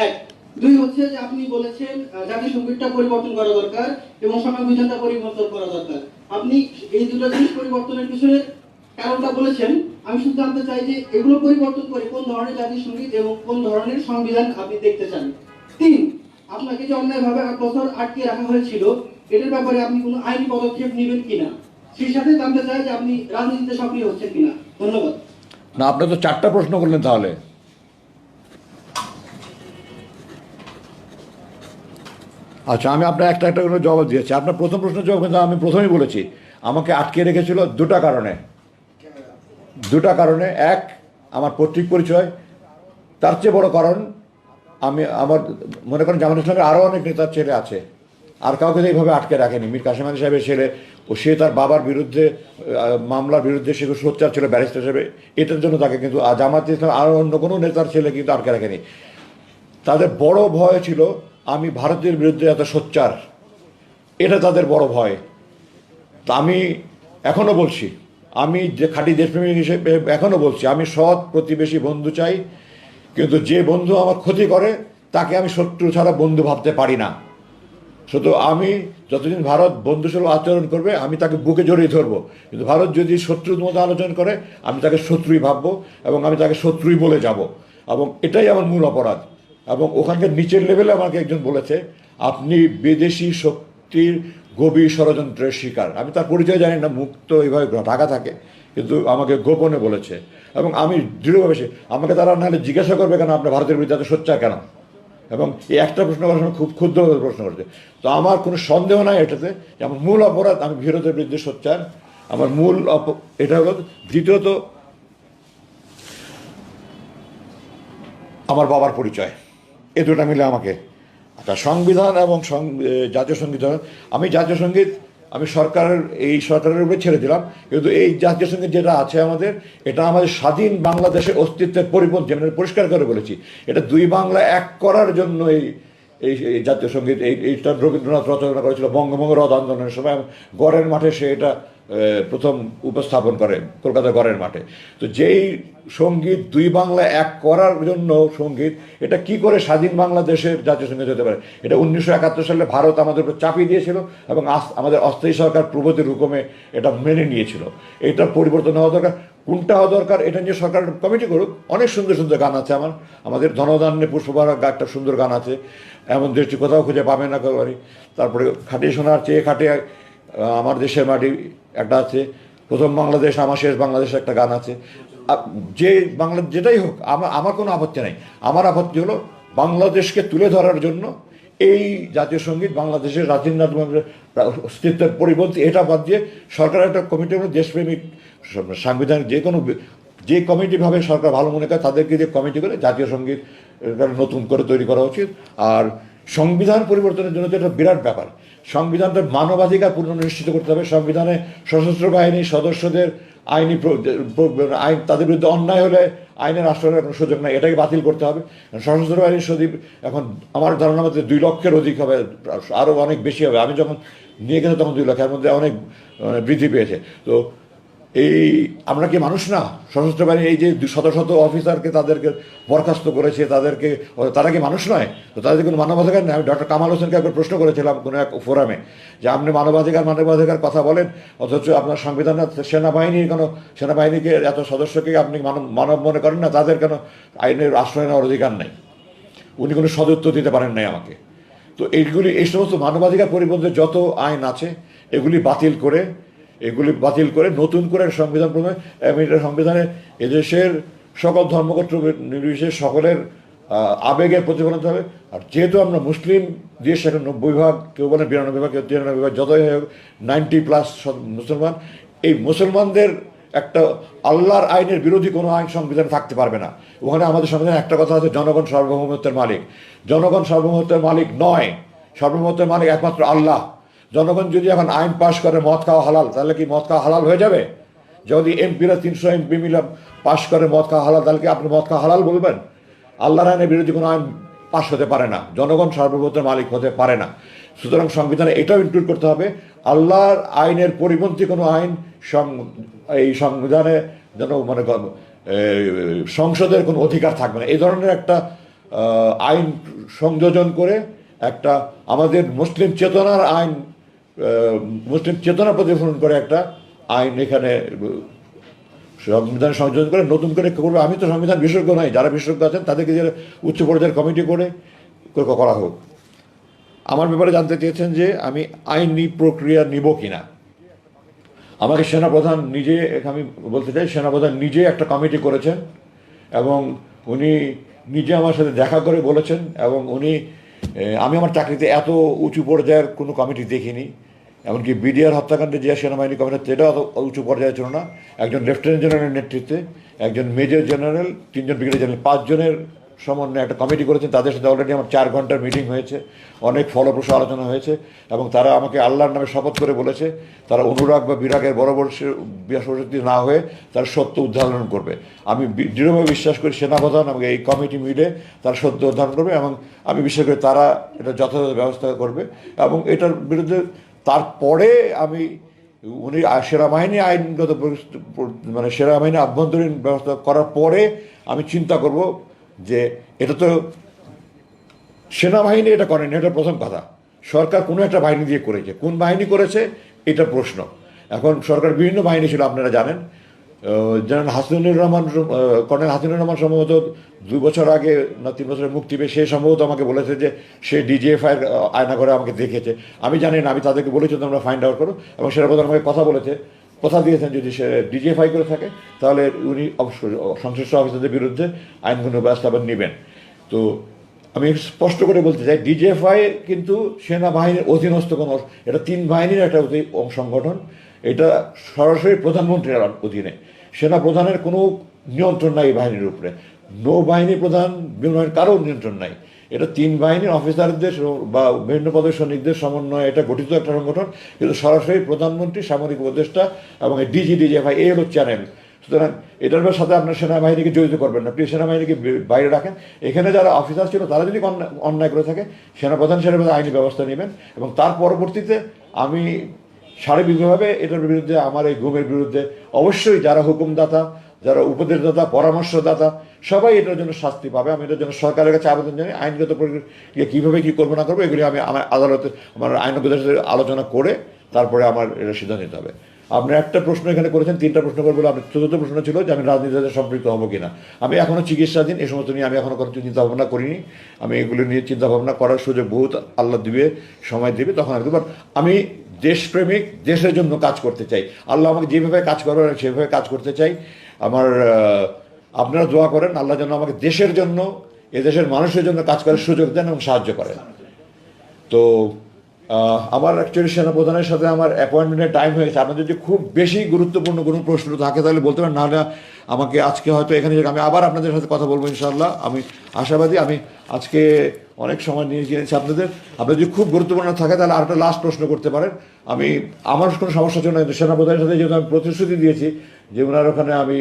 1। 2 হচ্ছে যে আপনি বলেছেন জাতীয় সংগীতটা পরিবর্তন করা দরকার এবং সংবিধানটা পরিবর্তন করা দরকার। আপনি এই দুটো জিনিস পরিবর্তনের পিছনে কারণটা বলেছেন। আমি শুধু জানতে চাই যে এগুলো পরিবর্তন করে কোন ধরনের জাতীয় সংগীত এবং কোন ধরনের সংবিধান আপনি দেখতে চান। 3, আপনাকে যে অন্যায়ভাবে 8 বছর আটকে রাখা হয়েছিল, এটার ব্যাপারে আপনি কোনো আইনি পদক্ষেপ নেবেন কিনা, সেই সাথে জানতে চাই যে আপনি রাজনীতিতে সক্রিয় হচ্ছেন কিনা। ধন্যবাদ। না, আপনি তো 4টা প্রশ্ন করলেন তাহলে। আচ্ছা, আমি আপনার একটা একটা করে জবাব দিয়েছি। আপনার প্রথম প্রশ্নের জবাব কিন্তু আমি প্রথমেই বলেছি, আমাকে আটকে রেখেছিল দুটা কারণে। এক, আমার পৈতৃক পরিচয়। তার চেয়ে বড় কারণ, আমার মনে করেন জামাত ইসলামের আরও অনেক নেতার ছেলে আছে, আর কাউকে এইভাবে আটকে রাখেনি। মীর কাসেম আলী সাহেবের ছেলে, সে তার বাবার বিরুদ্ধে মামলার বিরুদ্ধে সে সোচ্চার ছিল ব্যারিস্টার হিসেবে, এটার জন্য তাকে কিন্তু জামাত ইসলাম আর অন্য কোনো নেতার ছেলে কিন্তু আটকে রাখেনি। তাদের বড় ভয় ছিল আমি ভারতের বিরুদ্ধে এত সোচ্চার, এটা তাদের বড় ভয়। তা আমি এখনও বলছি, আমি যে খাঁটি দেশপ্রেমিক হিসেবে এখনও বলছি, আমি সৎ প্রতিবেশী বন্ধু চাই, কিন্তু যে বন্ধু আমার ক্ষতি করে তাকে আমি শত্রু ছাড়া বন্ধু ভাবতে পারি না। শুধু আমি যতদিন ভারত বন্ধুসুলভ আচরণ করবে আমি তাকে বুকে জড়িয়ে ধরবো, কিন্তু ভারত যদি শত্রুর মতো আলোচনা করে আমি তাকে শত্রুই ভাববো এবং আমি তাকে শত্রুই বলে যাব, এবং এটাই আমার মূল অপরাধ। এবং ওখানকার নিচের লেভেলে আমাকে একজন বলেছে আপনি বিদেশি শক্তির গভীর ষড়যন্ত্রের শিকার। আমি তার পরিচয় জানি না, মুক্ত এইভাবে ঢাকা থাকে, কিন্তু আমাকে গোপনে বলেছে। এবং আমি দৃঢ়ভাবে আমাকে তারা নাহলে জিজ্ঞাসা করবে কেন আপনার ভারতের বিরুদ্ধে এত সোচ্চার কেন, এবং এই একটা প্রশ্ন করার সময় খুব ক্ষুদ্রভাবে প্রশ্ন করছে। তো আমার কোনো সন্দেহ নাই এটাতে যে আমার মূল অপরাধ আমি ভারতের বিরুদ্ধে সোচ্চার, আমার মূল এটা হলো। দ্বিতীয়ত, আমার বাবার পরিচয়, এ দুটো মিলে আমাকে। আচ্ছা, সংবিধান এবং জাতীয় সঙ্গীত, আমি জাতীয় সঙ্গীত আমি সরকারের উপরে ছেড়ে দিলাম, কিন্তু এই জাতীয় সঙ্গীত যেটা আছে আমাদের, এটা আমাদের স্বাধীন বাংলাদেশের অস্তিত্বের পরিপন্থী। আমি পরিষ্কার করে বলেছি, এটা দুই বাংলা এক করার জন্য এই জাতীয় সঙ্গীত এইটা রবীন্দ্রনাথ রচনা করেছিল বঙ্গভঙ্গ রদ আন্দোলনের সময়। গড়ের মাঠে সে এটা প্রথম উপস্থাপন করে, কলকাতা গড়ের মাঠে। তো যেই সঙ্গীত দুই বাংলা এক করার জন্য সঙ্গীত, এটা কি করে স্বাধীন বাংলাদেশের জাতীয় সঙ্গীত হতে পারে? এটা 1971 সালে ভারত আমাদের উপর চাপিয়ে দিয়েছিল এবং আমাদের অস্থায়ী সরকার প্রগতির হুকুমে এটা মেনে নিয়েছিল। এটা পরিবর্তন হওয়া দরকার। কোনটা হওয়া দরকার এটা নিয়ে সরকার কমিটি করুক। অনেক সুন্দর সুন্দর গান আছে আমাদের ধনধান্যে পুষ্পবাহার একটা সুন্দর গান আছে, এমন দেশটি কোথাও খুঁজে পাবে না একেবারে। তারপরে খাটিয়ে শোনার চেয়ে খাটিয়ে আমার দেশের মাটি একটা আছে, প্রথম বাংলাদেশ আমার শেষ বাংলাদেশ একটা গান আছে। যে বাংলা যেটাই হোক, আমার কোনো আপত্তি নাই। আমার আপত্তি হলো বাংলাদেশকে তুলে ধরার জন্য এই জাতীয় সঙ্গীত বাংলাদেশের রাজীন্দ্রনাথ অস্তিত্বের পরিপন্থী, এটা বাদ দিয়ে সরকার একটা কমিটি, দেশপ্রেমিক সাংবিধানিক যে কমিটিভাবে সরকার ভালো মনে করে তাদেরকে দিয়ে কমিটি করে জাতীয় সঙ্গীত নতুন করে তৈরি করা উচিত। আর সংবিধান পরিবর্তনের জন্য তো এটা বিরাট ব্যাপার। সংবিধানটা মানবাধিকার পুনর্নিশ্চিত করতে হবে। সংবিধানে সশস্ত্র বাহিনীর সদস্যদের আইন তাদের বিরুদ্ধে অন্যায় হলে আইনের আশ্রয়ের কোনো সুযোগ নাই, এটাকে বাতিল করতে হবে। সশস্ত্র বাহিনীর সদীপ এখন আমার ধারণা মধ্যে 2 লক্ষের অধিক হবে, আরও অনেক বেশি হবে। আমি যখন নিয়ে গেছি তখন 2 লক্ষ, এর মধ্যে অনেক বৃদ্ধি পেয়েছে। তো আমরা কি মানুষ না? সশস্ত্র বাহিনী এই যে শত শত অফিসারকে তাদেরকে বরখাস্ত করেছে, তারা কি মানুষ নয়? তো তাদের কোনো মানবাধিকার নেই? আমি ডক্টর কামাল হোসেনকে একবার প্রশ্ন করেছিলাম কোনো এক ফোরামে যে আপনি মানবাধিকার কথা বলেন, অথচ আপনার সংবিধানে সেনাবাহিনীকে এত সদস্যকে আপনি মানব মনে করেন না, তাদের কেন আইনের আশ্রয় নেওয়ার অধিকার নেই? উনি কোনো সদুত্তর দিতে পারেন নাই আমাকে। তো এই সমস্ত মানবাধিকার পরিপন্থী যত আইন আছে এগুলি বাতিল করে নতুন করে সংবিধান প্রণয়ন। সংবিধানে এদেশের সকল ধর্মগোত্র নির্বিশেষে সকলের আবেগের প্রতিফলন হবে। আর যেহেতু আমরা মুসলিম দেশ, এখন 90 ভাগ, কেউ বলেন 92 ভাগ, কেউ 93 ভাগ, যতই হোক 90+ মুসলমান, এই মুসলমানদের একটা আল্লাহর আইনের বিরোধী কোনো আইন সংবিধানে থাকতে পারবে না। ওখানে আমাদের সংবিধানে একটা কথা আছে, জনগণ সার্বভৌমত্বের মালিক। জনগণ সার্বভৌমত্বের মালিক নয়, সার্বভৌমত্বের মালিক একমাত্র আল্লাহ। জনগণ যদি এখন আইন পাশ করে মদ খাওয়া হালাল, তাহলে কি মদ খাওয়া হালাল হয়ে যাবে? যদি এমপিরা 300 এমপি মিলে পাশ করে মদ খাওয়া হালাল, তাহলে কি আপনি মদ খাওয়া হালাল বলবেন? আল্লাহর আইনের বিরোধী কোনো আইন পাশ হতে পারে না, জনগণ সার্বভৌমত্বের মালিক হতে পারে না। সুতরাং সংবিধানে এটাও ইনক্লুড করতে হবে, আল্লাহর আইনের পরিপন্থী কোনো আইন এই সংবিধানে যেন সংসদের কোনো অধিকার থাকবে না। এই ধরনের একটা আইন সংযোজন করে একটা আমাদের মুসলিম চেতনার প্রতিফলন করে একটা আইন এখানে সংবিধান সংযোজন করে নতুন করে করবে। আমি তো সংবিধান বিশেষজ্ঞ নই, যারা বিশেষজ্ঞ আছেন তাদেরকে যে উচ্চ পর্যায়ের কমিটি করে করা হোক। আমার ব্যাপারে জানতে চেয়েছেন যে আমি আইনি প্রক্রিয়া নিব কিনা। আমাকে সেনাপ্রধান নিজে, আমি বলতে চাই, সেনাপ্রধান নিজে একটা কমিটি করেছেন এবং উনি নিজে আমার সাথে দেখা করে বলেছেন, এবং উনি আমি আমার চাকরিতে এত উঁচু পর্যায়ের কোনো কমিটি দেখিনি। এমনকি বিডিআর হত্যাকাণ্ডে যে সেনাবাহিনী কমিটি, সেটাও অত উঁচু পর্যায়ে ছিল না। একজন লেফটেন্যান্ট জেনারেলের নেতৃত্বে, একজন মেজর জেনারেল, 3জন ব্রিগেডিয়ার জেনারেল, 5 জনের সমন্বয়ে একটা কমিটি করেছেন। তাদের সাথে অলরেডি আমার 4 ঘন্টার মিটিং হয়েছে, অনেক ফলপ্রসূ আলোচনা হয়েছে, এবং তারা আমাকে আল্লাহর নামে শপথ করে বলেছে তারা অনুরাগ বা বিরাগের বরাবর বশবর্তী না হয়ে তার সত্য উদ্ধারণ করবে। আমি দৃঢ়ভাবে বিশ্বাস করি সেনাপ্রধান আমাকে এই কমিটি মিলে তার সত্য উদ্ধারণ করবে, এবং আমি বিশ্বাস করি তারা এটা যথাযথ ব্যবস্থা করবে। এবং এটার বিরুদ্ধে তারপরে আমি উনি সেনাবাহিনী আইনগত মানে সেনাবাহিনী আভ্যন্তরীণ ব্যবস্থা করার পরে আমি চিন্তা করব যে এটা তো সেনাবাহিনী এটা করেনি, এটা প্রথম কথা। সরকার কোনো একটা বাহিনী দিয়ে করেছে, কোন বাহিনী করেছে এটা প্রশ্ন। এখন সরকার বিভিন্ন বাহিনী ছিল, আপনারা জানেন। জেনারেল হাসিনুর রহমান, কর্নেল হাসিনুর রহমান সম্ভবত 2 বছর আগে না 3 বছরের মুক্তি পেয়ে সে সম্ভবত আমাকে বলেছে যে সে ডিজিএফআই আয়না করে আমাকে দেখেছে। আমি জানি না, আমি তাদেরকে বলেছি তোমরা ফাইন্ড আউট করো, এবং সেনাপ্রধান আমাকে কথা দিয়েছেন যদি সে ডিজিএফআই করে থাকে তাহলে উনি অবশ্যই সংশ্লিষ্ট অফিসারদের বিরুদ্ধে আইনগত ব্যবস্থা নেবেন। তো আমি স্পষ্ট করে বলতে চাই, ডিজিএফআই কিন্তু সেনাবাহিনীর অধীনস্থ কোনো, এটা 3 বাহিনীর একটা সংগঠন। এটা সরাসরি প্রধানমন্ত্রীর অধীনে, সেনা প্রধানের কোনো নিয়ন্ত্রণ নাই এই বাহিনীর উপরে। নৌবাহিনী প্রধান, বিমানের কারো নিয়ন্ত্রণ নাই। এটা 3 বাহিনীর অফিসারদের বা বিভিন্ন পদের সৈনিকদের সমন্বয়ে এটা গঠিত একটা সংগঠন, কিন্তু সরাসরি প্রধানমন্ত্রী, সামরিক উপদেষ্টা এবং ডিজিএফআই এই হলো চ্যানেল। সুতরাং এটার সাথে আপনার সেনাবাহিনীকে জড়িত করবেন না, প্লিজ সেনাবাহিনীকে বাইরে রাখেন। এখানে যারা অফিসার ছিল তারা যদি অন্যায় করে থাকে, সেনাপ্রধান আইনি ব্যবস্থা নেবেন, এবং তার পরবর্তীতে আমি সার্বিকভাবে এটার বিরুদ্ধে, আমার এই গুমের বিরুদ্ধে অবশ্যই যারা হুকুমদাতা, যারা উপদেশদাতা, পরামর্শদাতা, সবাই এটার জন্য শাস্তি পাবে। আমি এটার জন্য সরকারের কাছে আবেদন জানাই, আইনগত প্রক্রিয়া কীভাবে কী করবো না করবো এগুলি আমি আমার আদালতে, আমার আইনজ্ঞদের সাথে আলোচনা করে তারপরে আমার এটা সিদ্ধান্ত নিতে হবে। আপনি একটা প্রশ্ন এখানে করেছেন, 3টা প্রশ্ন করবো। আপনার 4র্থ প্রশ্ন ছিল যে আমি রাজনীতিতে সম্পৃক্ত হবো কিনা। আমি এখনও চিকিৎসাধীন, এই সমস্ত নিয়ে আমি এখনও কোনো চিন্তাভাবনা করিনি। আমি এগুলো নিয়ে চিন্তাভাবনা করার সুযোগ বহুত আল্লাহ দিবে, সময় দিবে, তখন আর বাট আমি দেশপ্রেমিক, দেশের জন্য কাজ করতে চাই। আল্লাহ আমাকে যেভাবে কাজ করার সেভাবে কাজ করতে চাই। আমার আপনারা দোয়া করেন আল্লাহ যেন আমাকে দেশের জন্য, এদেশের মানুষের জন্য কাজ করার সুযোগ দেন এবং সাহায্য করেন। তো আমার অ্যাকচুয়ালি সেনাপ্রধানের সাথে আমার অ্যাপয়েন্টমেন্টের টাইম হয়ে গেছে। আপনার যদি খুব বেশি গুরুত্বপূর্ণ কোনো প্রশ্ন থাকে তাহলে বলতে পারেন, নাহলে আমাকে আজকে হয়তো এখানে আমি আবার আপনাদের সাথে কথা বলবো ইনশাআল্লাহ। আমি আশাবাদী। আমি আজকে অনেক সময় নিয়ে গিয়েছি আপনাদের যদি খুব গুরুত্বপূর্ণ থাকে তাহলে আরেকটা লাস্ট প্রশ্ন করতে পারেন। আমার কোনো সমস্যা ছিল না, সেনাপ্রধানের সাথে যেহেতু আমি প্রতিশ্রুতি দিয়েছি যে ওনার ওখানে আমি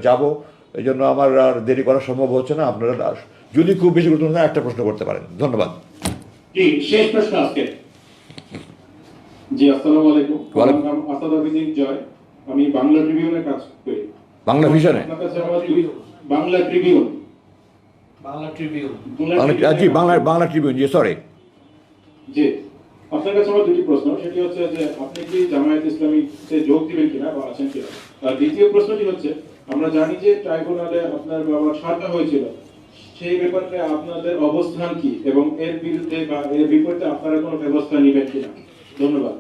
যাব, এই জন্য আমার আর দেরি করা সম্ভব হচ্ছে না। আপনারা যদি খুব বেশি গুরুত্বপূর্ণ একটা প্রশ্ন করতে পারেন। ধন্যবাদ। শেষ প্রশ্ন আজকে। জি, আসসালামু আলাইকুম। ওয়ালাইকুম। আমার নাম আসাদ আবিদিন জয়, আমি বাংলা ট্রিবিউনে কাজ করি। বাংলা ভিশনে? আপনার কাছে আমার বাংলা ট্রিবিউন। জি, বাংলা ট্রিবিউন। জি, সরি। জি, আপনার কাছে আমার 2টি প্রশ্ন। সেটি হচ্ছে যে আপনি কি জামায়াত ইসলামীতে যোগ দিবেন কিনা বা আছেন কিনা। আর দ্বিতীয় প্রশ্নটি হচ্ছে, আমরা জানি যে ট্রাইব্যুনালে আপনার বাবার সাজা হয়েছিল, সেই ব্যাপারে আপনাদের অবস্থান কি এবং এর বিরুদ্ধে বা এর বিপরীতে আপনারা কোনো ব্যবস্থা নেবেন কিনা। ধন্যবাদ।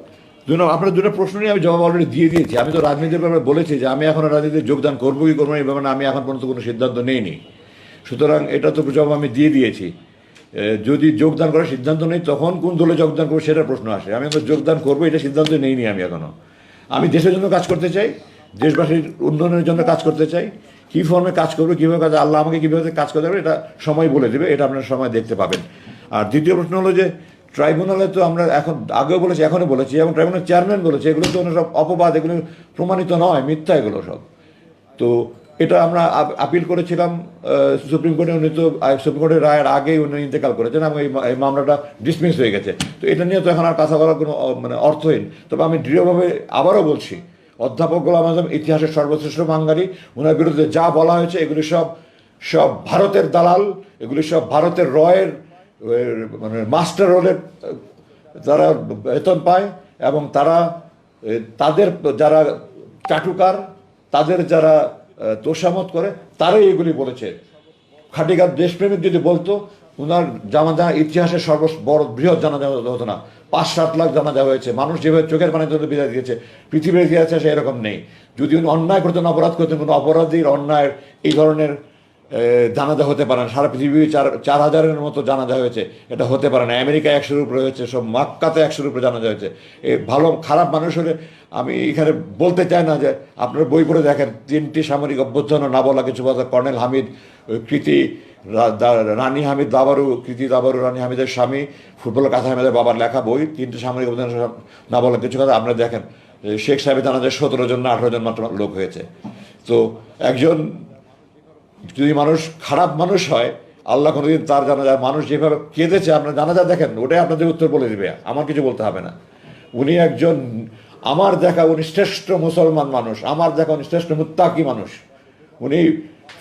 আপনার 2টা প্রশ্ন নিয়ে আমি জবাব অলরেডি দিয়ে দিয়েছি। আমি তো রাজনীতির ব্যাপারে বলেছি যে আমি এখন রাজনীতিতে যোগদান করবো কি করবো না, এই ব্যাপারে আমি এখন পর্যন্ত কোনো সিদ্ধান্ত নেইনি। সুতরাং এটা তো জবাব আমি দিয়ে দিয়েছি। যদি যোগদান করার সিদ্ধান্ত নেই তখন কোন দলে যোগদান করবো সেটার প্রশ্ন আসে। আমি এখন যোগদান করবো এটা সিদ্ধান্ত নেইনি আমি এখনও। আমি দেশের জন্য কাজ করতে চাই, দেশবাসীর উন্নয়নের জন্য কাজ করতে চাই। কী ফর্মে কাজ করবো, কীভাবে কাজ, আল্লাহ আমাকে কীভাবে কাজ করতে হবে এটা সময় বলে দেবে, এটা আপনার সময় দেখতে পাবেন। আর দ্বিতীয় প্রশ্ন হলো যে ট্রাইব্যুনালে তো আমরা এখন আগেও বলেছি, এখনও বলেছি, এবং ট্রাইব্যুনাল চেয়ারম্যান বলেছে এগুলো তো সব অপবাদ, এগুলো প্রমাণিত নয়, মিথ্যা এগুলো সব। তো এটা আমরা আপিল করেছিলাম সুপ্রিম কোর্টে। উনি তো সুপ্রিম কোর্টের রায়ের আগেই উনি ইন্তেকাল করেছেন এবং এই মামলাটা ডিসমিস হয়ে গেছে। তো এটা নিয়ে তো এখন আর কথা বলার কোনো অর্থহীন। তবে আমি দৃঢ়ভাবে আবারও বলছি, অধ্যাপক গোলাম আজম ইতিহাসের সর্বশ্রেষ্ঠ বাঙালি। ওনার বিরুদ্ধে যা বলা হয়েছে এগুলি সব ভারতের দালাল, এগুলি সব ভারতের রয়ের মাস্টার রোলের যারা বেতন পায়, এবং তাদের যারা চাটুকার, তাদের যারা তোষামত করে, তারাই এগুলি বলেছে। খাটিকার দেশপ্রেমিক যদি বলতো ওনার জানাজা ইতিহাসের বড় বৃহৎ জানাজা হতো না, 5-7 লাখ জানাজা হয়েছে, মানুষ যেভাবে চোখের পানিতে বিদায় দিয়েছে পৃথিবীর ইতিহাসে সে এরকম নেই। যদি উনি অন্যায় করতেন, অপরাধ করতেন, কোনো অপরাধীর অন্যায়ের এই ধরনের জানাজা হতে পারে না। সারা পৃথিবী 4,000-এর মতো জানাজা হয়েছে, এটা হতে পারে না। আমেরিকায় 100-এর উপরে হয়েছে, সব মাক্কাতে 100-এর উপরে জানাজা হয়েছে। ভালো খারাপ মানুষ হলে আমি এখানে বলতে চাই না যে আপনার বই পড়ে দেখেন 3টি সামরিক অভ্যুত্থান না বলা কিছু কথা, কর্নেল হামিদ, কৃতি রানী হামিদ দাবারু, কৃতি দাবারু রানী হামিদের স্বামী, ফুটবলার কাসা হামিদের বাবার লেখা বই 3টি সামরিক অভ্যুত্থান না বলা কিছু কথা। আপনারা দেখেন শেখ সাহেবের জানাজায় 17 জন না 18 জন মাত্র লোক হয়েছে। তো একজন যদি মানুষ খারাপ মানুষ হয়, আল্লাহ কোনোদিন তার জানাজায় মানুষ যেভাবে কেঁদেছে আপনার জানাজা দেখেন, ওটাই আপনাদের উত্তর বলে দিবে, আমার কিছু বলতে হবে না। উনি একজন আমার দেখা উনি শ্রেষ্ঠ মুসলমান মানুষ, আমার দেখা উনি শ্রেষ্ঠ মুত্তাকি মানুষ, উনি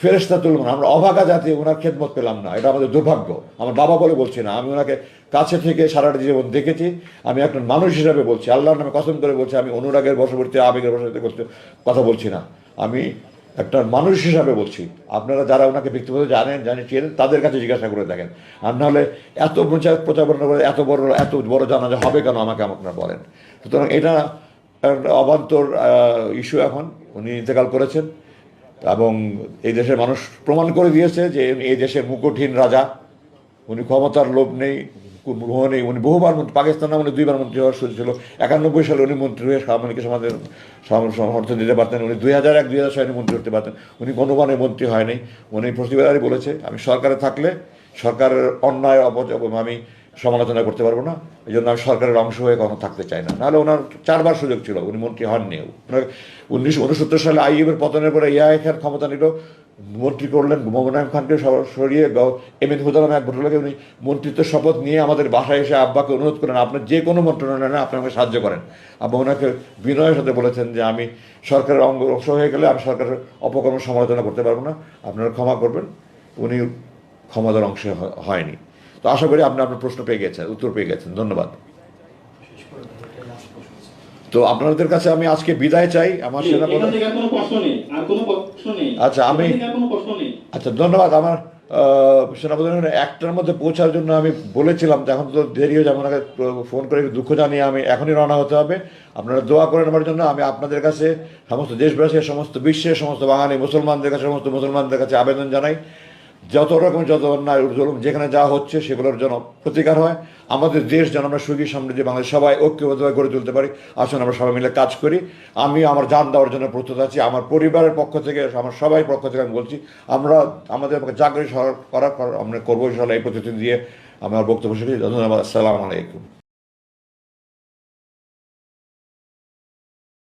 ফেরেশতা তুলবেন। আমরা অভাগা জাতি ওনার খেদমত পেলাম না, এটা আমাদের দুর্ভাগ্য। আমার বাবা বলে বলছি না, আমি ওনাকে কাছে থেকে সারাটা জীবন দেখেছি। আমি একজন মানুষ হিসাবে বলছি, আল্লাহর নামে কসম করে বলছি, আমি অনুরাগের বশবর্তী আবেগের বশবর্তী কথা বলছি না, আমি একটা মানুষ হিসাবে বলছি। আপনারা যারা ওনাকে ব্যক্তিগত জানেন চেনেন, তাদের কাছে জিজ্ঞাসা করে দেখেন। আর নাহলে এত প্রচারণা করে এত বড় জানাজা হবে কেন আমাকে আপনারা বলেন। সুতরাং এটা একটা অবান্তর ইস্যু। এখন উনি ইন্তেকাল করেছেন এবং এই দেশের মানুষ প্রমাণ করে দিয়েছে যে এই দেশের মুকুটহীন রাজা, উনি ক্ষমতার লোভ নেই, মোহ নেই। উনি বহুবার পাকিস্তান আমলে 2বার মন্ত্রী হওয়ার সুযোগ ছিল। 91 সালে উনি মন্ত্রী হয়ে সামরিক সমাজের সমর্থন দিতে পারতেন। উনি 2001-2000 সালে মন্ত্রী করতে পারতেন। উনি কোনোবারে মন্ত্রী হয়নি। উনি প্রতিবারই বলেছে আমি সরকারে থাকলে সরকারের অন্যায় আমি সমালোচনা করতে পারবো না, এই জন্য আমি সরকারের অংশ হয়ে কখনো থাকতে চাই না। নাহলে ওনার 4বার সুযোগ ছিল, উনি মন্ত্রী হননি। 1969 সালে আইএমের পতনের পরে ইয়াহিয়া খান ক্ষমতা নিল, মন্ত্রী করলেন মোমেনায়েম খানকে সরিয়ে এমএন হুদারাম এক ভদ্রলোকে উনি মন্ত্রিত্বের শপথ নিয়ে আমাদের বাসায় এসে আব্বাকে অনুরোধ করেন আপনার যে কোনো মন্ত্রণালয়ে আপনি আমাকে সাহায্য করেন। আব্বা ওনাকে বিনয়ের সাথে বলেছেন যে আমি সরকারের অংশ হয়ে গেলে আমি সরকারের অপকর্ম সমালোচনা করতে পারবো না, আপনারা ক্ষমা করবেন। উনি ক্ষমতার অংশ হয়নি। তো আশা করি আপনি আপনার প্রশ্ন পেয়ে গেছেন, উত্তর পেয়ে গেছেন। ধন্যবাদ। তো আপনাদের কাছে আমি আজকে বিদায় চাই। আমার সেনাপ্রধান আচ্ছা আমি আচ্ছা ধন্যবাদ। আমার সেনাপ্রধানের 1টার মধ্যে পৌঁছার জন্য আমি বলেছিলাম, তো এখন তো দেরি হয়ে যাবে। ওনাকে ফোন করে দুঃখ জানিয়ে আমি এখনই রওনা হতে হবে। আপনারা দোয়া করেন আমার জন্য। আমি আপনাদের কাছে, সমস্ত দেশবাসীর, সমস্ত বিশ্বের সমস্ত বাঙালি মুসলমানদের কাছে, সমস্ত মুসলমানদের কাছে আবেদন জানাই, যত অন্যায় জুলুম যেখানে যা হচ্ছে সেগুলোর যেন প্রতিকার হয়। আমাদের দেশ যেন আমরা সুখী সমৃদ্ধি বাংলাদেশ সবাই ঐক্যবদ্ধভাবে গড়ে তুলতে পারি। আসুন আমরা সবাই মিলে কাজ করি। আমি আমার জান দেওয়ার জন্য প্রস্তুত আছি। আমার পরিবারের পক্ষ থেকে, আমার সবাই পক্ষ থেকে আমি বলছি, আমরা আমাদের চাকরি আমরা করবো ইনশাআল্লাহ। এই প্রতিশ্রুতি দিয়ে আমার বক্তব্য শেষ করছি। ধন্যবাদ। আসসালামু আলাইকুম।